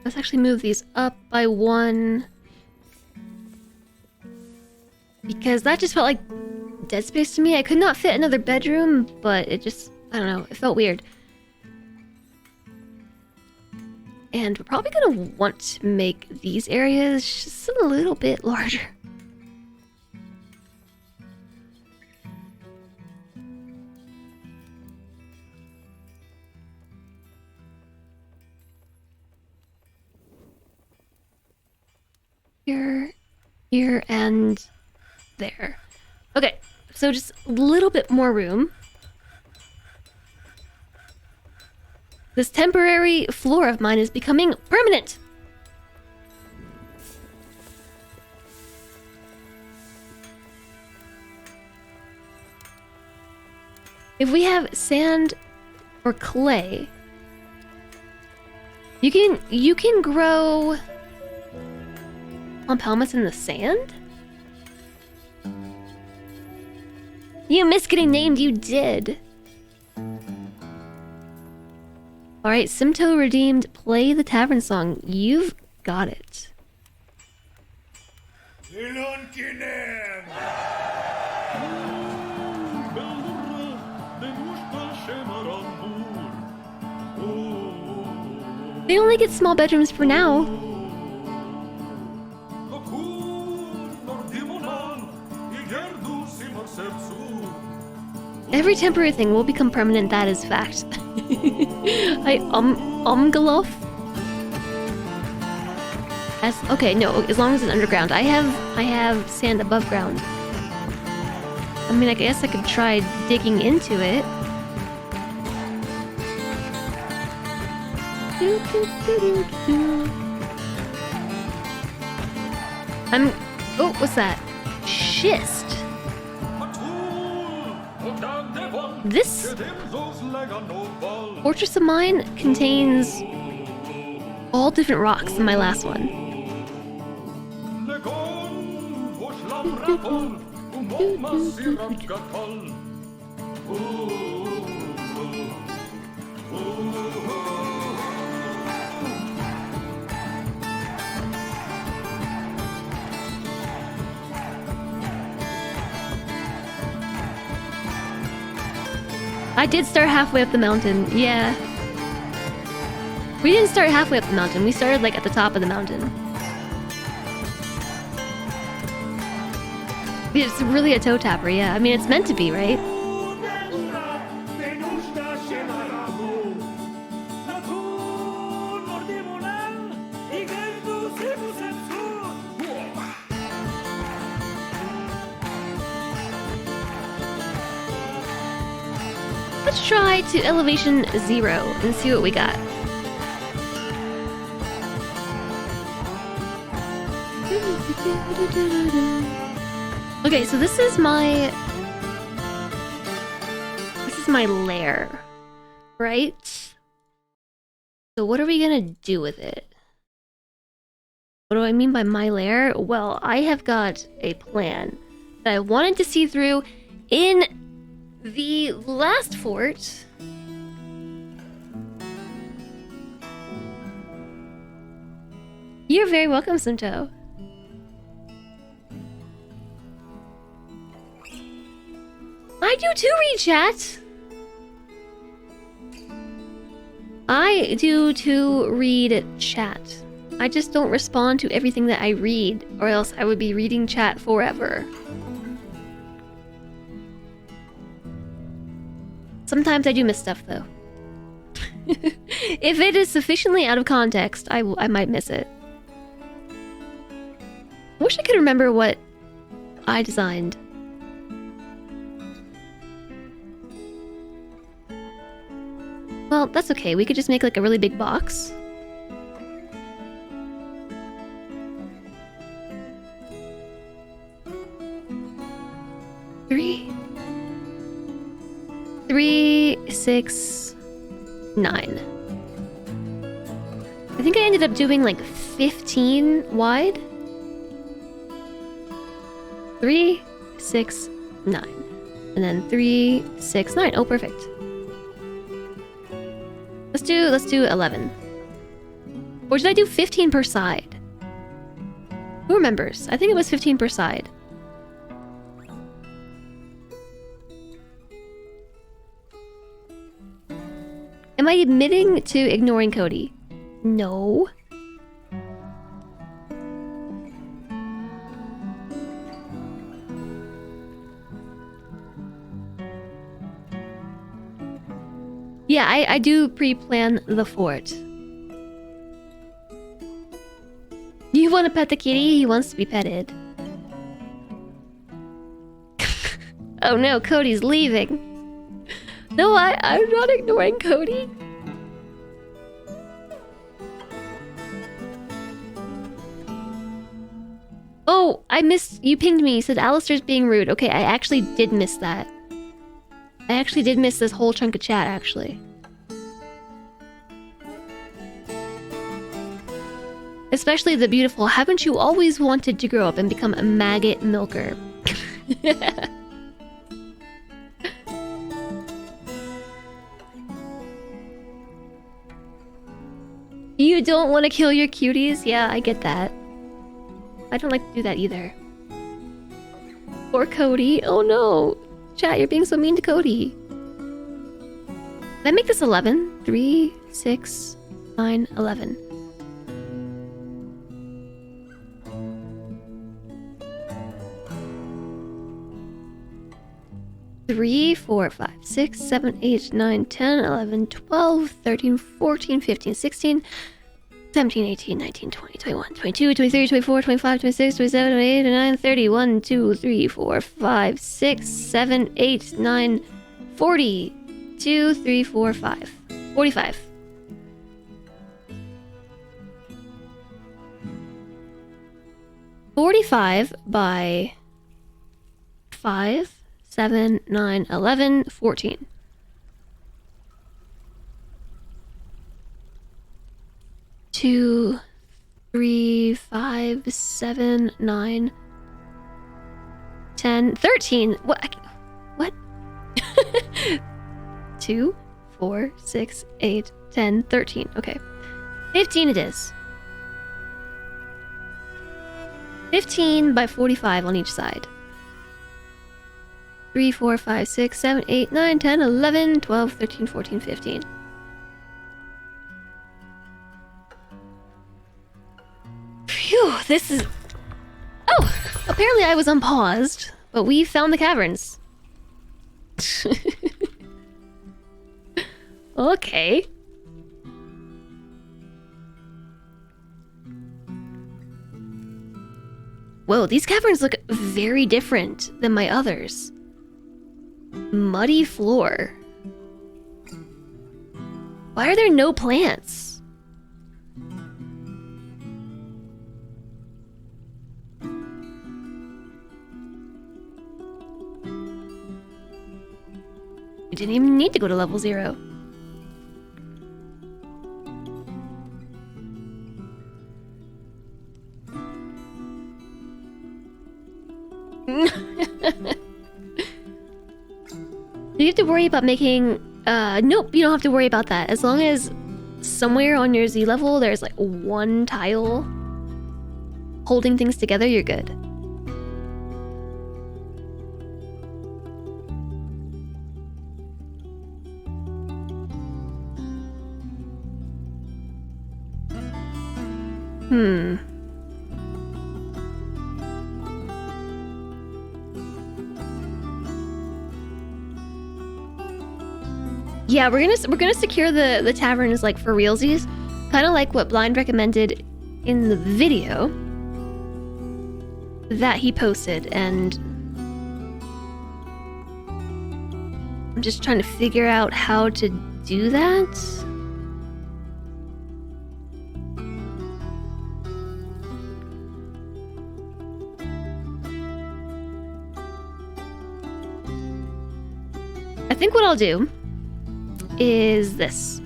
S1: Let's actually move these up by one. Because that just felt like dead space to me. I could not fit another bedroom, but it just, I don't know, it felt weird. And we're probably gonna want to make these areas just a little bit larger. Here, and there. Okay, so just a little bit more room. This temporary floor of mine is becoming permanent. If we have sand or clay, you can grow palmas in the sand? You miss getting named, you did. Alright, Simto redeemed, play the tavern song. You've got it. They only get small bedrooms for now. Every temporary thing will become permanent, that is fact. Omgalof? Okay, no, as long as it's underground. I have sand above ground. I mean, I guess I could try digging into it. Oh, what's that? Schist. This fortress of mine contains all different rocks than my last one. I did start halfway up the mountain, yeah. We didn't start halfway up the mountain, we started like at the top of the mountain. It's really a toe tapper, yeah. I mean, it's meant to be, right? Let's try to elevation 0 and see what we got. Okay, so this is my lair, right? So what are we gonna do with it? What do I mean by my lair? Well, I have got a plan that I wanted to see through in the last fort. You're very welcome, Sunto. I do too read chat. I do too read chat. I just don't respond to everything that I read, or else I would be reading chat forever. Sometimes I do miss stuff, though. If it is sufficiently out of context, I might miss it. I wish I could remember what I designed. Well, that's okay. We could just make like a really big box. 3, 3, 6, 9. I think I ended up doing like 15 wide. 3, 6, 9. And then 3, 6, 9. Oh, perfect. Let's do 11. Or did I do 15 per side? Who remembers? I think it was 15 per side. Am I admitting to ignoring Cody? No. Yeah, I do pre-plan the fort. You want to pet the kitty? He wants to be petted. Oh no, Cody's leaving. No, I'm not ignoring Cody. Oh, I missed... You pinged me. You said Alistair's being rude. Okay, I actually did miss that. I actually did miss this whole chunk of chat, actually. Especially the beautiful, haven't you always wanted to grow up and become a maggot milker? You don't want to kill your cuties? Yeah, I get that. I don't like to do that either. Poor Cody. Oh no. Chat, you're being so mean to Cody. Did I make this 11? 3, 6, 9, 11. Three, 4, 5, 6, 7, 8, 9, 10, 11, 12, 13, 14, 15, 16, 17, 18, 19, 20, 21, 22, 23, 24, 25, 26, 27, 28, 29, 30, 1, 2, 3, 4, 5, 6, 7, 8, 9, 40, 2, 3, 4, 5, 45. $45 by 5, 7, 9, 11, 14. Two, 3, 5, 7, 9, 10, 13. What? 2, 4, 6, 8, 10, 13. Okay. 15 it is. 15 by 45 on each side. 3, 4, 5, 6, 7, 8, 9, 10, 11, 12, 13, 14, 15. Phew, this is... Oh! Apparently I was unpaused, but we found the caverns. Okay. Whoa, these caverns look very different than my others. Muddy floor. Why are there no plants? We didn't even need to go to level 0. Do you have to worry about making... nope, you don't have to worry about that. As long as somewhere on your Z level there's like one tile holding things together, you're good. Yeah, we're gonna secure the taverns like for realsies, kind of like what Blind recommended in the video that he posted, and I'm just trying to figure out how to do that. I think what I'll do is this.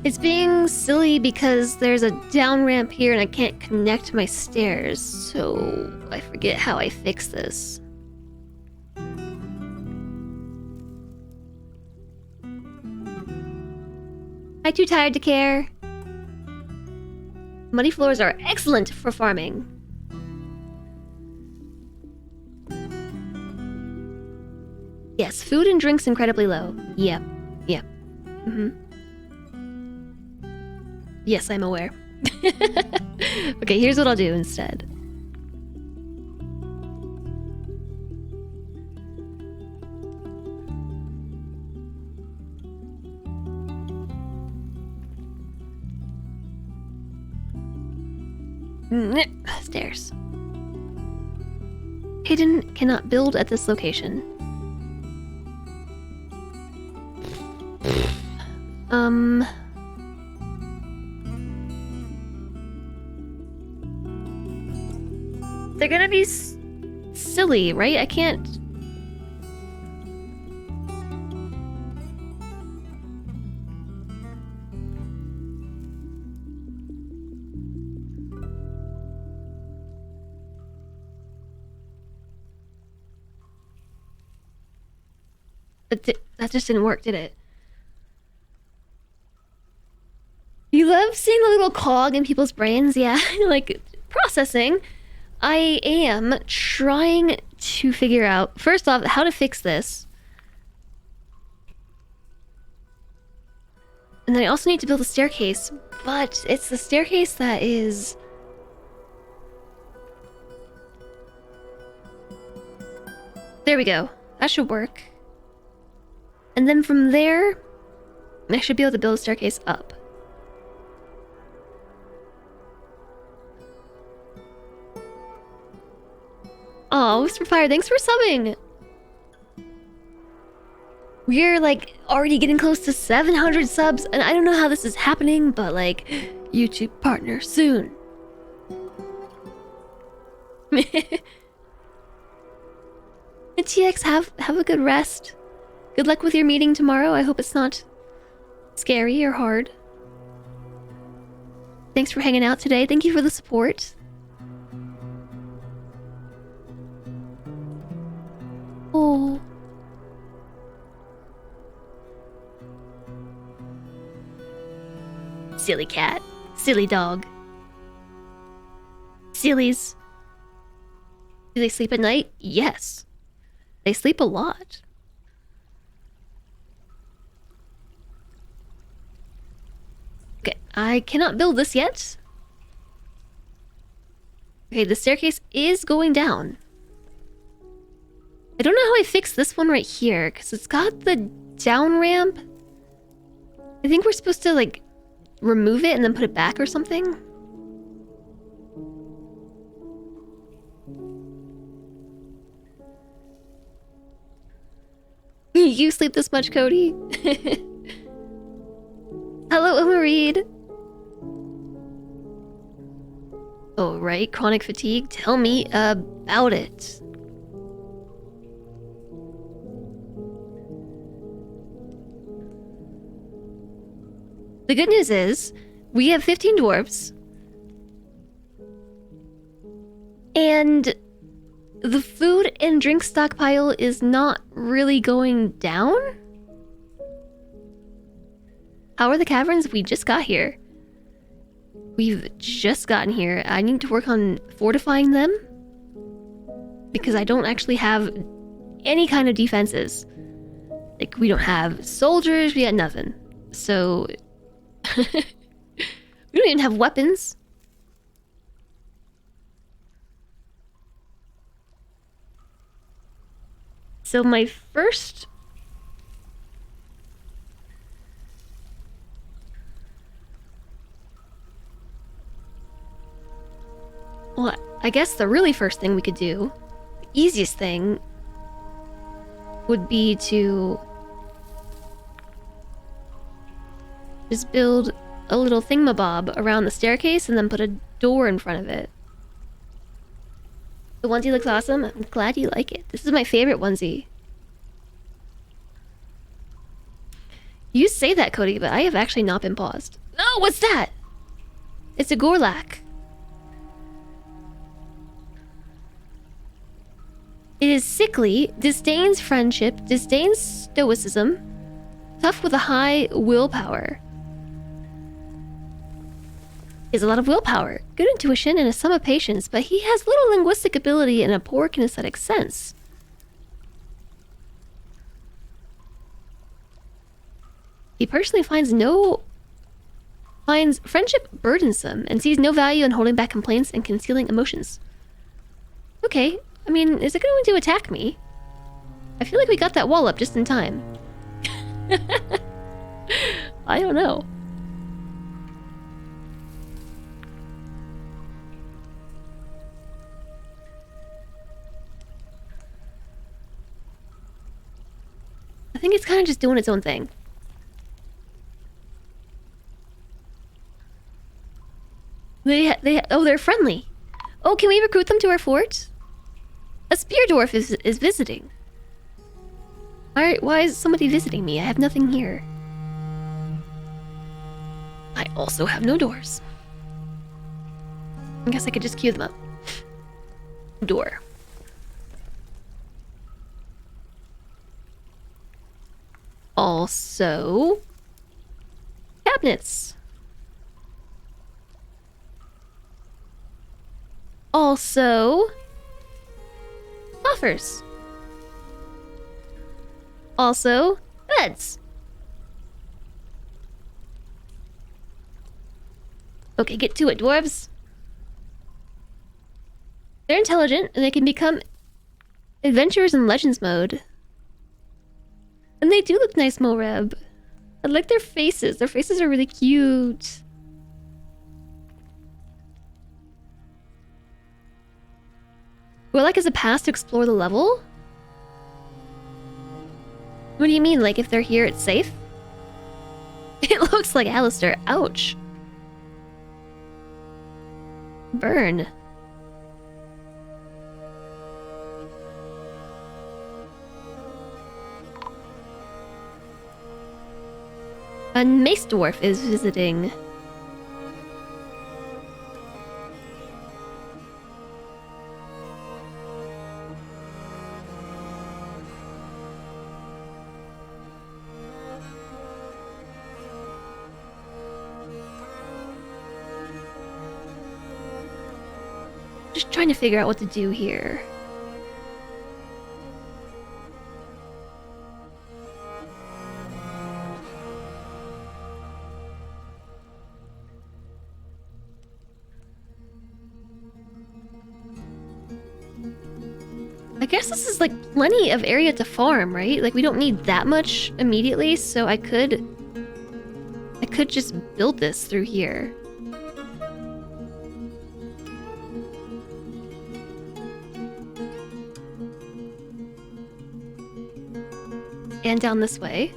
S1: It's being silly because there's a down ramp here and I can't connect my stairs, so I forget how I fix this. I'm too tired to care. Muddy floors are excellent for farming. Yes, food and drinks incredibly low. Yep. Yes, I'm aware. Okay, here's what I'll do instead. Stairs. Hidden cannot build at this location. They're gonna be silly, right? I can't... That just didn't work, did it? You love seeing the little cog in people's brains? Yeah, like, processing. I am trying to figure out, first off, how to fix this. And then I also need to build a staircase, but it's the staircase that is... There we go. That should work. And then from there, I should be able to build a staircase up. Oh, Whisper Fire, thanks for subbing! We're like already getting close to 700 subs, and I don't know how this is happening, but like, YouTube partner soon. And TX, have a good rest. Good luck with your meeting tomorrow. I hope it's not scary or hard. Thanks for hanging out today. Thank you for the support. Oh. Silly cat. Silly dog. Sillies. Do they sleep at night? Yes. They sleep a lot. Okay, I cannot build this yet. Okay, the staircase is going down. I don't know how I fix this one right here, because it's got the down ramp. I think we're supposed to, like, remove it and then put it back or something. You sleep this much, Cody? Hello, Uma Reed. Oh, right, chronic fatigue. Tell me about it. The good news is, we have 15 dwarves. And the food and drink stockpile is not really going down? How are the caverns? We just got here. We've just gotten here. I need to work on fortifying them. Because I don't actually have any kind of defenses. Like, we don't have soldiers, we got nothing. So... we don't even have weapons. So my first... Well, I guess the really first thing we could do easiest thing would be to just build a little thingamabob around the staircase and then put a door in front of it. The onesie looks awesome. I'm glad you like it. This is my favorite onesie. You say that, Cody, but I have actually not been paused. No, what's that? It's a Gorlak. It is sickly, disdains friendship, disdains stoicism, tough with a high willpower. He has a lot of willpower, good intuition, and a sum of patience, but he has little linguistic ability and a poor kinesthetic sense. He personally finds friendship burdensome and sees no value in holding back complaints and concealing emotions. Okay, I mean, is it going to attack me? I feel like we got that wall up just in time. I don't know. I think it's kind of just doing its own thing. They're friendly. Oh, can we recruit them to our fort? A spear dwarf is visiting. Why is somebody visiting me? I have nothing here. I also have no doors. I guess I could just queue them up. Door. Also, cabinets. Also, buffers. Also, beds. Okay, get to it, dwarves. They're intelligent, and they can become adventurers in Legends mode. And they do look nice, Moreb. I like their faces. Their faces are really cute. Gorlak is a pass to explore the level? What do you mean? Like, if they're here, it's safe? It looks like Alistair. Ouch. Burn. A mace dwarf is visiting. Just trying to figure out what to do here. I guess this is like plenty of area to farm, right? Like we don't need that much immediately, so I could just build this through here. And down this way.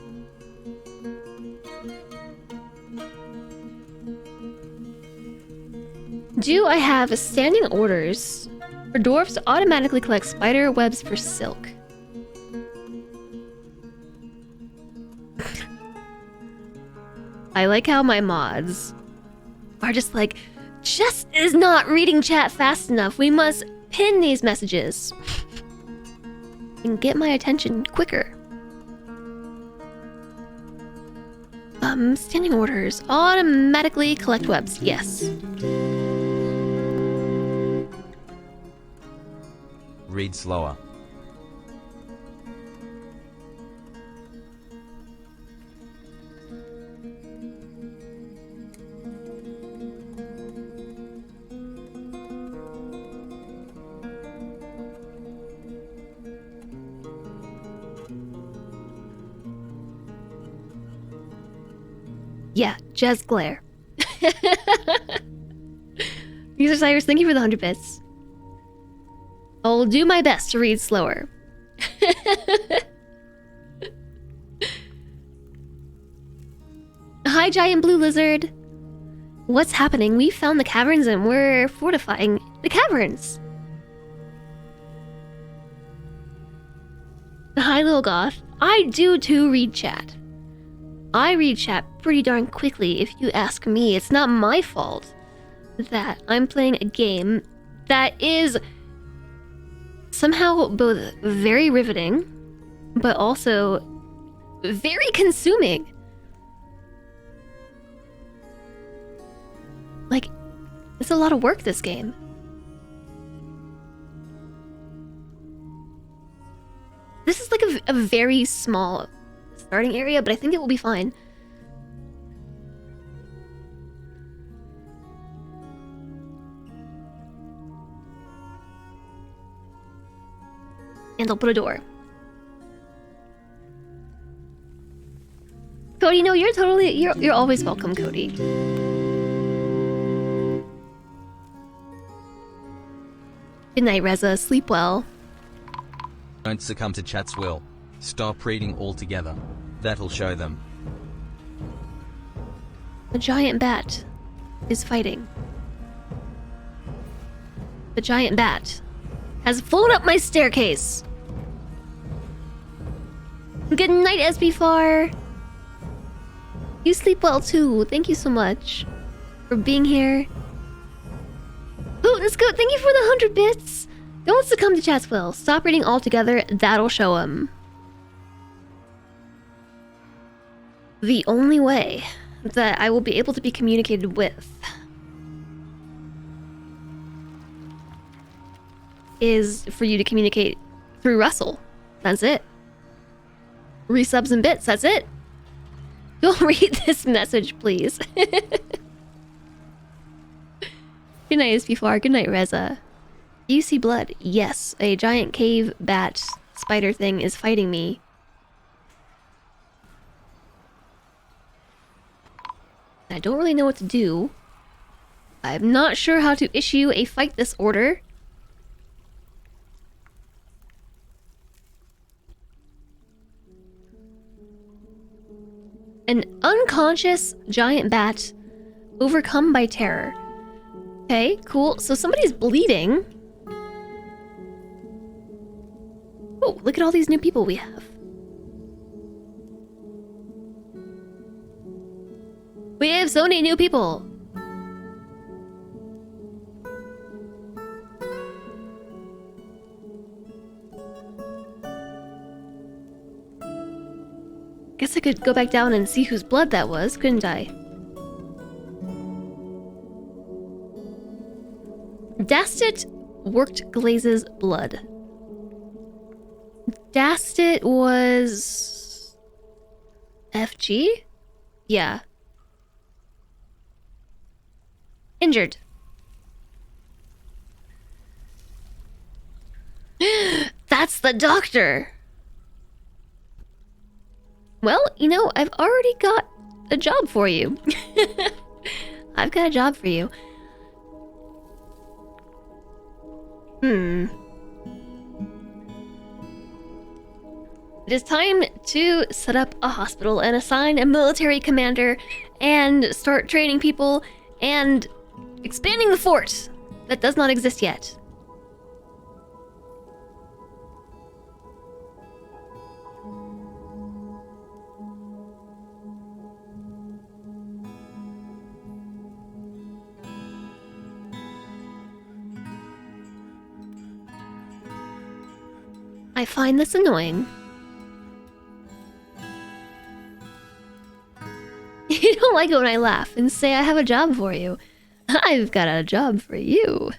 S1: Do I have standing orders for dwarves to automatically collect spider webs for silk? I like how my mods are just like, Jess is not reading chat fast enough. We must pin these messages and get my attention quicker. Standing orders. Automatically collect webs. Yes.
S2: Read slower.
S1: Yeah, Jazz Glare. User Cyrus, thank you for the 100 bits. I'll do my best to read slower. Hi, giant blue lizard. What's happening? We found the caverns and we're fortifying the caverns. Hi, little goth. I do too read chat. I read chat pretty darn quickly, if you ask me. It's not my fault that I'm playing a game that is somehow both very riveting, but also very consuming. Like, it's a lot of work, this game. This is like a very small starting area, but I think it will be fine. And I'll put a door. Cody, no, you're always welcome, Cody. Good night, Reza. Sleep well.
S2: Don't succumb to chat's will. Stop reading altogether. That'll show them.
S1: A giant bat is fighting. The giant bat has flown up my staircase. Good night, SB4. You sleep well too. Thank you so much for being here. Boot and Scoot, thank you for the 100 bits. Don't succumb to chat's will. Stop reading altogether. That'll show him. The only way that I will be able to be communicated with is for you to communicate through Russell. That's it. Resubs and bits, that's it. Don't read this message, please. Good night, SB4. Good night, Reza. Do you see blood? Yes, a giant cave bat spider thing is fighting me. I don't really know what to do. I'm not sure how to issue a fight this order. An unconscious giant bat overcome by terror. Okay, cool. So somebody's bleeding. Oh, look at all these new people we have. We have so many new people. Guess I could go back down and see whose blood that was, couldn't I? Dastit worked Glaze's blood. Dastit was... FG? Yeah. Injured. That's the doctor! Well, you know, I've already got a job for you. I've got a job for you. It is time to set up a hospital and assign a military commander and start training people and expanding the fort that does not exist yet. I find this annoying. You don't like it when I laugh and say I have a job for you. I've got a job for you.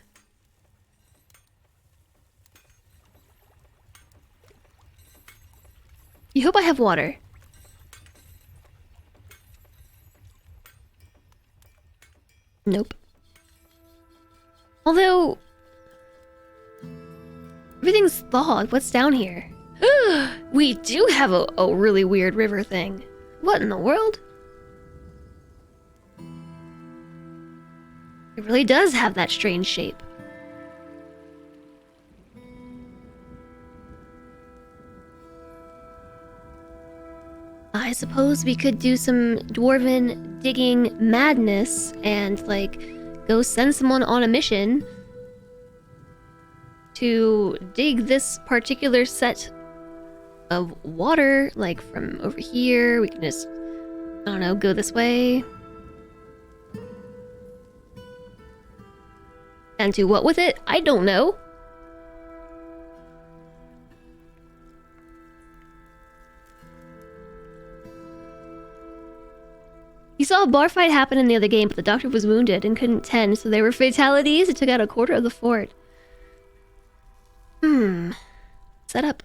S1: You hope I have water. Nope. Although... everything's thawed. What's down here? We do have a really weird river thing. What in the world? It really does have that strange shape. suppose we could do some dwarven digging madness and, like, go send someone on a mission to dig this particular set of water, like from over here. We can just, I don't know, go this way. And do what with it? I don't know. You saw a bar fight happen in the other game, but the doctor was wounded and couldn't tend, so there were fatalities. It took out a quarter of the fort. Set up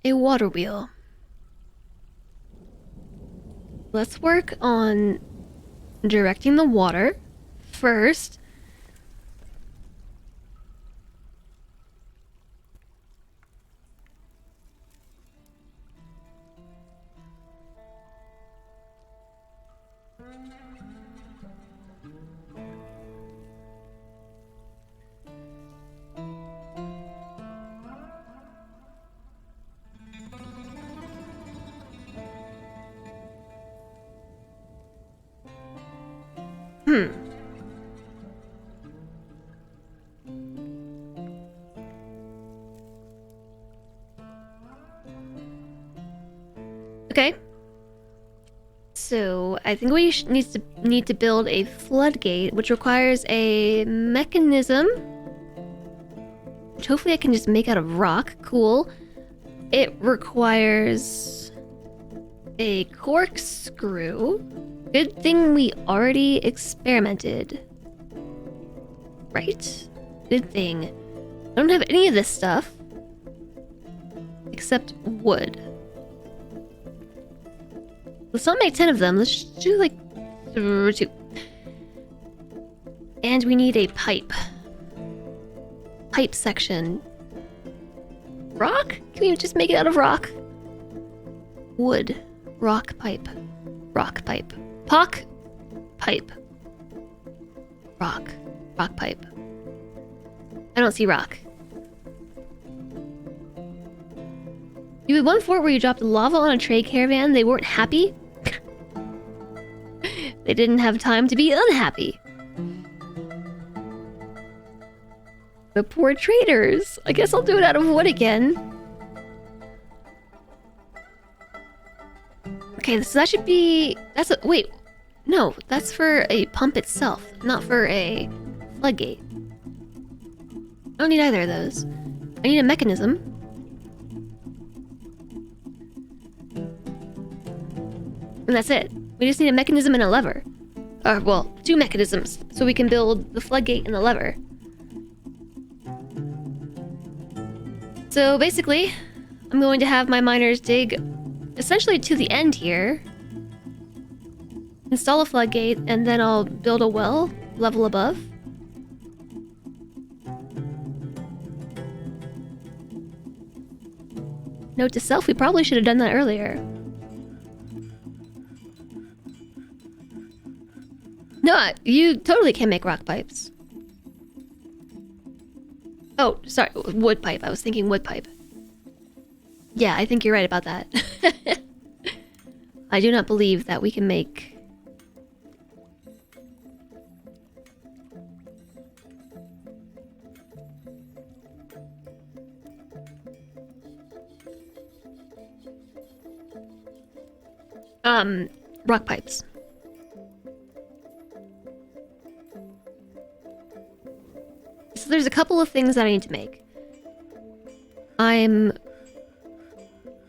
S1: a water wheel. Let's work on directing the water first. Okay. So I think we need to build a floodgate, which requires a mechanism, which hopefully I can just make out of rock. Cool. It requires a corkscrew. Good thing we already experimented. Right? Good thing. I don't have any of this stuff. Except wood. Let's not make 10 of them. Let's just do like 2. And we need a pipe. Pipe section. Rock? Can we just make it out of rock? Wood. Rock pipe. Rock pipe. Pock. Pipe. Rock. Rock pipe. I don't see rock. You had one fort where you dropped lava on a trade caravan. They weren't happy. They didn't have time to be unhappy. The poor traders. I guess I'll do it out of wood again. Okay, so that should be... Wait. No, that's for a pump itself, not for a floodgate. I don't need either of those. I need a mechanism. And that's it. We just need a mechanism and a lever. Or, well, 2 mechanisms, so we can build the floodgate and the lever. So basically, I'm going to have my miners dig essentially to the end here. Install a floodgate, and then I'll build a well, level above. Note to self, we probably should have done that earlier. No, you totally can make rock pipes. Oh, sorry, wood pipe. I was thinking wood pipe. Yeah, I think you're right about that. I do not believe that we can make... rock pipes. So there's a couple of things that I need to make. I'm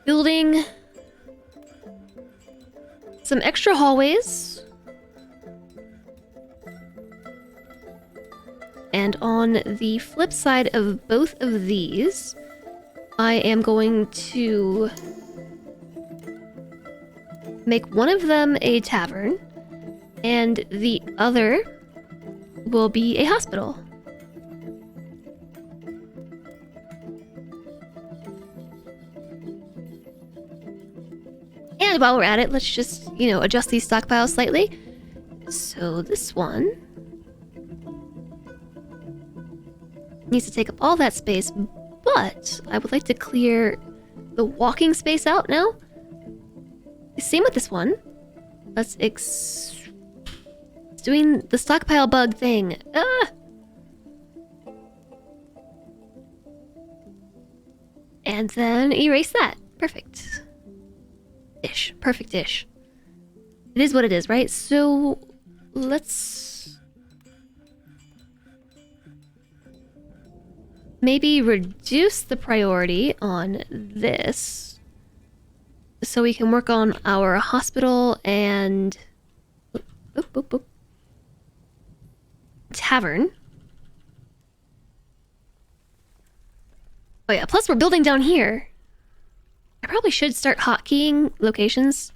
S1: building some extra hallways. And on the flip side of both of these, I am going to make one of them a tavern, and the other will be a hospital. And while we're at it, let's just, adjust these stockpiles slightly. So this one needs to take up all that space, but I would like to clear the walking space out now. Same with this one. It's doing the stockpile bug thing. Ah! And then erase that. Perfect. Ish. Perfect-ish. It is what it is, right? So let's maybe reduce the priority on this so we can work on our hospital and tavern. Oh yeah, plus we're building down here. I probably should start hotkeying locations.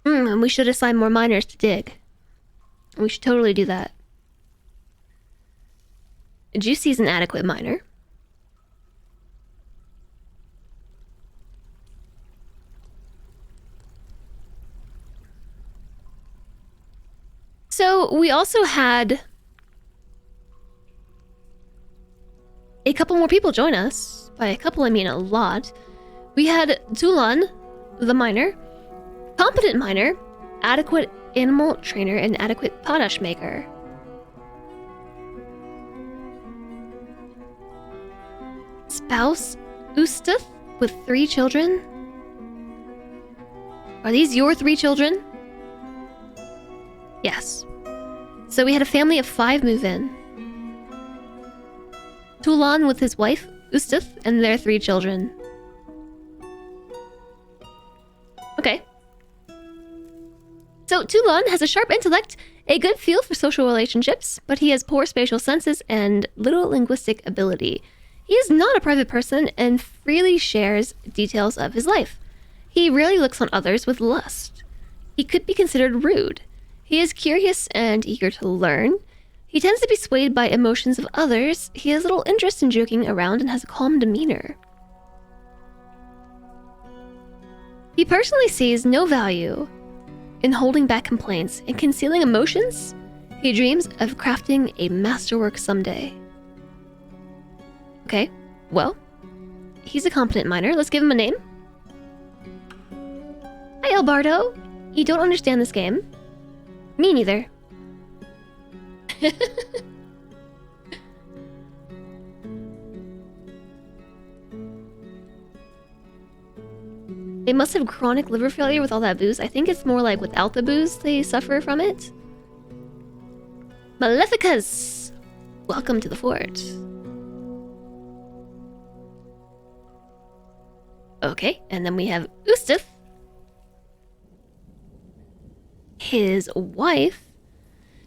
S1: And we should assign more miners to dig. We should totally do that. Juicy's an adequate miner. So we also had a couple more people join us. By a couple, I mean a lot. We had Tulan, the miner, competent miner, adequate animal trainer, and adequate potash maker. Spouse Ustath with 3 children? Are these your 3 children? Yes. So we had a family of 5 move in. Tulan with his wife, Ustath, and their 3 children. Okay. So Tulan has a sharp intellect, a good feel for social relationships, but he has poor spatial senses and little linguistic ability. He is not a private person and freely shares details of his life. He rarely looks on others with lust. He could be considered rude. He is curious and eager to learn. He tends to be swayed by emotions of others. He has little interest in joking around and has a calm demeanor. He personally sees no value in holding back complaints and concealing emotions. He dreams of crafting a masterwork someday. Okay, well, he's a competent miner. Let's give him a name. Hi, Albardo. You don't understand this game. Me neither. They must have chronic liver failure with all that booze. I think it's more like without the booze they suffer from it. Maleficas! Welcome to the fort. Okay, and then we have Ustath. His wife.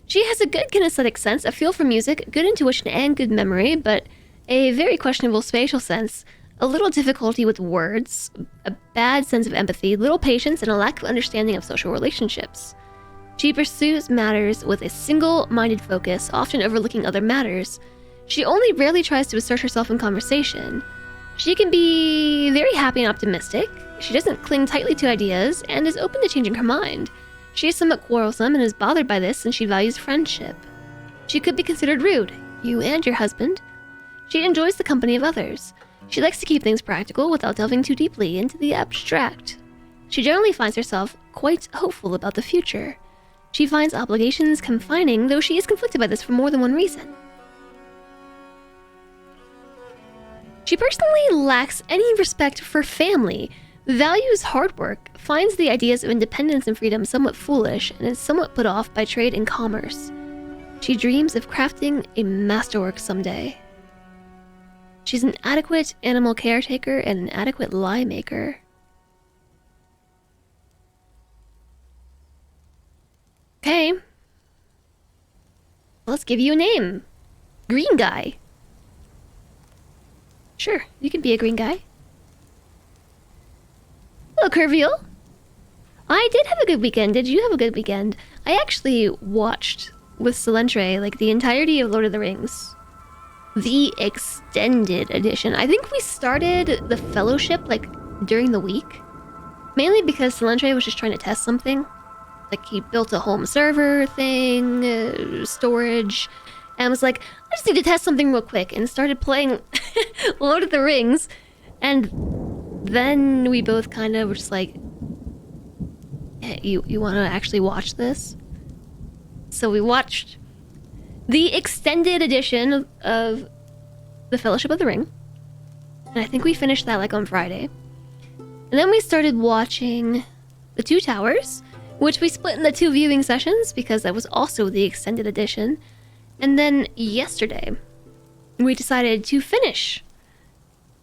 S1: She has a good kinesthetic sense, a feel for music, good intuition, and good memory, but a very questionable spatial sense, a little difficulty with words, a bad sense of empathy, little patience, and a lack of understanding of social relationships. She pursues matters with a single-minded focus, often overlooking other matters. She only rarely tries to assert herself in conversation. She can be very happy and optimistic. She doesn't cling tightly to ideas, and is open to changing her mind. She is somewhat quarrelsome and is bothered by this, and she values friendship. She could be considered rude, you and your husband. She enjoys the company of others. She likes to keep things practical without delving too deeply into the abstract. She generally finds herself quite hopeful about the future. She finds obligations confining, though she is conflicted by this for more than one reason. She personally lacks any respect for family, values hard work, finds the ideas of independence and freedom somewhat foolish, and is somewhat put off by trade and commerce. She dreams of crafting a masterwork someday. She's an adequate animal caretaker and an adequate lie maker. Okay. Let's give you a name. Green guy. Sure, you can be a green guy. Hello, Curviel. I did have a good weekend. Did you have a good weekend? I actually watched with Solentre like the entirety of Lord of the Rings. The extended edition. I think we started the Fellowship like during the week. Mainly because Solentre was just trying to test something. Like he built a home server thing, storage, and was like, I just need to test something real quick, and started playing Lord of the Rings. And then we both kind of were just like, hey, you want to actually watch this? So we watched the extended edition of The Fellowship of the Ring. And I think we finished that like on Friday. And then we started watching The Two Towers, which we split into 2 viewing sessions because that was also the extended edition. And then yesterday, we decided to finish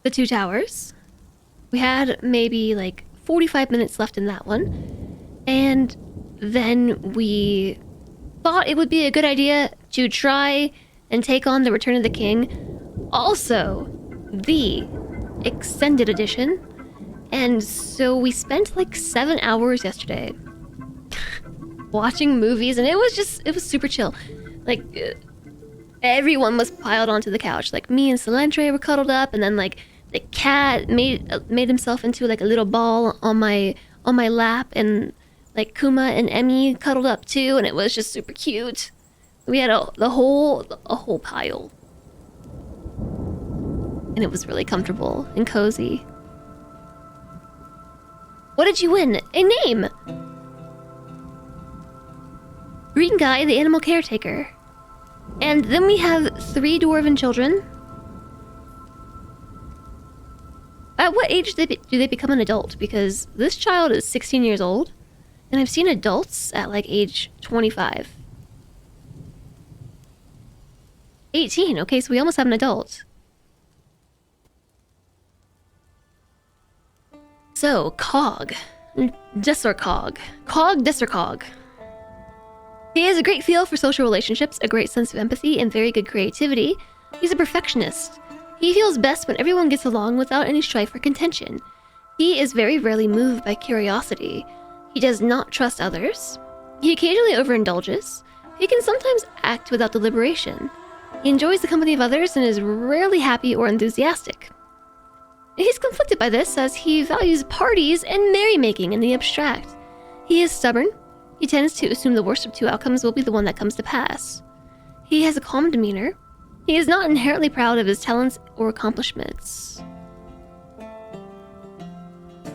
S1: The Two Towers. We had maybe like 45 minutes left in that one. And then we thought it would be a good idea to try and take on The Return of the King, also the extended edition. And so we spent like 7 hours yesterday watching movies, and it was super chill. Like everyone was piled onto the couch. Like me and Salentre were cuddled up, and then like the cat made himself into like a little ball on my lap, and like Kuma and Emmy cuddled up too, and it was just super cute. We had a whole pile, and it was really comfortable and cozy. What did you win? A name! Green Guy, the animal caretaker. And then we have 3 dwarven children. At what age do they become an adult? Because this child is 16 years old, and I've seen adults at like age 25. 18, okay, so we almost have an adult. So, Cog. Cog. He has a great feel for social relationships, a great sense of empathy, and very good creativity. He's a perfectionist. He feels best when everyone gets along without any strife or contention. He is very rarely moved by curiosity. He does not trust others. He occasionally overindulges. He can sometimes act without deliberation. He enjoys the company of others and is rarely happy or enthusiastic. He's conflicted by this, as he values parties and merrymaking in the abstract. He is stubborn. He tends to assume the worst of 2 outcomes will be the one that comes to pass. He has a calm demeanor. He is not inherently proud of his talents or accomplishments.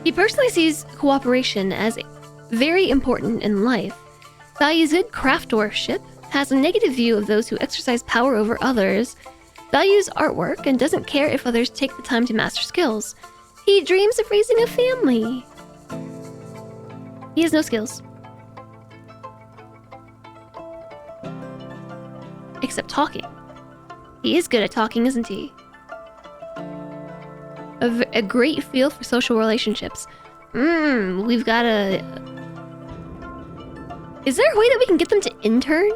S1: He personally sees cooperation as very important in life, values good craft dwarfship, has a negative view of those who exercise power over others, values artwork, and doesn't care if others take the time to master skills. He dreams of raising a family. He has no skills. Except talking. He is good at talking, isn't he? A great feel for social relationships. We've got a... Is there a way that we can get them to intern?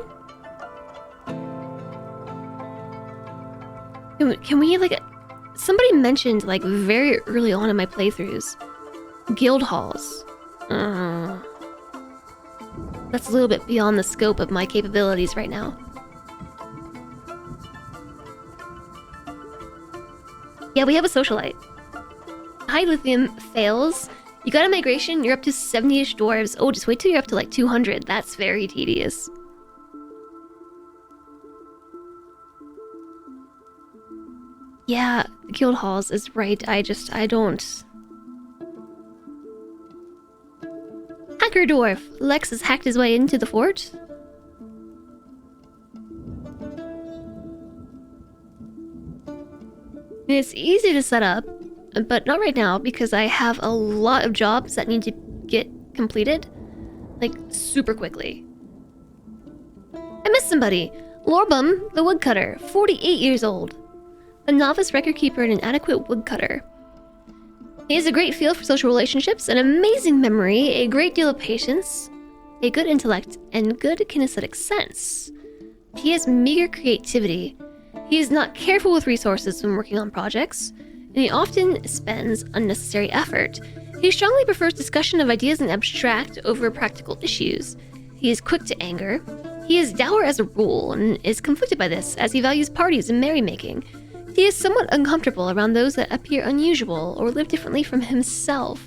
S1: Can we, like... Somebody mentioned, like, very early on in my playthroughs, guild halls. That's a little bit beyond the scope of my capabilities right now. Yeah, we have a socialite. High lithium fails. You got a migration, you're up to 70-ish dwarves. Oh, just wait till you're up to like 200. That's very tedious. Yeah, guild halls is right. I don't... Hacker dwarf. Lex has hacked his way into the fort. It's easy to set up, but not right now because I have a lot of jobs that need to get completed, like, super quickly. I missed somebody. Lorbum, the woodcutter, 48 years old. A novice record keeper and an adequate woodcutter. He has a great feel for social relationships, an amazing memory, a great deal of patience, a good intellect, and good kinesthetic sense. He has meager creativity. He is not careful with resources when working on projects, and he often spends unnecessary effort. He strongly prefers discussion of ideas in abstract over practical issues. He is quick to anger. He is dour as a rule, and is conflicted by this, as he values parties and merrymaking. He is somewhat uncomfortable around those that appear unusual or live differently from himself.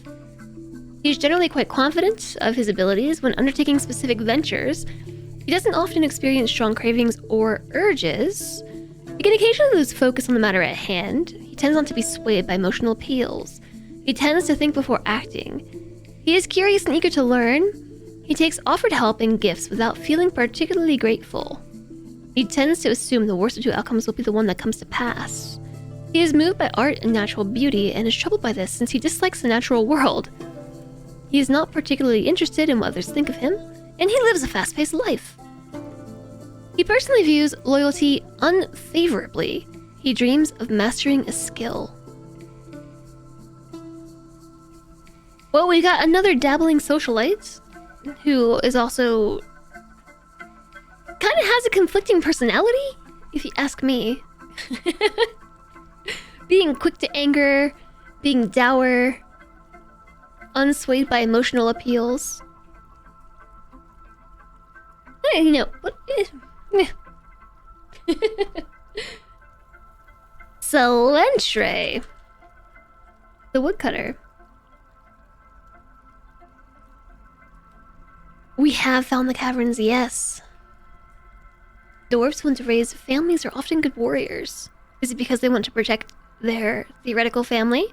S1: He is generally quite confident of his abilities when undertaking specific ventures. He doesn't often experience strong cravings or urges. He can occasionally lose focus on the matter at hand. He tends not to be swayed by emotional appeals. He tends to think before acting. He is curious and eager to learn. He takes offered help and gifts without feeling particularly grateful. He tends to assume the worst of two outcomes will be the one that comes to pass. He is moved by art and natural beauty and is troubled by this since he dislikes the natural world. He is not particularly interested in what others think of him, and he lives a fast-paced life. He personally views loyalty unfavorably. He dreams of mastering a skill. Well, we got another dabbling socialite who is also kind of has a conflicting personality, if you ask me. Being quick to anger, being dour, unswayed by emotional appeals. You know, what is... Salentre, the woodcutter. We have found the caverns, yes. Dwarves want to raise families are often good warriors. Is it because they want to protect their theoretical family?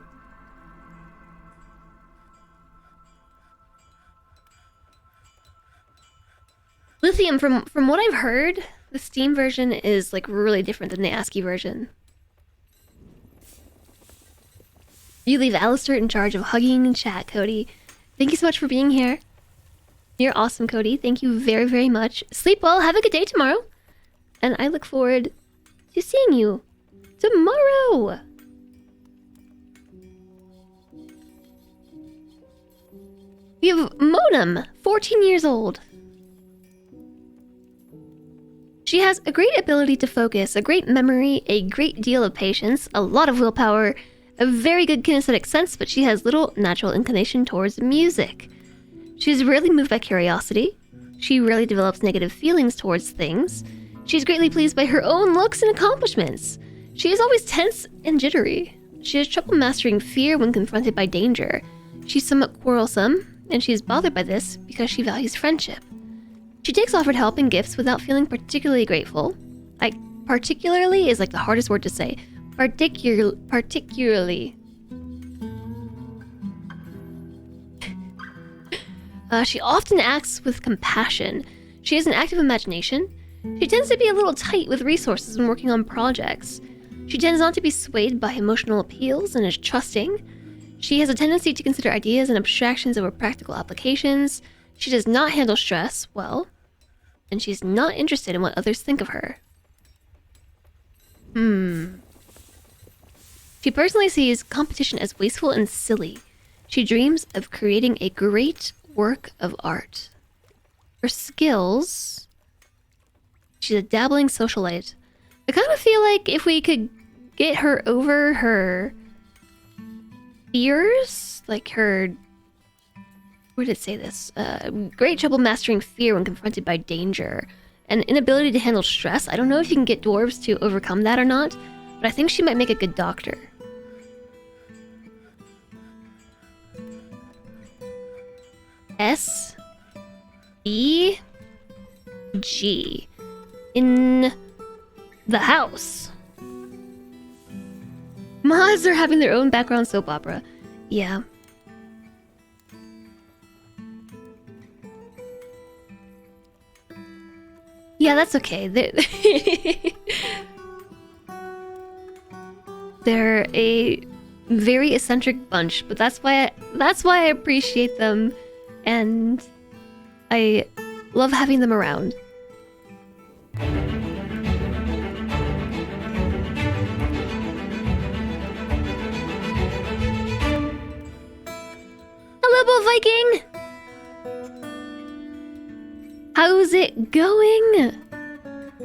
S1: Lithium, from what I've heard, the Steam version is like really different than the ASCII version. You leave Alistair in charge of hugging and chat, Cody. Thank you so much for being here. You're awesome, Cody. Thank you very, very much. Sleep well. Have a good day tomorrow. And I look forward to seeing you tomorrow. We have Monum, 14 years old. She has a great ability to focus, a great memory, a great deal of patience, a lot of willpower, a very good kinesthetic sense, but she has little natural inclination towards music. She is rarely moved by curiosity. She rarely develops negative feelings towards things. She is greatly pleased by her own looks and accomplishments. She is always tense and jittery. She has trouble mastering fear when confronted by danger. She's somewhat quarrelsome, and she is bothered by this because she values friendship. She takes offered help and gifts without feeling particularly grateful. Particularly is like the hardest word to say. Particularly. She often acts with compassion. She has an active imagination. She tends to be a little tight with resources when working on projects. She tends not to be swayed by emotional appeals and is trusting. She has a tendency to consider ideas and abstractions over practical applications. She does not handle stress well. And she's not interested in what others think of her. She personally sees competition as wasteful and silly. She dreams of creating a great work of art. Her skills... She's a dabbling socialite. I kind of feel like if we could get her over her fears, like her... Where did it say this? Great trouble mastering fear when confronted by danger. An inability to handle stress. I don't know if you can get dwarves to overcome that or not, but I think she might make a good doctor. S E G in the house. Mods are having their own background soap opera. Yeah. Yeah, that's okay. They're a very eccentric bunch, but that's why I appreciate them, and I love having them around. Hello, Bull Viking! How's it going?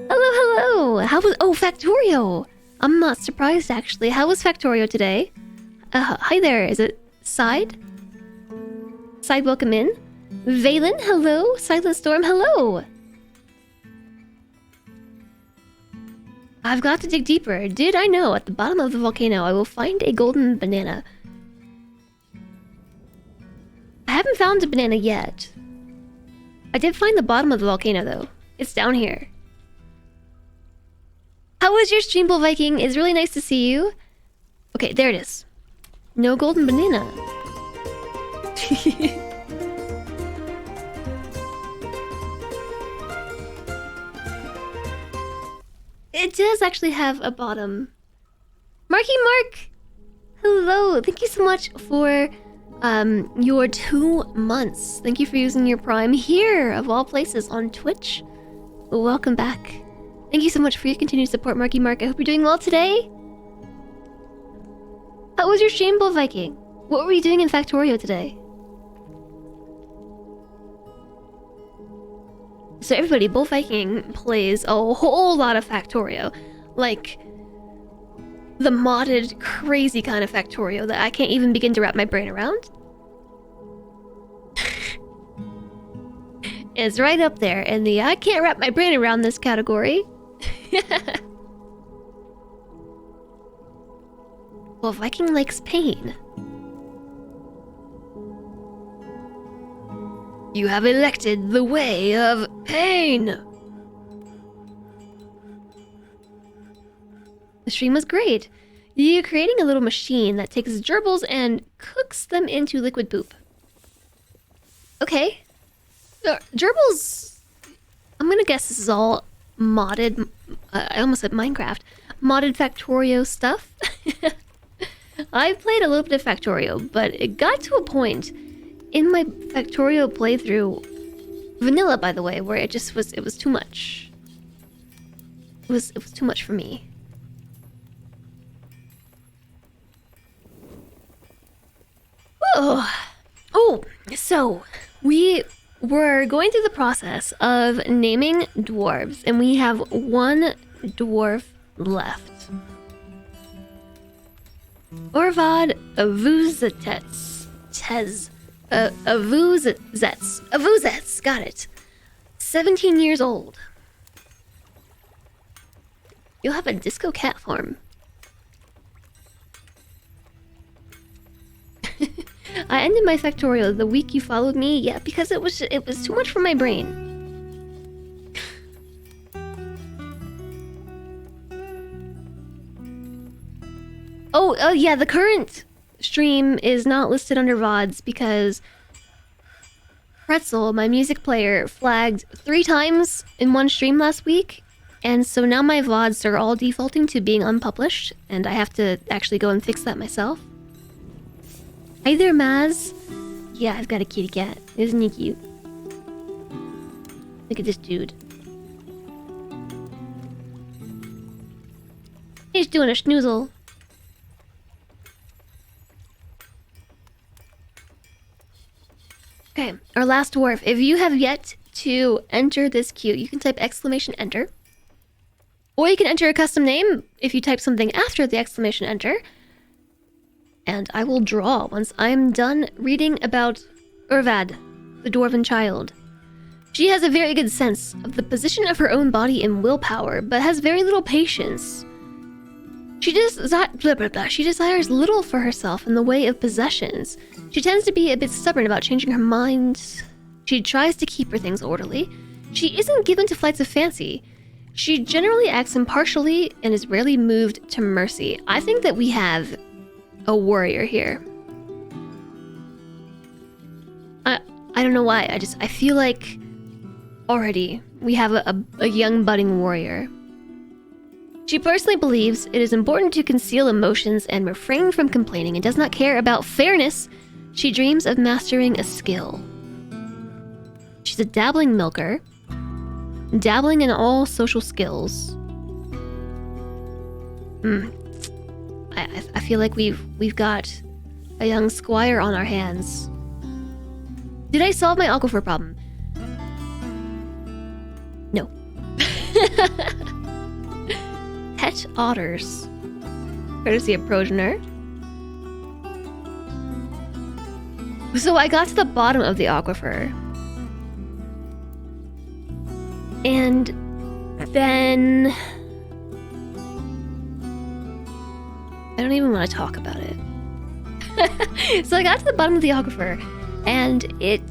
S1: Hello! How was... Oh, Factorio! I'm not surprised, actually. How was Factorio today? Hi there. Is it Side? Side, welcome in. Valen, hello. Silent Storm, hello. I've got to dig deeper. Did I know at the bottom of the volcano I will find a golden banana? I haven't found a banana yet. I did find the bottom of the volcano, though. It's down here. How was your stream, Bull Viking? It's really nice to see you. Okay, there it is. No golden banana. It does actually have a bottom. Marky Mark! Hello! Thank you so much for your 2 months. Thank you for using your Prime here, of all places, on Twitch. Welcome back. Thank you so much for your continued support, Marky Mark. I hope you're doing well today. How was your stream, Bull Viking? What were you doing in Factorio today? So everybody, Bull Viking plays a whole lot of Factorio. Like, the modded, crazy kind of Factorio that I can't even begin to wrap my brain around. It's right up there in the I can't wrap my brain around this category. Well, Viking likes pain. You have elected the way of pain. The stream was great. You're creating a little machine that takes gerbils and cooks them into liquid poop. Okay. Gerbils... I'm gonna guess this is all modded... I almost said Minecraft. Modded Factorio stuff. I've played a little bit of Factorio, but it got to a point in my Factorio playthrough... Vanilla, by the way, where it just was... It was too much. It was too much for me. Oh, so we were going through the process of naming dwarves, and we have one dwarf left. Orvad Avuzets. Avuzets, got it. 17 years old. You'll have a disco cat farm. I ended my Factorio the week you followed me. Yeah, because it was too much for my brain. Oh yeah, the current stream is not listed under VODs because Pretzel, my music player, flagged 3 times in one stream last week, and so now my VODs are all defaulting to being unpublished, and I have to actually go and fix that myself. Hi there, Maz. Yeah, I've got a kitty cat. Isn't he cute? Look at this dude. He's doing a schnoozle. Okay, our last dwarf. If you have yet to enter this queue, you can type !enter. Or you can enter a custom name if you type something after the !enter. And I will draw once I'm done reading about Urvad, the dwarven child. She has a very good sense of the position of her own body and willpower, but has very little patience. She desires little for herself in the way of possessions. She tends to be a bit stubborn about changing her mind. She tries to keep her things orderly. She isn't given to flights of fancy. She generally acts impartially and is rarely moved to mercy. I think that we have a warrior here. I don't know why. I feel like already we have a young budding warrior. She personally believes it is important to conceal emotions and refrain from complaining and does not care about fairness. She dreams of mastering a skill. She's a dabbling milker, dabbling in all social skills. I feel like we've got a young squire on our hands. Did I solve my aquifer problem? No. Pet otters. Courtesy of Progenitor. So I got to the bottom of the aquifer. And then... I don't even want to talk about it. So I got to the bottom of the aquifer, and it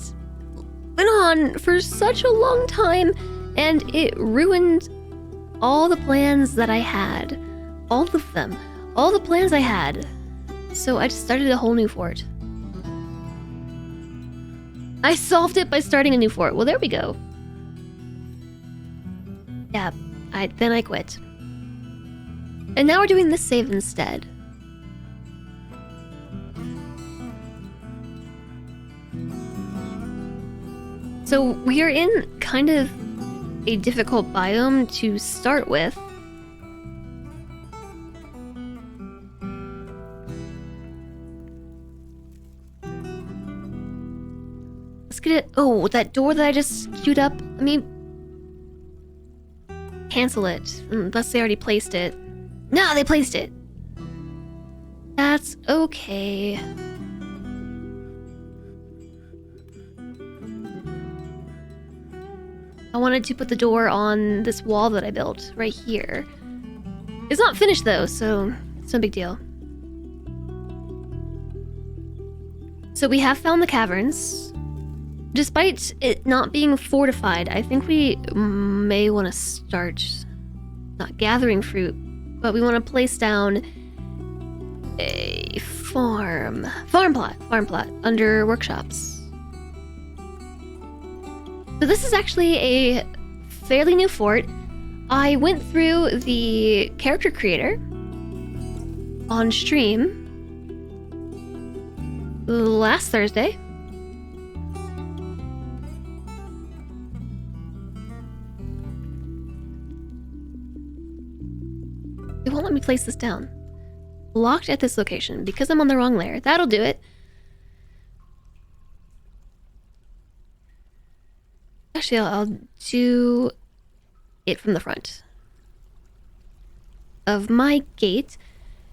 S1: went on for such a long time, and it ruined all the plans that I had. All of them. all the plans I had. So I just started a whole new fort. I solved it by starting a new fort. Well, there we go. Yeah, then I quit. And now we're doing this save instead. So we are in kind of a difficult biome to start with. Let's get it. Oh, that door that I just queued up. Let me cancel it. Unless they already placed it. No, they placed it. That's okay. I wanted to put the door on this wall that I built right here. It's not finished though, so it's no big deal. So we have found the caverns. Despite it not being fortified, I think we may want to start not gathering fruit, but we want to place down a farm plot under workshops. So this is actually a fairly new fort. I went through the character creator on stream last Thursday. It won't let me place this down. Locked at this location because I'm on the wrong layer. That'll do it. Actually, I'll do it from the front of my gate.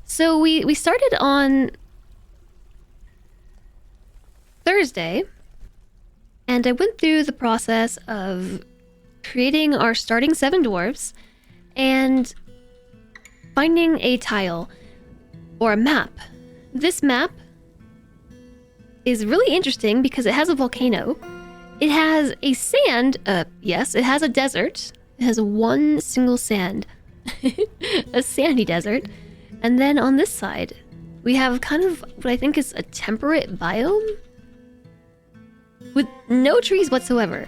S1: So we started on Thursday, and I went through the process of creating our starting 7 dwarves and finding a tile or a map. This map is really interesting because it has a volcano. It has a sand, yes, it has a desert. It has one single sand. A sandy desert. And then on this side, we have kind of what I think is a temperate biome with no trees whatsoever.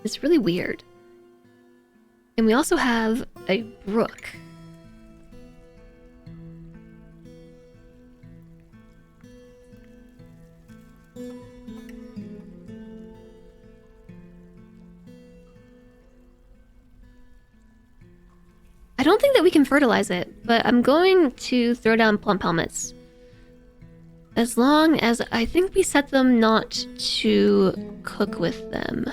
S1: It's really weird. And we also have a brook. I don't think that we can fertilize it, but I'm going to throw down plump helmets. As long as I think we set them not to cook with them.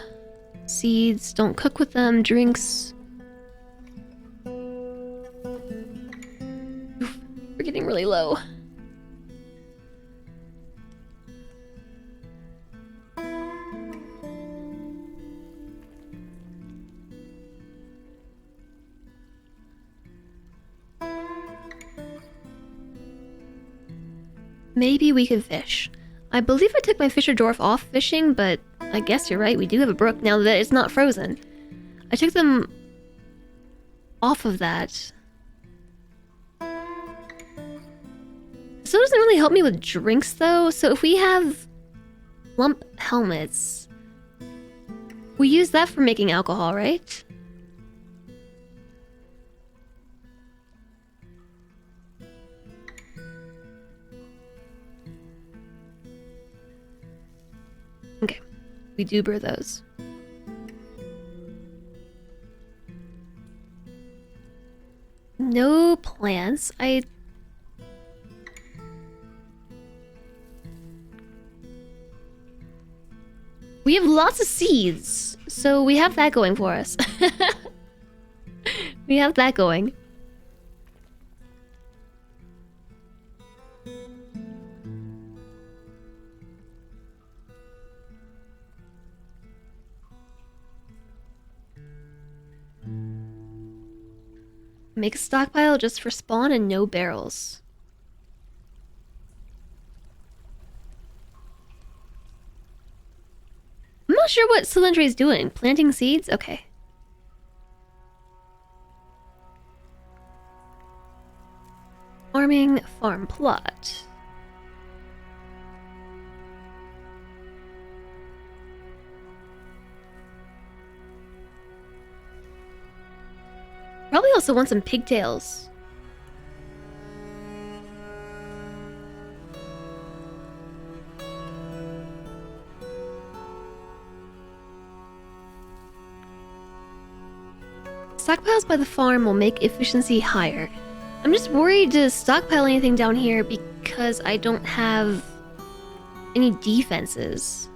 S1: Seeds, don't cook with them. Drinks. Oof, we're getting really low. Maybe we can fish. I believe I took my fisher dwarf off fishing, but I guess you're right, we do have a brook now that it's not frozen. I took them off of that. So it doesn't really help me with drinks though, so if we have lump helmets, we use that for making alcohol, right? Okay, we do brew those. No plants. We have lots of seeds, so we have that going for us. We have that going. Make a stockpile just for spawn and no barrels. I'm not sure what Cylindra is doing. Planting seeds? Okay. Farming farm plot. Probably also want some pigtails. Stockpiles by the farm will make efficiency higher. I'm just worried to stockpile anything down here because I don't have any defenses.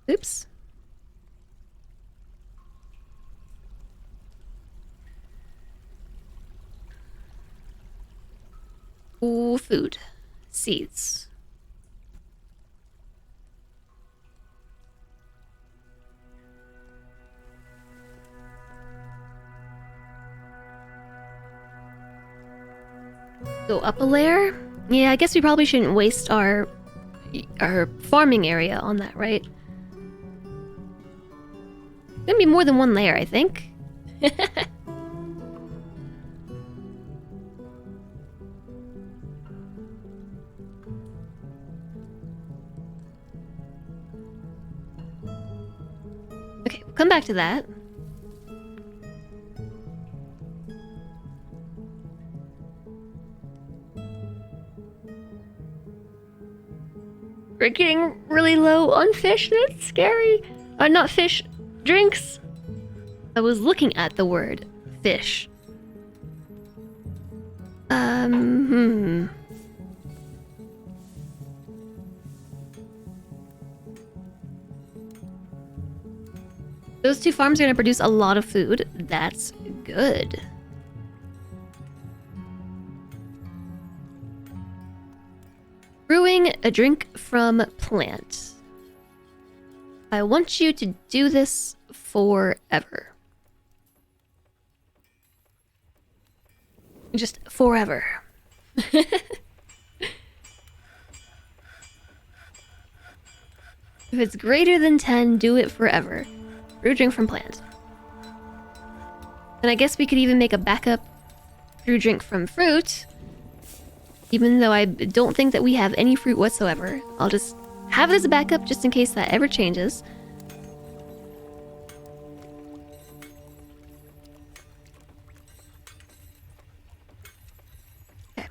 S1: Oops. Ooh, food. Seeds. Go up a layer? Yeah, I guess we probably shouldn't waste our farming area on that, right? Gonna be more than one layer, I think. Okay, we'll come back to that. We're getting really low on fish. That's scary. Not fish. Drinks. I was looking at the word fish. Those two farms are going to produce a lot of food. That's good. Brewing a drink from plant. I want you to do this forever. Just forever. If it's greater than 10, do it forever. Brew drink from plant. And I guess we could even make a backup brew drink from fruit. Even though I don't think that we have any fruit whatsoever. I'll just have it as a backup just in case that ever changes. Okay.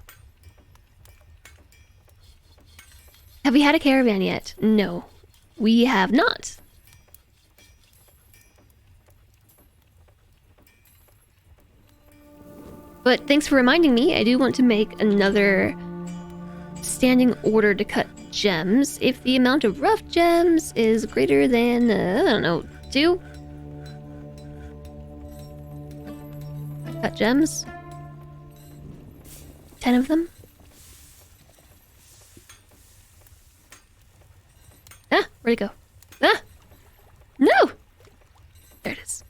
S1: Have we had a caravan yet? No, we have not. But thanks for reminding me, I do want to make another standing order to cut gems if the amount of rough gems is greater than, I don't know, 2? Cut gems? 10 of them? Ah, where'd it go? Ah! No! There it is.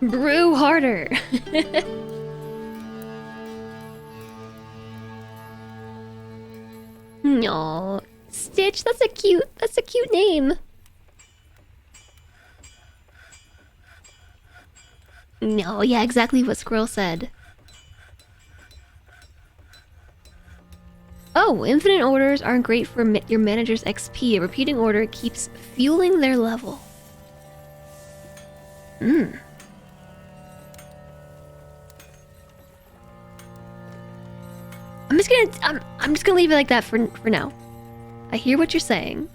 S1: Brew harder. No, Stitch, that's a cute name. No, yeah, exactly what Squirrel said. Oh, infinite orders aren't great for your manager's XP. A repeating order keeps fueling their level. I'm just gonna leave it like that for now. I hear what you're saying.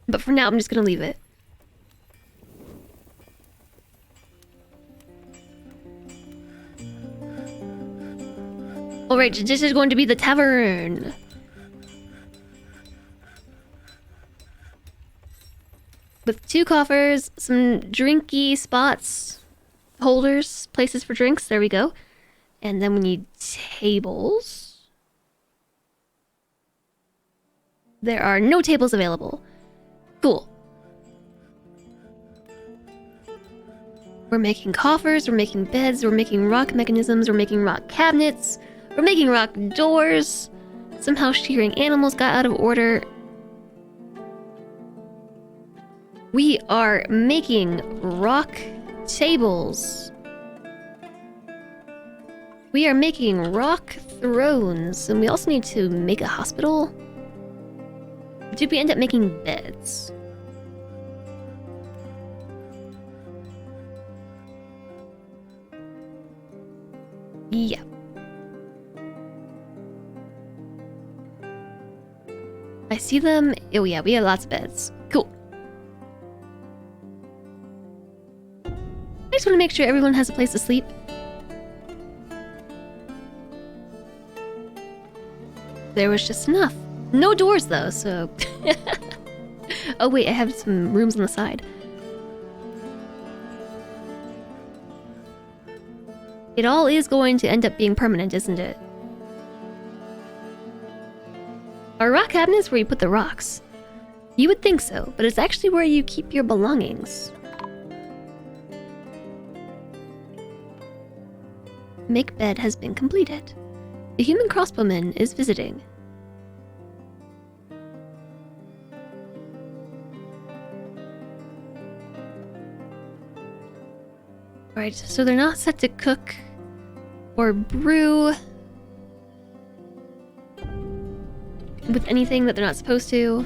S1: But for now, I'm just gonna leave it. Alright, this is going to be the tavern. With 2 coffers, some drinky spots, holders, places for drinks, there we go. And then we need tables. There are no tables available. Cool. We're making coffers, we're making beds, we're making rock mechanisms, we're making rock cabinets, we're making rock doors. Somehow shearing animals got out of order. We are making rock tables. We are making rock thrones, and we also need to make a hospital. Did we end up making beds? Yeah. I see them. Oh yeah, we have lots of beds. Cool. I just want to make sure everyone has a place to sleep. There was just enough. No doors though, so... Oh wait, I have some rooms on the side. It all is going to end up being permanent, isn't it? Our rock cabinet is where you put the rocks. You would think so, but it's actually where you keep your belongings. Make bed has been completed. The human crossbowman is visiting. Alright, so they're not set to cook or brew with anything that they're not supposed to.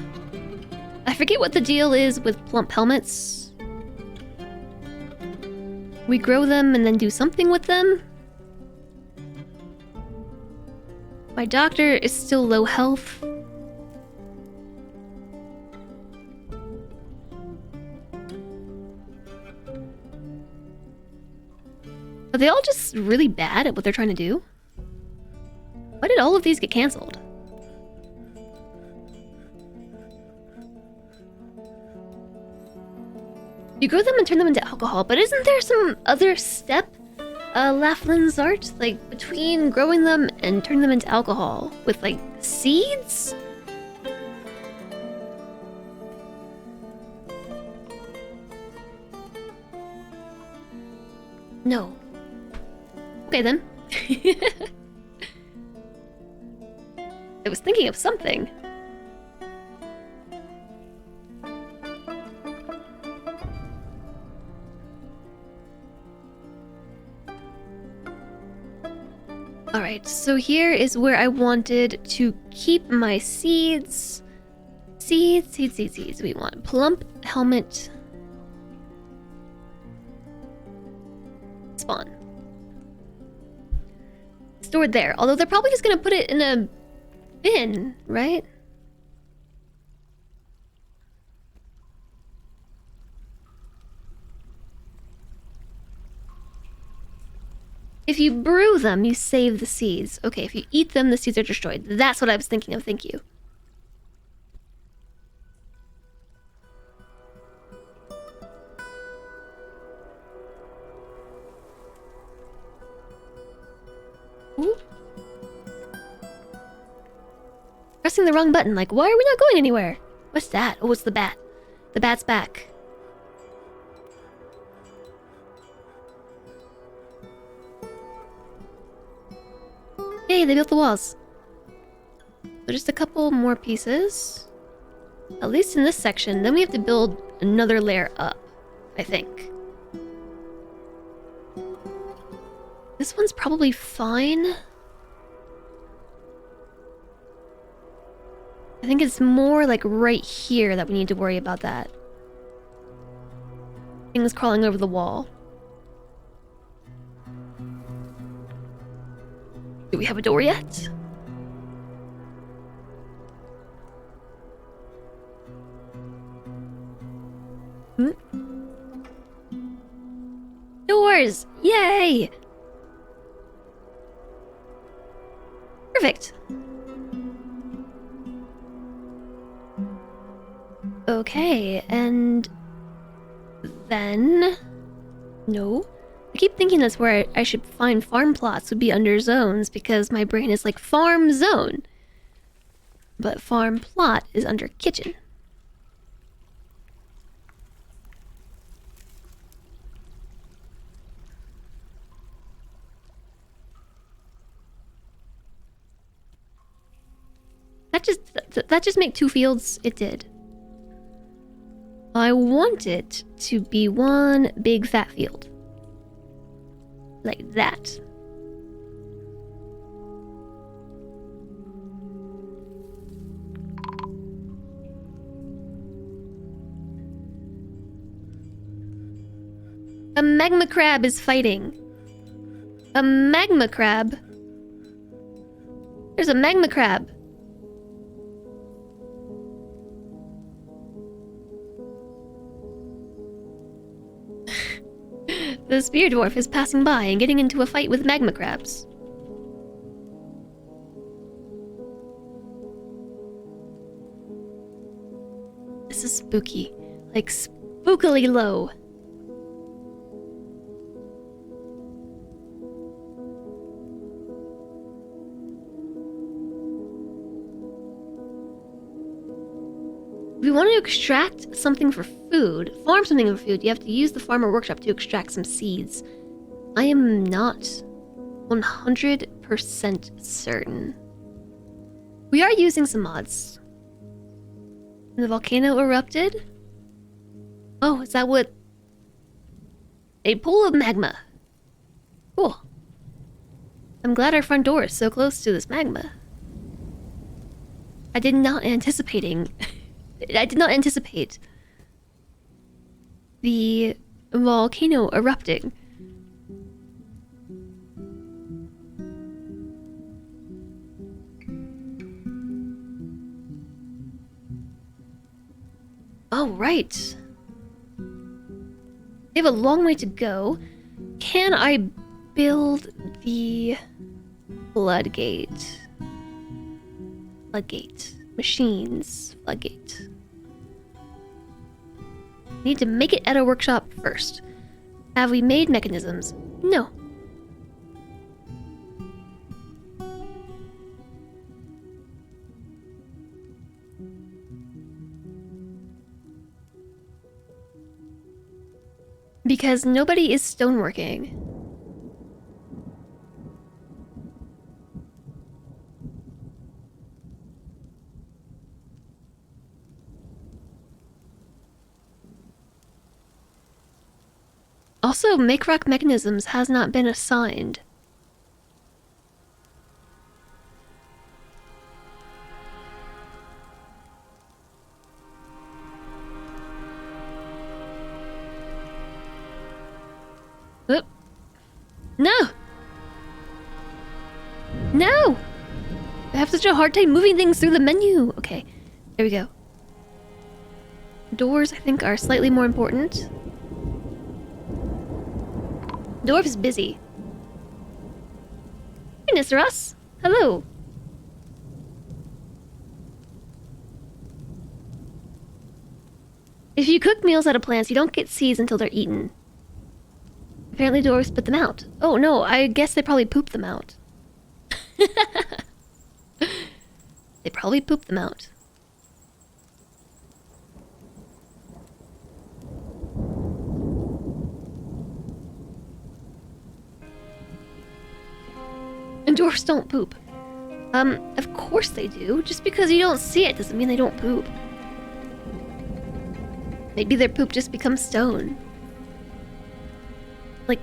S1: I forget what the deal is with plump helmets. We grow them and then do something with them. My doctor is still low health. Are they all just really bad at what they're trying to do? Why did all of these get cancelled? You grow them and turn them into alcohol, but isn't there some other step, Laflin's art? Like, between growing them and turning them into alcohol? With, like, seeds? No. Okay then. I was thinking of something. Alright, so here is where I wanted to keep my seeds. Seeds. We want plump helmet. Spawn. Stored there, although they're probably just gonna put it in a bin, right? If you brew them, you save the seeds. Okay, if you eat them, the seeds are destroyed. That's what I was thinking of, thank you. Ooh. Pressing the wrong button, like, why are we not going anywhere? What's that? Oh, it's the bat. The bat's back. Yay, they built the walls. So just a couple more pieces. At least in this section. Then we have to build another layer up, I think. This one's probably fine. I think it's more like right here that we need to worry about that. Things crawling over the wall. Do we have a door yet? Hmm? Doors! Yay! Perfect. Okay, and then... No. I keep thinking that's where I should find farm plots would be under zones because my brain is like farm zone. But farm plot is under kitchen. That just make 2 fields? It did. I want it to be one big fat field. Like that. A magma crab is fighting. A magma crab? There's a magma crab. The spear dwarf is passing by and getting into a fight with magma crabs. This is spooky. Like, spookily low. If you want to extract something for food, farm something for food, you have to use the farmer workshop to extract some seeds. I am not 100% certain. We are using some mods. And the volcano erupted? Oh, is that what... A pool of magma. Cool. I'm glad our front door is so close to this magma. I did not anticipate the volcano erupting. Oh, right. They have a long way to go. Can I build the floodgate? Floodgate. Machines. Floodgate. Need to make it at a workshop first. Have we made mechanisms? No. Because nobody is stoneworking. Also, make rock mechanisms has not been assigned. Oop. No! No! I have such a hard time moving things through the menu. Okay, there we go. Doors, I think, are slightly more important. Dwarf is busy. Hey, Mr. Ross. Hello. If you cook meals out of plants, you don't get seeds until they're eaten. Apparently dwarves spit them out. Oh no, I guess they probably poop them out. They probably poop them out. And dwarfs don't poop. Of course they do. Just because you don't see it doesn't mean they don't poop. Maybe their poop just becomes stone. Like,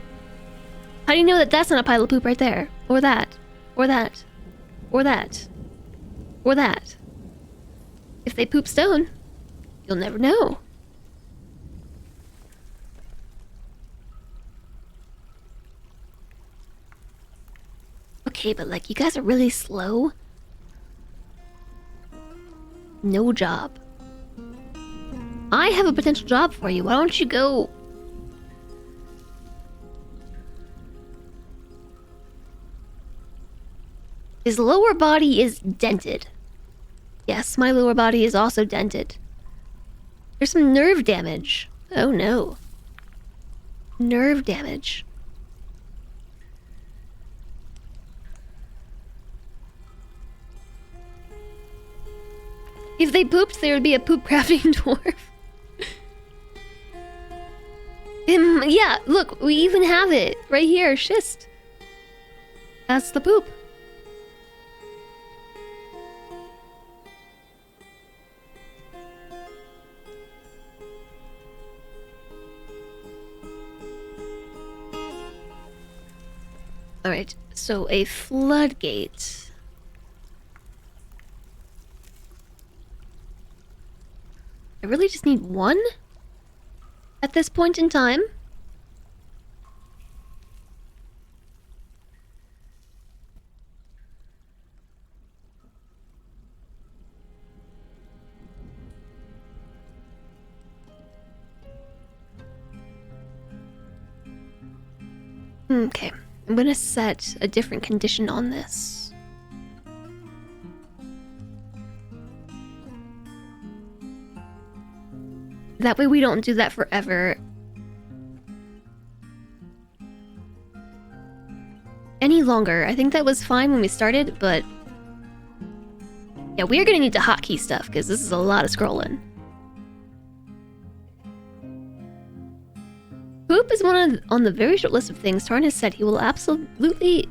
S1: how do you know that that's not a pile of poop right there? Or that. Or that. Or that. Or that. If they poop stone, you'll never know. Okay, but like, you guys are really slow. No job. I have a potential job for you. Why don't you go? His lower body is dented. Yes, my lower body is also dented. There's some nerve damage. Oh no. Nerve damage. If they pooped, there would be a poop crafting dwarf. Yeah, look, we even have it right here, schist. That's the poop. Alright, so a floodgate. I really just need one? At this point in time? Okay, I'm gonna set a different condition on this. That way we don't do that forever. Any longer. I think that was fine when we started, but... yeah, we are gonna need to hotkey stuff, because this is a lot of scrolling. Poop is on the very short list of things Tarn has said he will absolutely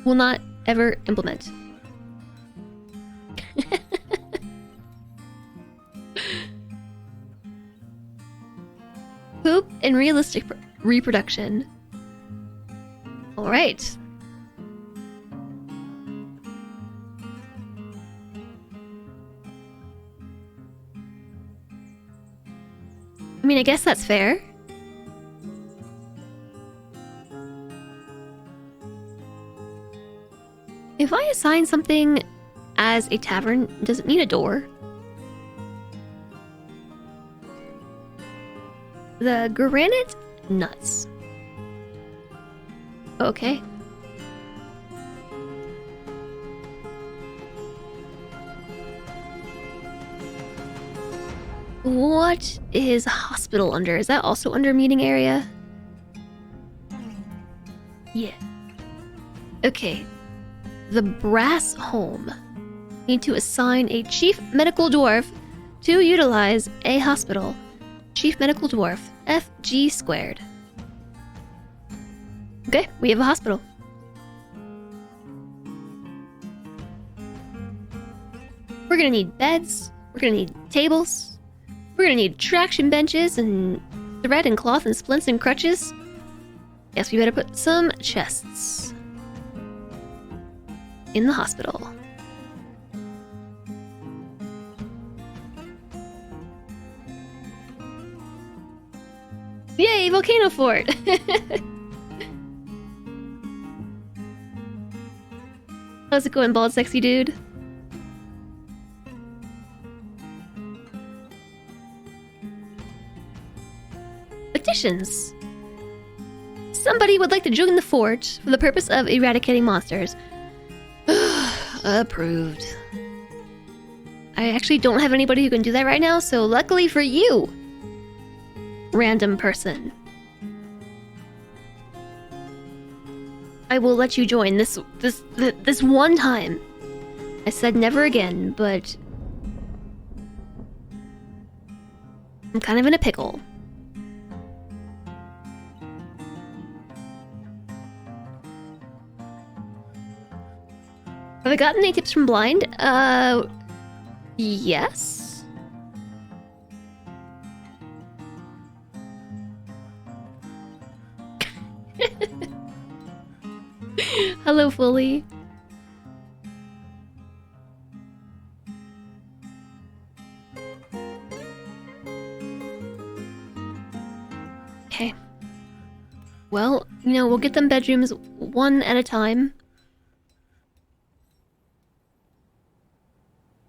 S1: will not ever implement. Poop and realistic reproduction. Alright. I mean, I guess that's fair. If I assign something as a tavern, does it need a door? The granite nuts. Okay. What is hospital under? Is that also under meeting area? Yeah. Okay. The brass home. Need to assign a chief medical dwarf to utilize a hospital. Chief medical dwarf, FG squared. Okay, we have a hospital. We're gonna need beds. We're gonna need tables. We're gonna need traction benches and thread and cloth and splints and crutches. Yes, we better put some chests in the hospital. Yay, Volcano Fort! How's it going, bald sexy dude? Additions. Somebody would like to join the fort for the purpose of eradicating monsters. Approved. I actually don't have anybody who can do that right now, so luckily for you, random person, I will let you join this one time. I said never again, but I'm kind of in a pickle. Have I gotten any tips from Blind? Yes. Hello, Fully. Okay. Well, you know, we'll get them bedrooms one at a time.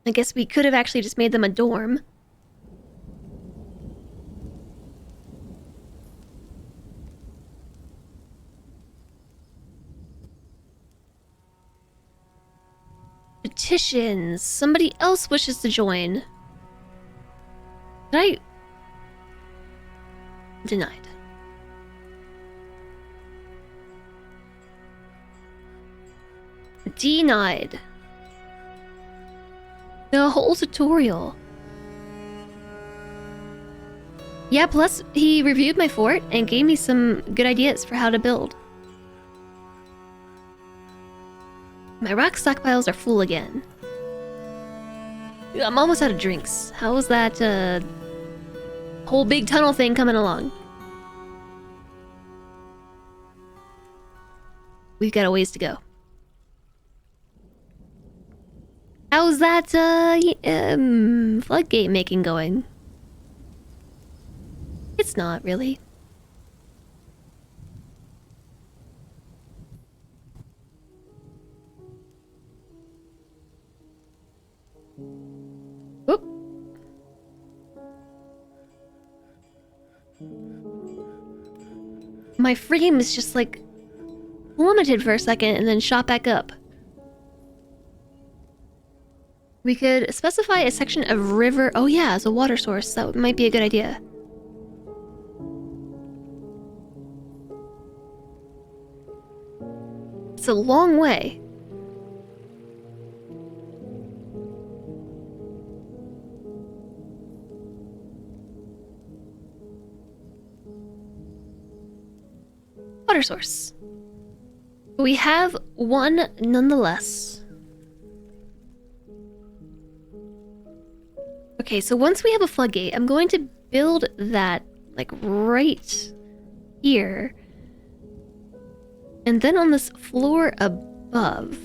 S1: I guess we could have actually just made them a dorm. Petitions. Somebody else wishes to join. Did I? Denied. Denied. The whole tutorial. Yeah, plus he reviewed my fort and gave me some good ideas for how to build. My rock stockpiles are full again. I'm almost out of drinks. How is that whole big tunnel thing coming along? we've got a ways to go. How's that, floodgate making going? It's not, really. Whoop. My frame is just, like, plummeted for a second and then shot back up. We could specify a section of river... Oh yeah, as a water source. That might be a good idea. It's a long way. Water source. We have one nonetheless. Okay, so once we have a floodgate, I'm going to build that, like, right here. And then on this floor above.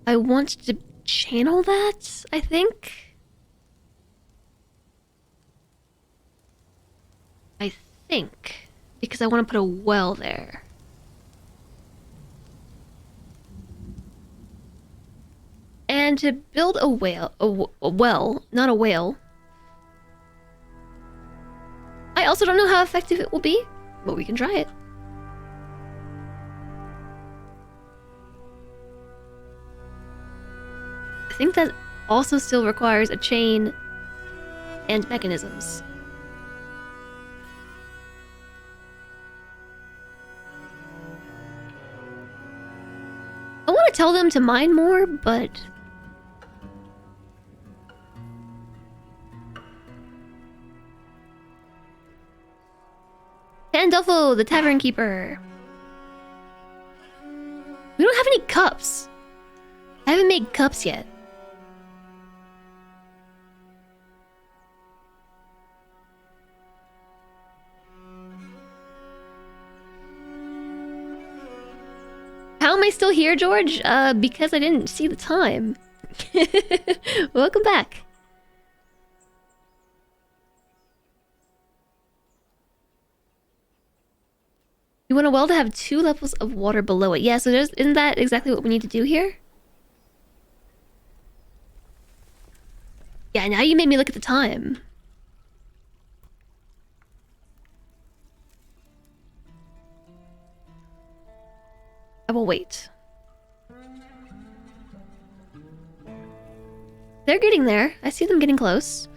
S1: I want to channel that, I think. Because I want to put a well there. And to build a well, not a whale. I also don't know how effective it will be, but we can try it. I think that also still requires a chain and mechanisms. I want to tell them to mine more, but... Pandolfo, the tavern keeper. We don't have any cups. I haven't made cups yet. How am I still here, George? Because I didn't see the time. Welcome back. You want a well to have 2 levels of water below it. Yeah, so isn't that exactly what we need to do here? Yeah, now you made me look at the time. I will wait. They're getting there. I see them getting close.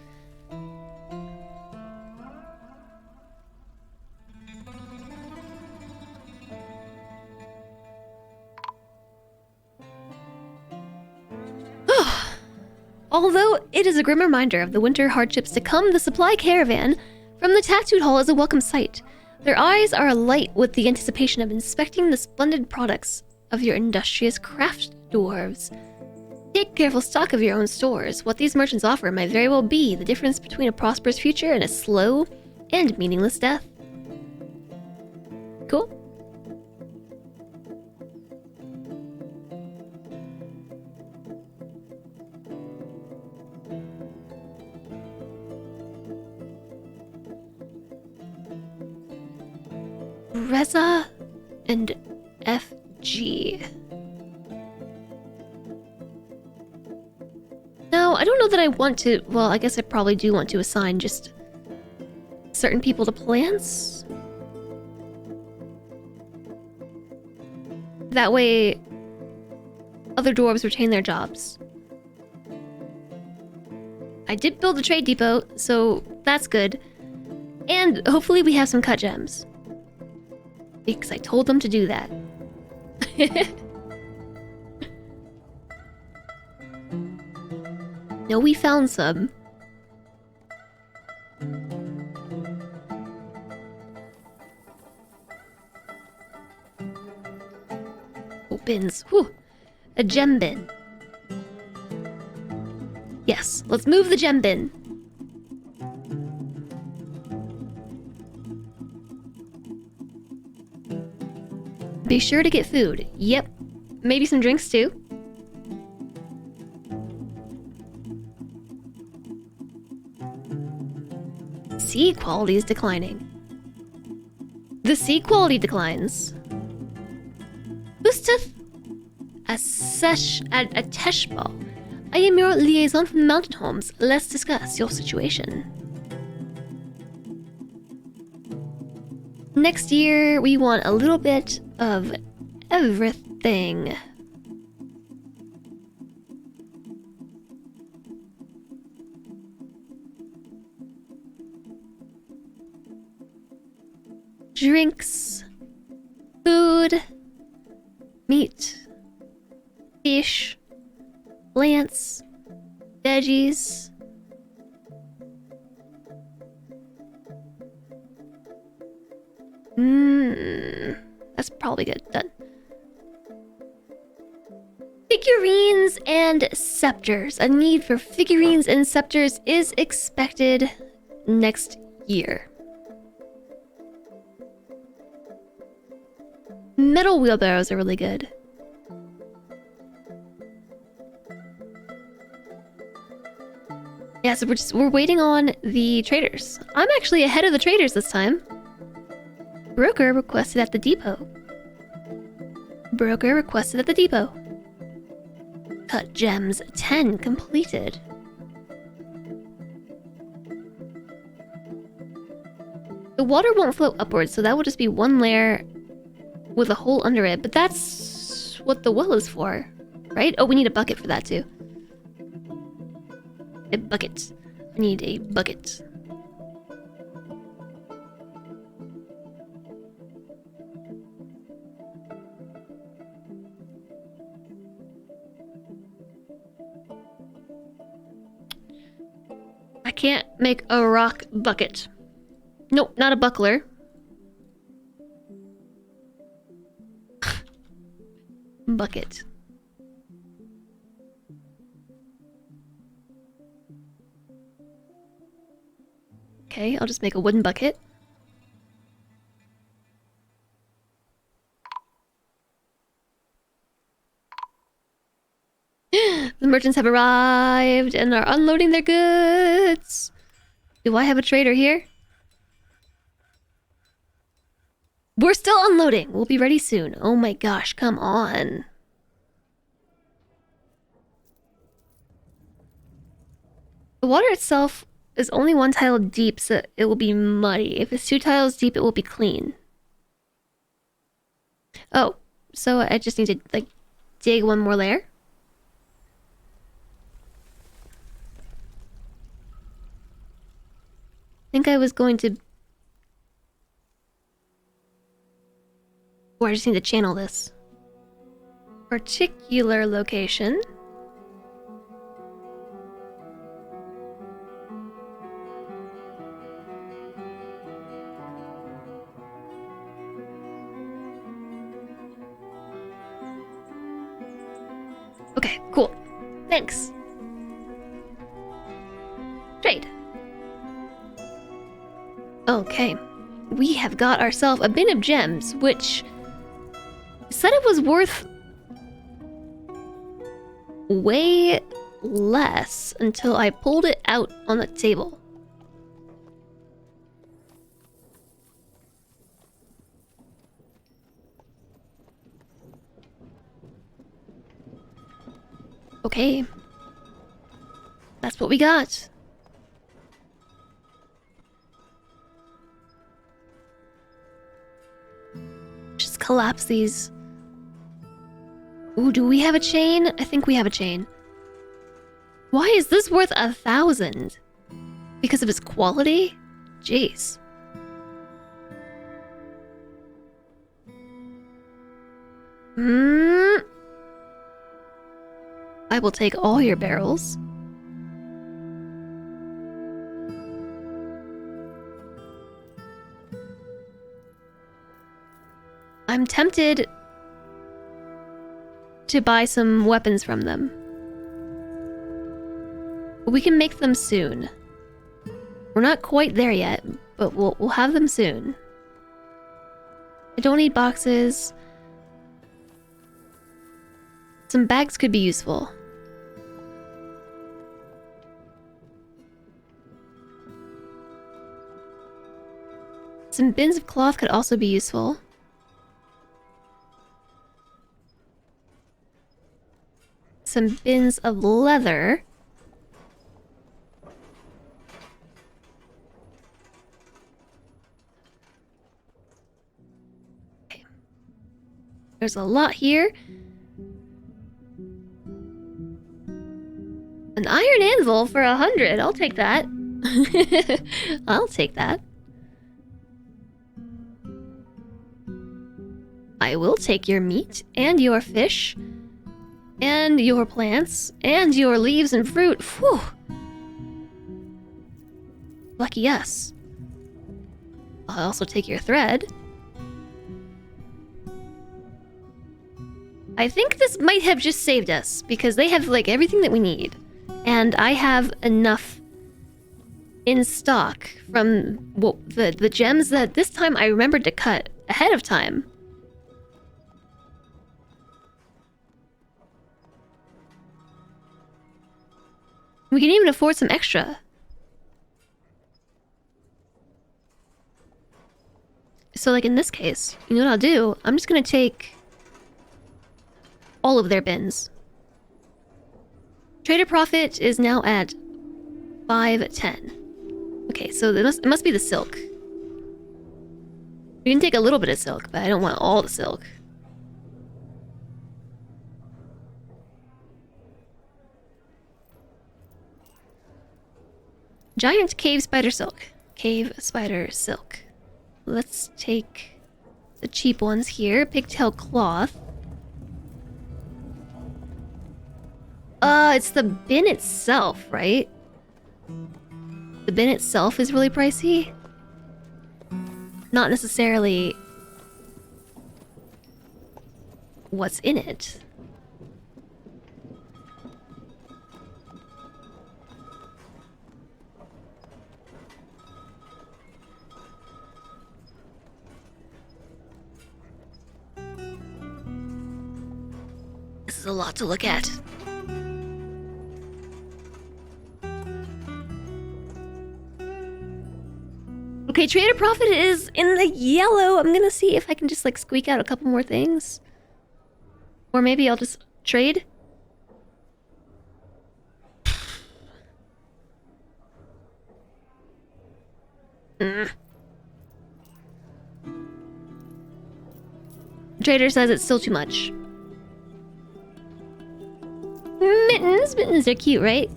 S1: Although it is a grim reminder of the winter hardships to come, the supply caravan from the tattooed hall is a welcome sight. Their eyes are alight with the anticipation of inspecting the splendid products of your industrious craft dwarves. Take careful stock of your own stores. What these merchants offer might very well be the difference between a prosperous future and a slow and meaningless death. Cool. Reza and FG. Now, I don't know that I want to... Well, I guess I probably do want to assign just certain people to plants. That way, other dwarves retain their jobs. I did build the trade depot, so that's good. And hopefully we have some cut gems. Because I told them to do that. No, we found some. Oh, bins. Whew. A gem bin. Yes, let's move the gem bin. Be sure to get food. Yep. Maybe some drinks too. Sea quality is declining. The sea quality declines. Ustath Ateshbal. I am your liaison from the mountain homes. Let's discuss your situation. Next year, we want a little bit of everything. Drinks, food, meat, fish, plants, veggies. That's probably good. Done. Figurines and scepters. A need for figurines and scepters is expected next year. Metal wheelbarrows are really good. Yeah, so we're waiting on the traders. I'm actually ahead of the traders this time. Broker requested at the depot. Broker requested at the depot. Cut gems 10 completed. The water won't flow upwards, so that will just be one layer with a hole under it. But that's what the well is for, right? Oh, we need a bucket for that too. A bucket. I need a bucket. I can't make a rock bucket. Nope, not a buckler. Bucket. Okay, I'll just make a wooden bucket. The merchants have arrived and are unloading their goods. Do I have a trader here? We're still unloading. We'll be ready soon. Oh my gosh, come on. The water itself is only one tile deep, so it will be muddy. If it's 2 tiles deep, it will be clean. Oh, so I just need to, like, dig one more layer? I think I was going to... Or I just need to channel this. Particular location. Okay, cool. Thanks. Trade. Okay. We have got ourselves a bin of gems, which said it was worth way less until I pulled it out on the table. Okay. That's what we got. Just collapse these. Ooh, do we have a chain? I think we have a chain. Why is this worth 1,000? Because of its quality? Jeez. I will take all your barrels. I'm tempted to buy some weapons from them. But we can make them soon. We're not quite there yet, but we'll have them soon. I don't need boxes. Some bags could be useful. Some bins of cloth could also be useful. Some bins of leather. Okay. There's a lot here. An iron anvil for 100. I'll take that. I'll take that. I will take your meat and your fish and your plants and your leaves and fruit. Whew. Lucky us. I'll also take your thread. I think this might have just saved us because they have like everything that we need. And I have enough in stock from the gems that this time I remembered to cut ahead of time. We can even afford some extra. So like in this case, you know what I'll do? I'm just gonna take all of their bins. Trader profit is now at 510. Okay, so it must be the silk. We can take a little bit of silk, but I don't want all the silk. Giant cave spider silk. Cave spider silk. Let's take the cheap ones here. Pigtail cloth. It's the bin itself, right? The bin itself is really pricey. Not necessarily what's in it. This is a lot to look at. Okay, trader profit is in the yellow. I'm gonna see if I can just like squeak out a couple more things. Or maybe I'll just trade. Trader says it's still too much. Mittens. Mittens are cute, right?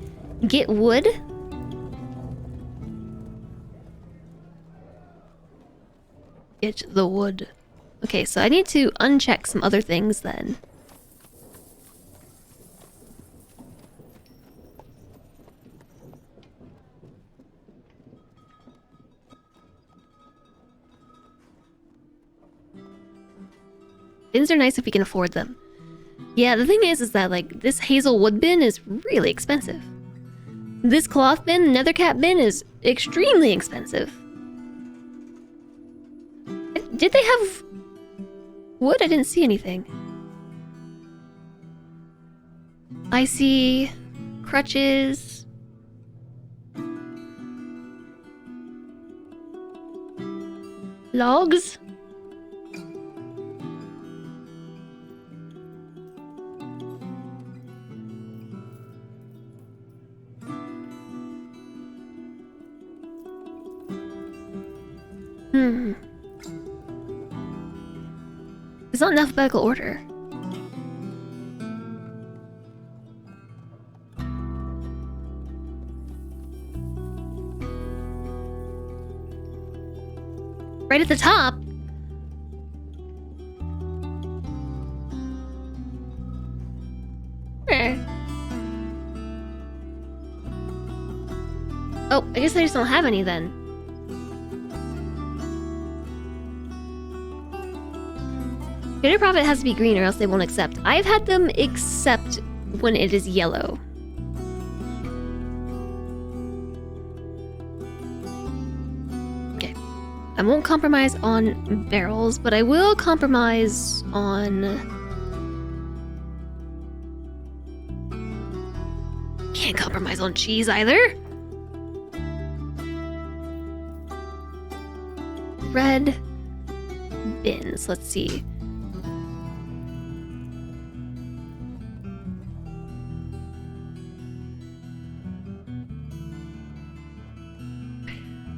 S1: Get wood. Get the wood. Okay, so I need to uncheck some other things then. Bins are nice if we can afford them. Yeah, the thing is that like this hazel wood bin is really expensive. This cloth bin, nethercat bin is extremely expensive. Did they have wood? I didn't see anything. I see crutches. Logs. It's not in alphabetical order. Right at the top. Oh, I guess I just don't have any then. Trader profit has to be green or else they won't accept. I've had them accept when it is yellow. Okay. I won't compromise on barrels, but I will compromise on can't compromise on cheese either. Red bins. Let's see.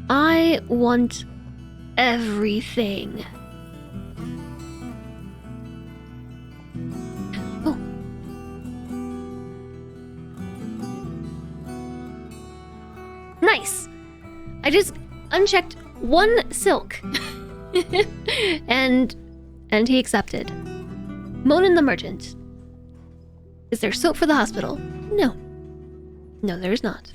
S1: I want everything. Oh. Nice. I just unchecked one silk. and he accepted. Monin the merchant. Is there soap for the hospital? No. No, there's not.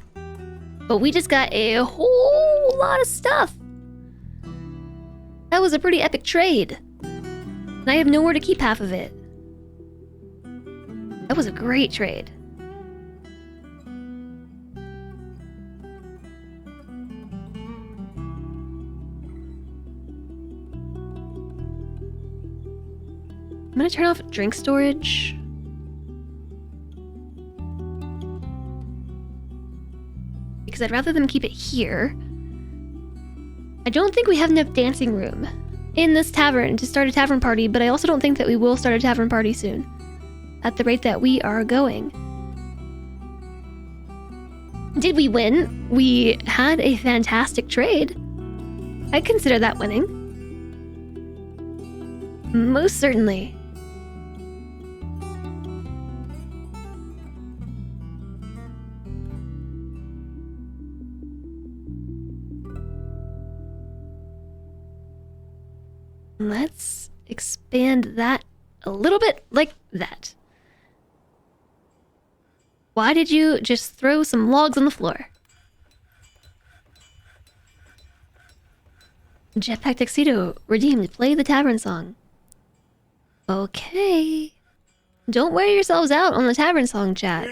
S1: But we just got a whole lot of stuff. That was a pretty epic trade. And I have nowhere to keep half of it. That was a great trade. I'm gonna turn off drink storage. Because I'd rather them keep it here. I don't think we have enough dancing room in this tavern to start a tavern party, but I also don't think that we will start a tavern party soon. At the rate that we are going. Did we win? We had a fantastic trade. I'd consider that winning. Most certainly. Let's expand that a little bit like that. Why did you just throw some logs on the floor? Jetpack Tuxedo redeemed. Play the tavern song. Okay. Don't wear yourselves out on the tavern song, chat.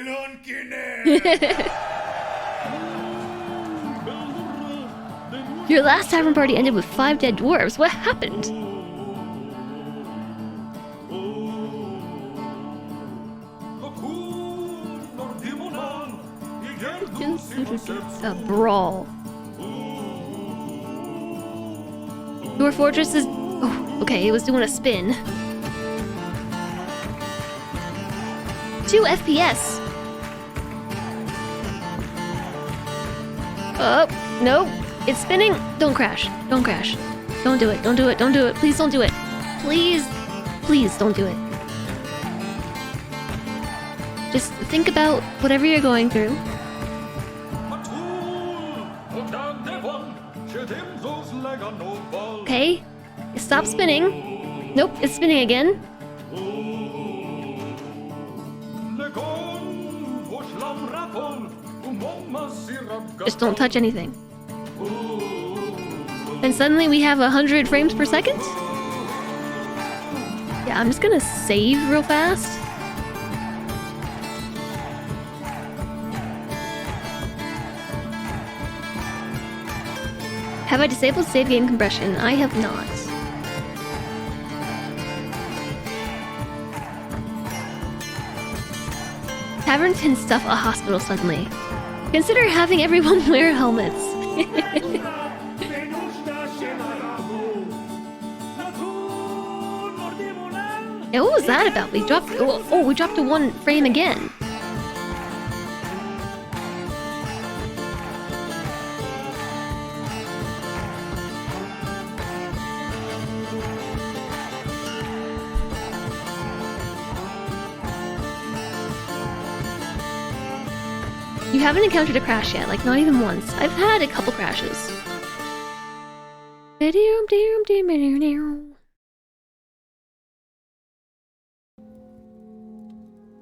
S1: Your last tavern party ended with 5 dead dwarves. What happened? A brawl. Dwarf Fortress is... Oh, okay, it was doing a spin. 2 FPS. Oh, no. It's spinning. Don't crash. Don't crash. Don't do it. Don't do it. Don't do it. Please don't do it. Please. Please don't do it. Just think about whatever you're going through. Okay. Stop spinning. Nope, it's spinning again. Just don't touch anything. And suddenly we have 100 frames per second? Yeah, I'm just gonna save real fast. Have I disabled save game compression? I have not. Taverns can stuff a hospital suddenly. Consider having everyone wear helmets. Yeah, what was that about? We dropped... Oh, we dropped to 1 frame again. You haven't encountered a crash yet, like not even once. I've had a couple crashes.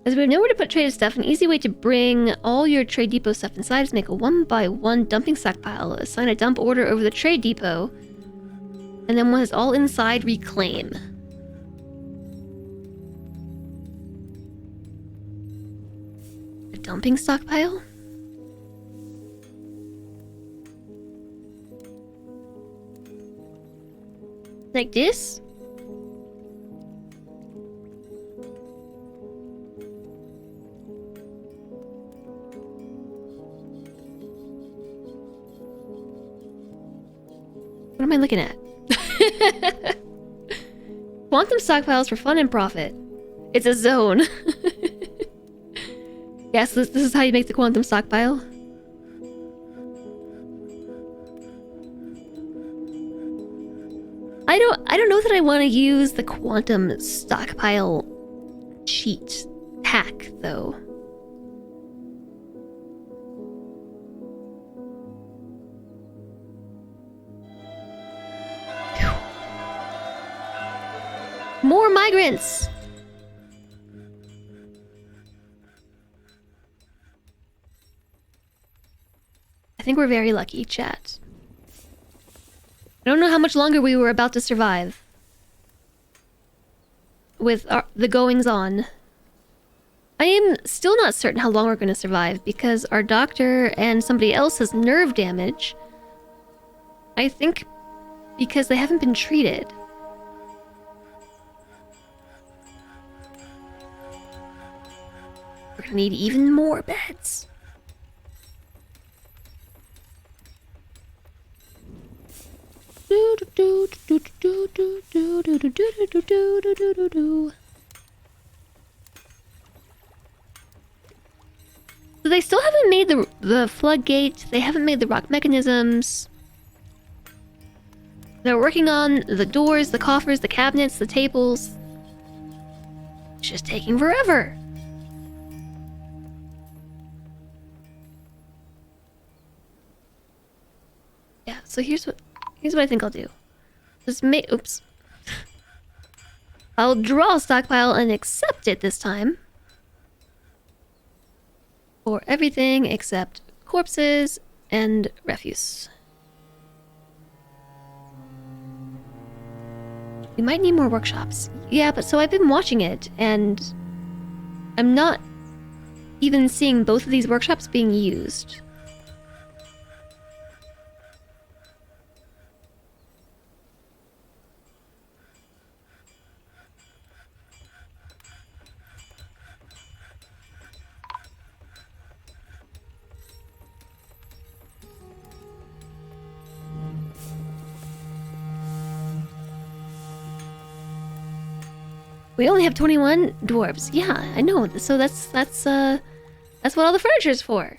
S1: As we have nowhere to put traded stuff, an easy way to bring all your trade depot stuff inside is make a 1x1 dumping stockpile. Assign a dump order over the trade depot, and then when it's all inside, reclaim. A dumping stockpile? Like this? What am I looking at? Quantum stockpiles for fun and profit. It's a zone. Yes, this is how you make the quantum stockpile. I don't know that I want to use the quantum stockpile cheat hack though. More migrants! I think we're very lucky, chat. I don't know how much longer we were about to survive. With the goings-on. I am still not certain how long we're going to survive, because our doctor and somebody else has nerve damage. I think because they haven't been treated. We're gonna need even more beds. So they still haven't made the floodgate. They haven't made the rock mechanisms. They're working on the doors, the coffers, the cabinets, the tables. It's just taking forever. Yeah, so here's what I think I'll do. Just oops. I'll draw a stockpile and accept it this time. For everything except corpses and refuse. We might need more workshops. Yeah, but so I've been watching it, and I'm not even seeing both of these workshops being used. We only have 21 dwarves. Yeah, I know. So that's what all the furniture's for.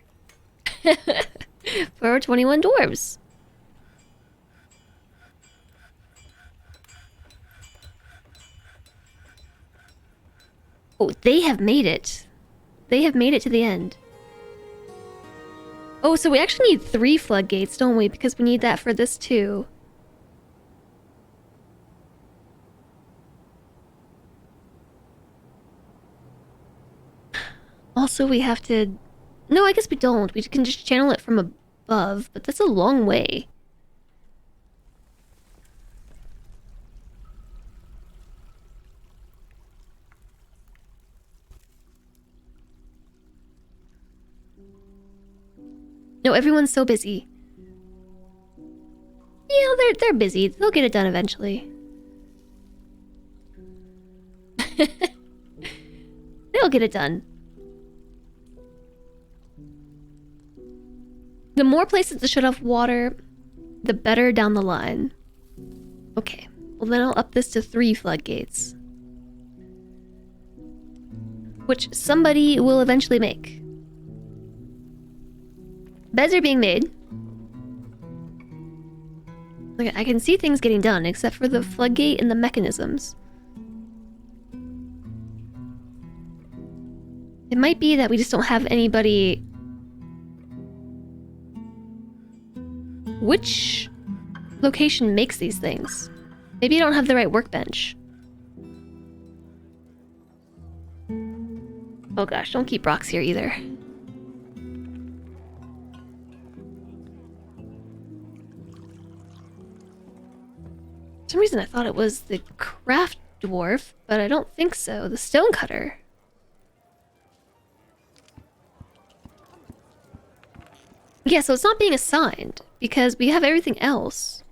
S1: For 21 dwarves. Oh, they have made it. They have made it to the end. Oh, so we actually need 3 floodgates, don't we? Because we need that for this too. Also, we have to... No, I guess we don't. We can just channel it from above, but that's a long way. No, everyone's so busy. Yeah, they're busy. They'll get it done eventually. They'll get it done. The more places to shut off water, the better down the line. Okay, well then I'll up this to 3 floodgates. Which somebody will eventually make. Beds are being made. Okay, I can see things getting done, except for the floodgate and the mechanisms. It might be that we just don't have anybody... Which location makes these things? Maybe I don't have the right workbench. Oh gosh, don't keep rocks here either. For some reason I thought it was the craft dwarf, but I don't think so. The stone cutter. Yeah, so it's not being assigned, because we have everything else.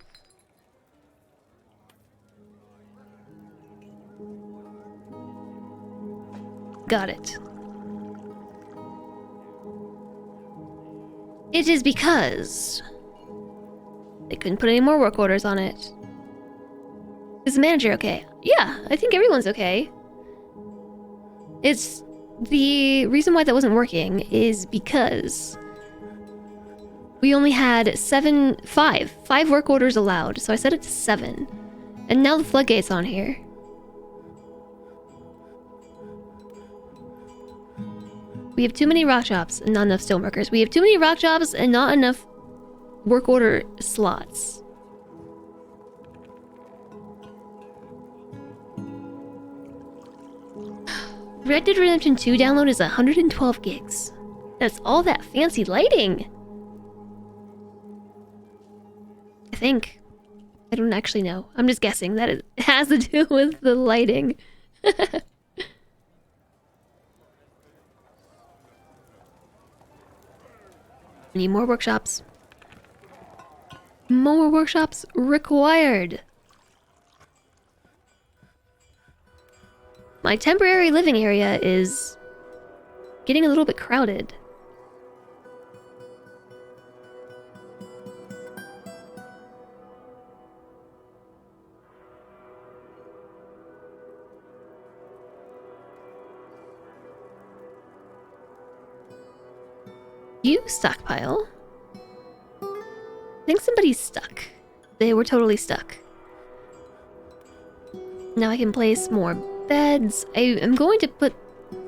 S1: Got it. It is because They couldn't put any more work orders on it. Is the manager okay? Yeah, I think everyone's okay. It's... The reason why that wasn't working is because we only had five work orders allowed, so I set it to 7. And now the floodgate's on here. We have too many rock jobs and not enough stoneworkers. We have too many rock jobs and not enough work order slots. Red Dead Redemption 2 download is 112 gigs. That's all that fancy lighting. I think. I don't actually know. I'm just guessing that it has to do with the lighting. Need more workshops. More workshops required. My temporary living area is getting a little bit crowded. You stockpile. I think somebody's stuck. They were totally stuck. Now I can place more beds. I am going to put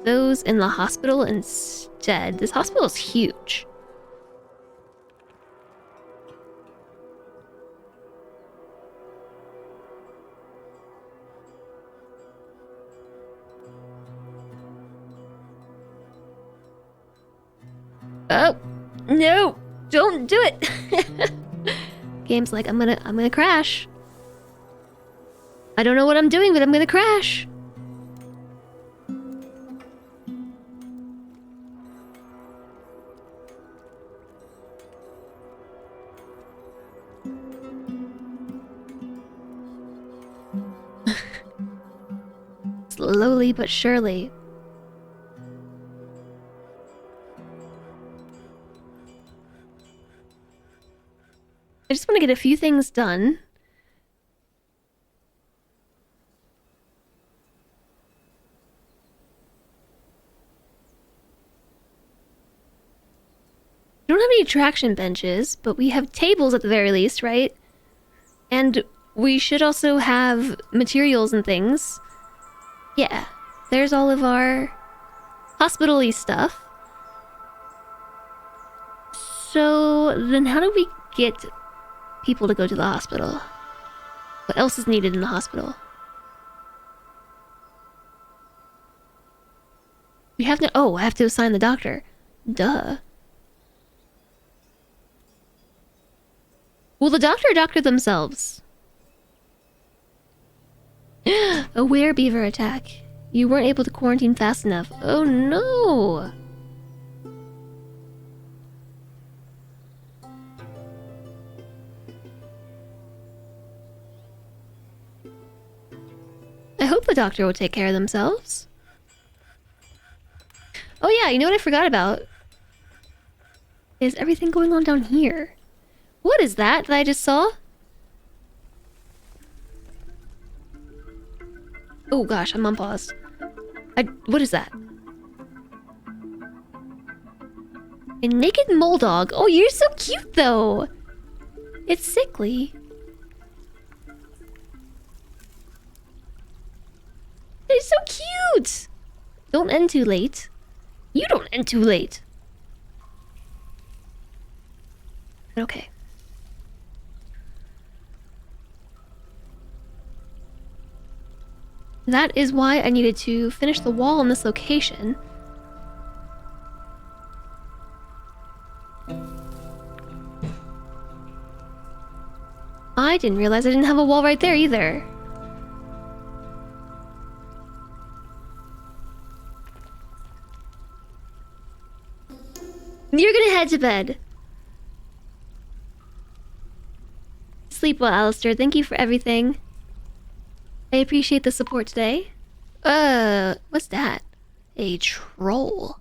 S1: those in the hospital instead. This hospital is huge. Oh, no, don't do it. Game's like, I'm gonna crash. I don't know what I'm doing, but I'm gonna crash. Slowly but surely. I just want to get a few things done. We don't have any traction benches, but we have tables at the very least, right? And we should also have materials and things. Yeah, there's all of our hospital-y stuff. So then how do we get people to go to the hospital? What else is needed in the hospital? We have to... Oh, I have to assign the doctor. Duh. Will the doctor doctor themselves? A werebeaver attack. You weren't able to quarantine fast enough. Oh no! I hope the doctor will take care of themselves. Oh yeah, you know what I forgot about? Is everything going on down here? What is that I just saw? Oh gosh, I'm unpaused. What is that? A naked mole dog. Oh, you're so cute though. It's sickly. It's so cute! Don't end too late. You don't end too late. Okay. That is why I needed to finish the wall in this location. I didn't realize I didn't have a wall right there either. You're gonna head to bed. Sleep well, Alistair. Thank you for everything. I appreciate the support today. What's that? A troll.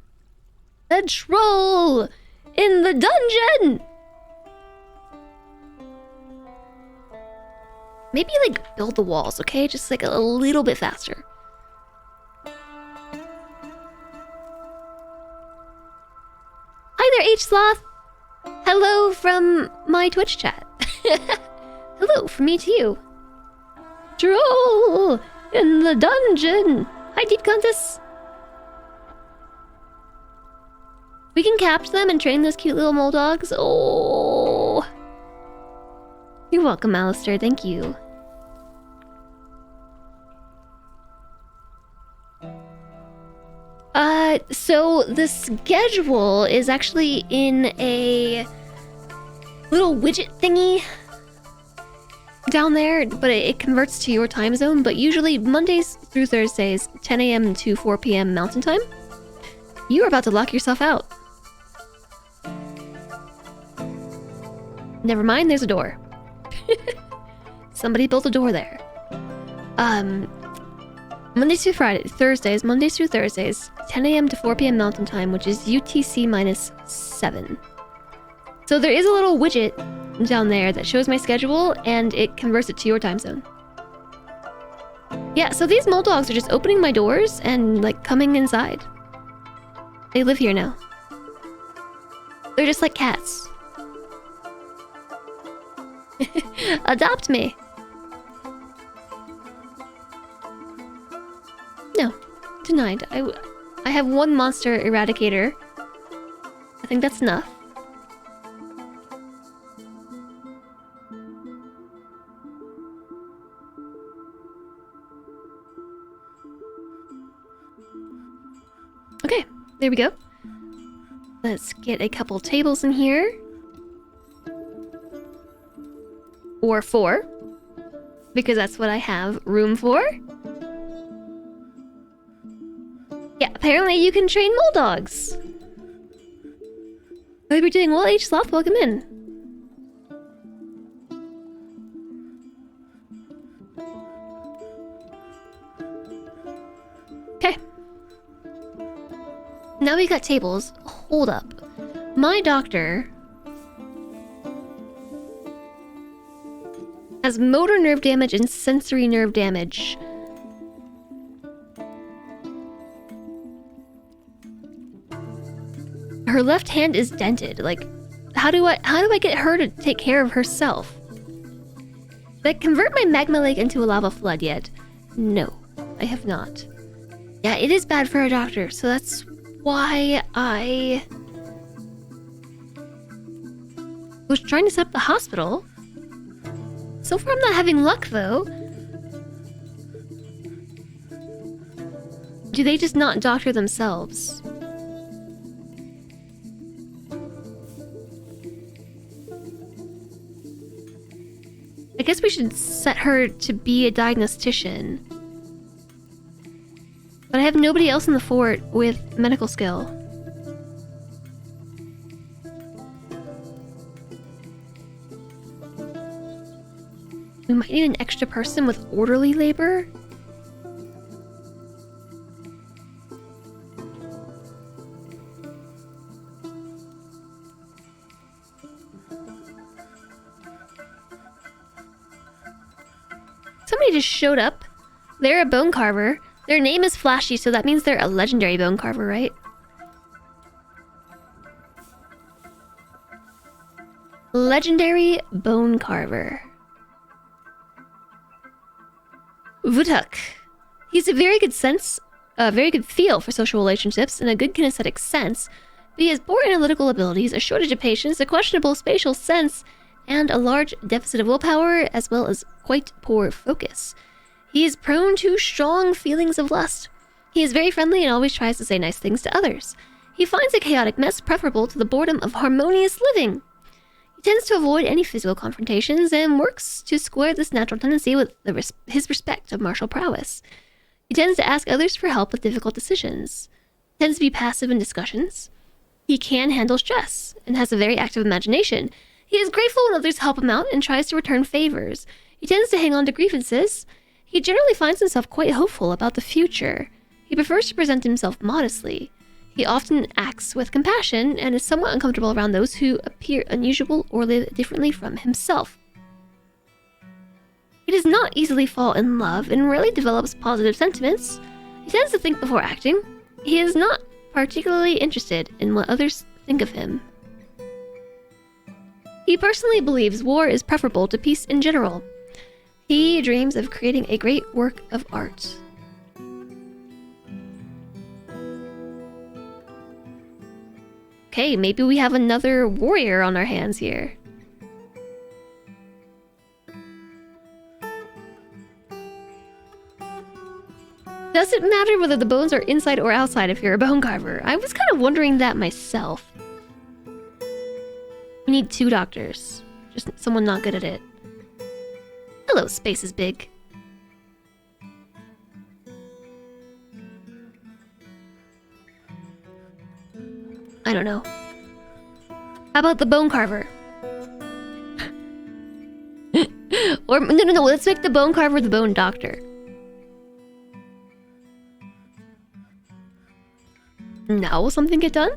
S1: A troll! In the dungeon! Maybe like build the walls, okay? Just like a little bit faster. Hi there, H-Sloth! Hello from my Twitch chat. Hello from me to you. Troll in the dungeon. Hi, Deep Countess. We can capture them and train those cute little mole dogs. Oh. You're welcome, Alistair. Thank you. So the schedule is actually in a little widget thingy down there, but it converts to your time zone. But usually Mondays through Thursdays, 10 a.m. to 4 p.m. Mountain Time. You are about to lock yourself out. Never mind, there's a door. Somebody built a door there. Mondays through Thursdays, 10 a.m. to 4 p.m. Mountain Time, which is UTC minus 7. So there is a little widget down there that shows my schedule, and it converts it to your time zone. Yeah, so these mole dogs are just opening my doors and, like, coming inside. They live here now. They're just like cats. Adopt me. No, denied. I have one monster eradicator. I think that's enough. Okay, there we go. Let's get a couple tables in here. Or 4. Because that's what I have room for. Yeah, apparently you can train mole dogs. I hope you're doing well, H-Sloth. Welcome in. Okay. Now we got tables. Hold up. My doctor has motor nerve damage and sensory nerve damage. Her left hand is dented. Like, how do I get her to take care of herself? Did I convert my magma lake into a lava flood yet? No, I have not. Yeah, it is bad for a doctor, so that's why I was trying to set up the hospital. So far I'm not having luck, though. Do they just not doctor themselves? I guess we should set her to be a diagnostician. But I have nobody else in the fort with medical skill. We might need an extra person with orderly labor. Somebody just showed up. They're a bone carver. Their name is Flashy, so that means they're a legendary bone carver, right? Legendary bone carver. Vutuk. He's a very good feel for social relationships and a good kinesthetic sense, but he has poor analytical abilities, a shortage of patience, a questionable spatial sense, and a large deficit of willpower, as well as quite poor focus. He is prone to strong feelings of lust. He is very friendly and always tries to say nice things to others. He finds a chaotic mess preferable to the boredom of harmonious living. He tends to avoid any physical confrontations and works to square this natural tendency with his respect of martial prowess. He tends to ask others for help with difficult decisions. He tends to be passive in discussions. He can handle stress and has a very active imagination. He is grateful when others help him out and tries to return favors. He tends to hang on to grievances. He generally finds himself quite hopeful about the future. He prefers to present himself modestly. He often acts with compassion and is somewhat uncomfortable around those who appear unusual or live differently from himself. He does not easily fall in love and rarely develops positive sentiments. He tends to think before acting. He is not particularly interested in what others think of him. He personally believes war is preferable to peace in general. He dreams of creating a great work of art. Okay, maybe we have another warrior on our hands here. Does it matter whether the bones are inside or outside if you're a bone carver? I was kind of wondering that myself. We need 2 doctors. Just someone not good at it. Hello, space is big. I don't know. How about the bone carver? Or no, let's make the bone carver the bone doctor. Now will something get done?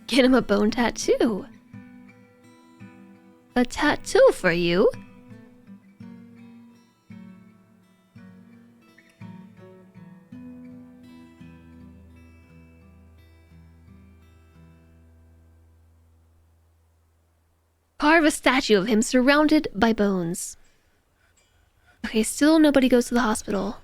S1: Get him a bone tattoo. A tattoo for you? Carve a statue of him surrounded by bones. Okay, still nobody goes to the hospital.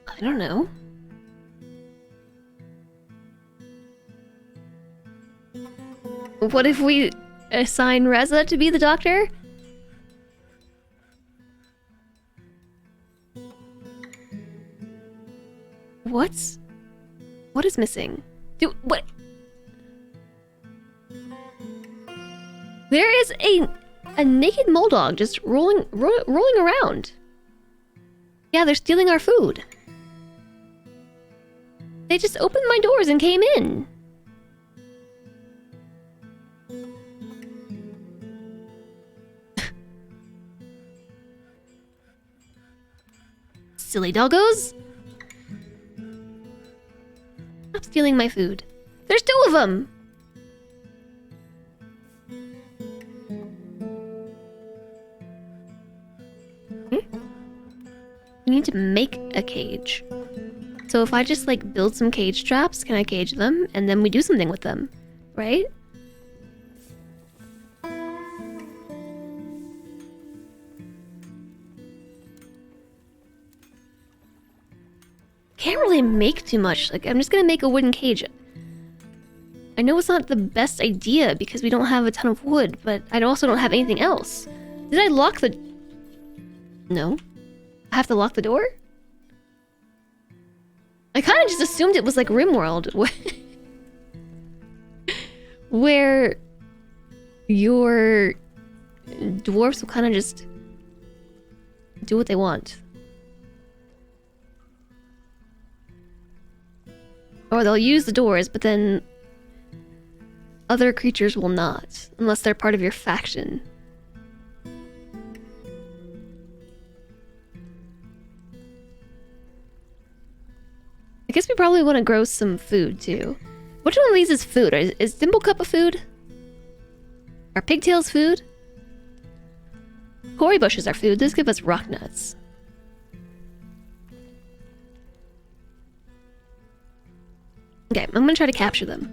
S1: I don't know. What if we assign Reza to be the doctor? What is missing? What? There is a naked moldog just rolling around. Yeah, they're stealing our food. They just opened my doors and came in. Silly doggos. Stop stealing my food. There's 2 of them. We need to make a cage. So if I just like build some cage traps, can I cage them? And then we do something with them, right? Can't really make too much. Like, I'm just gonna make a wooden cage. I know it's not the best idea because we don't have a ton of wood, but I also don't have anything else. Did I lock the... No. I have to lock the door? I kind of just assumed it was like RimWorld, where your dwarfs will kind of just do what they want. Or they'll use the doors, but then other creatures will not, unless they're part of your faction. I guess we probably want to grow some food, too. Which one of these is food? Is Dimplecup a food? Are pigtails food? Cory bushes are food. Those give us rock nuts. Okay, I'm gonna try to capture them.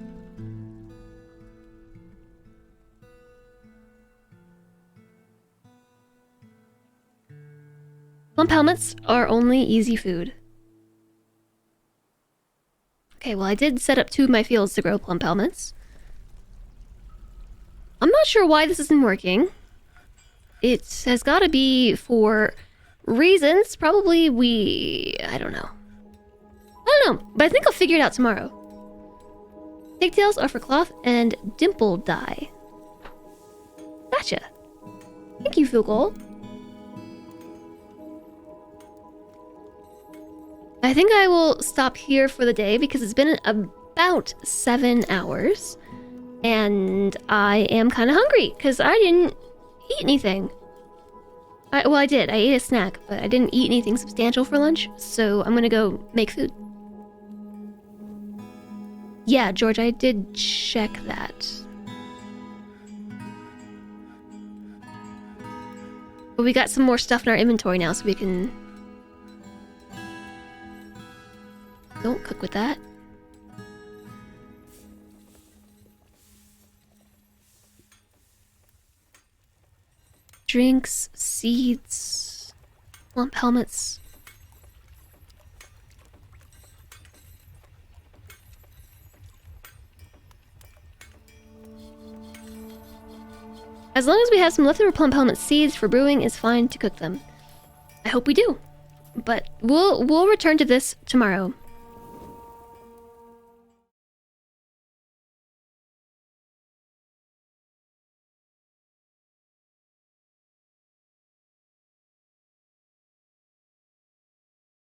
S1: Plump helmets are only easy food. Okay, well I did set up 2 of my fields to grow plump helmets. I'm not sure why this isn't working. It has gotta be for reasons. Probably I don't know. I don't know, but I think I'll figure it out tomorrow. Pigtails are for cloth and dimple dye. Gotcha. Thank you, Fugol. I think I will stop here for the day because it's been about 7 hours. And I am kind of hungry because I didn't eat anything. Well, I did. I ate a snack, but I didn't eat anything substantial for lunch, so I'm gonna go make food. Yeah, George, I did check that. But we got some more stuff in our inventory now, so we can... Don't cook with that. Drinks, seeds, lump helmets. As long as we have some leftover plump helmet seeds for brewing, it's fine to cook them. I hope we do. But we'll return to this tomorrow.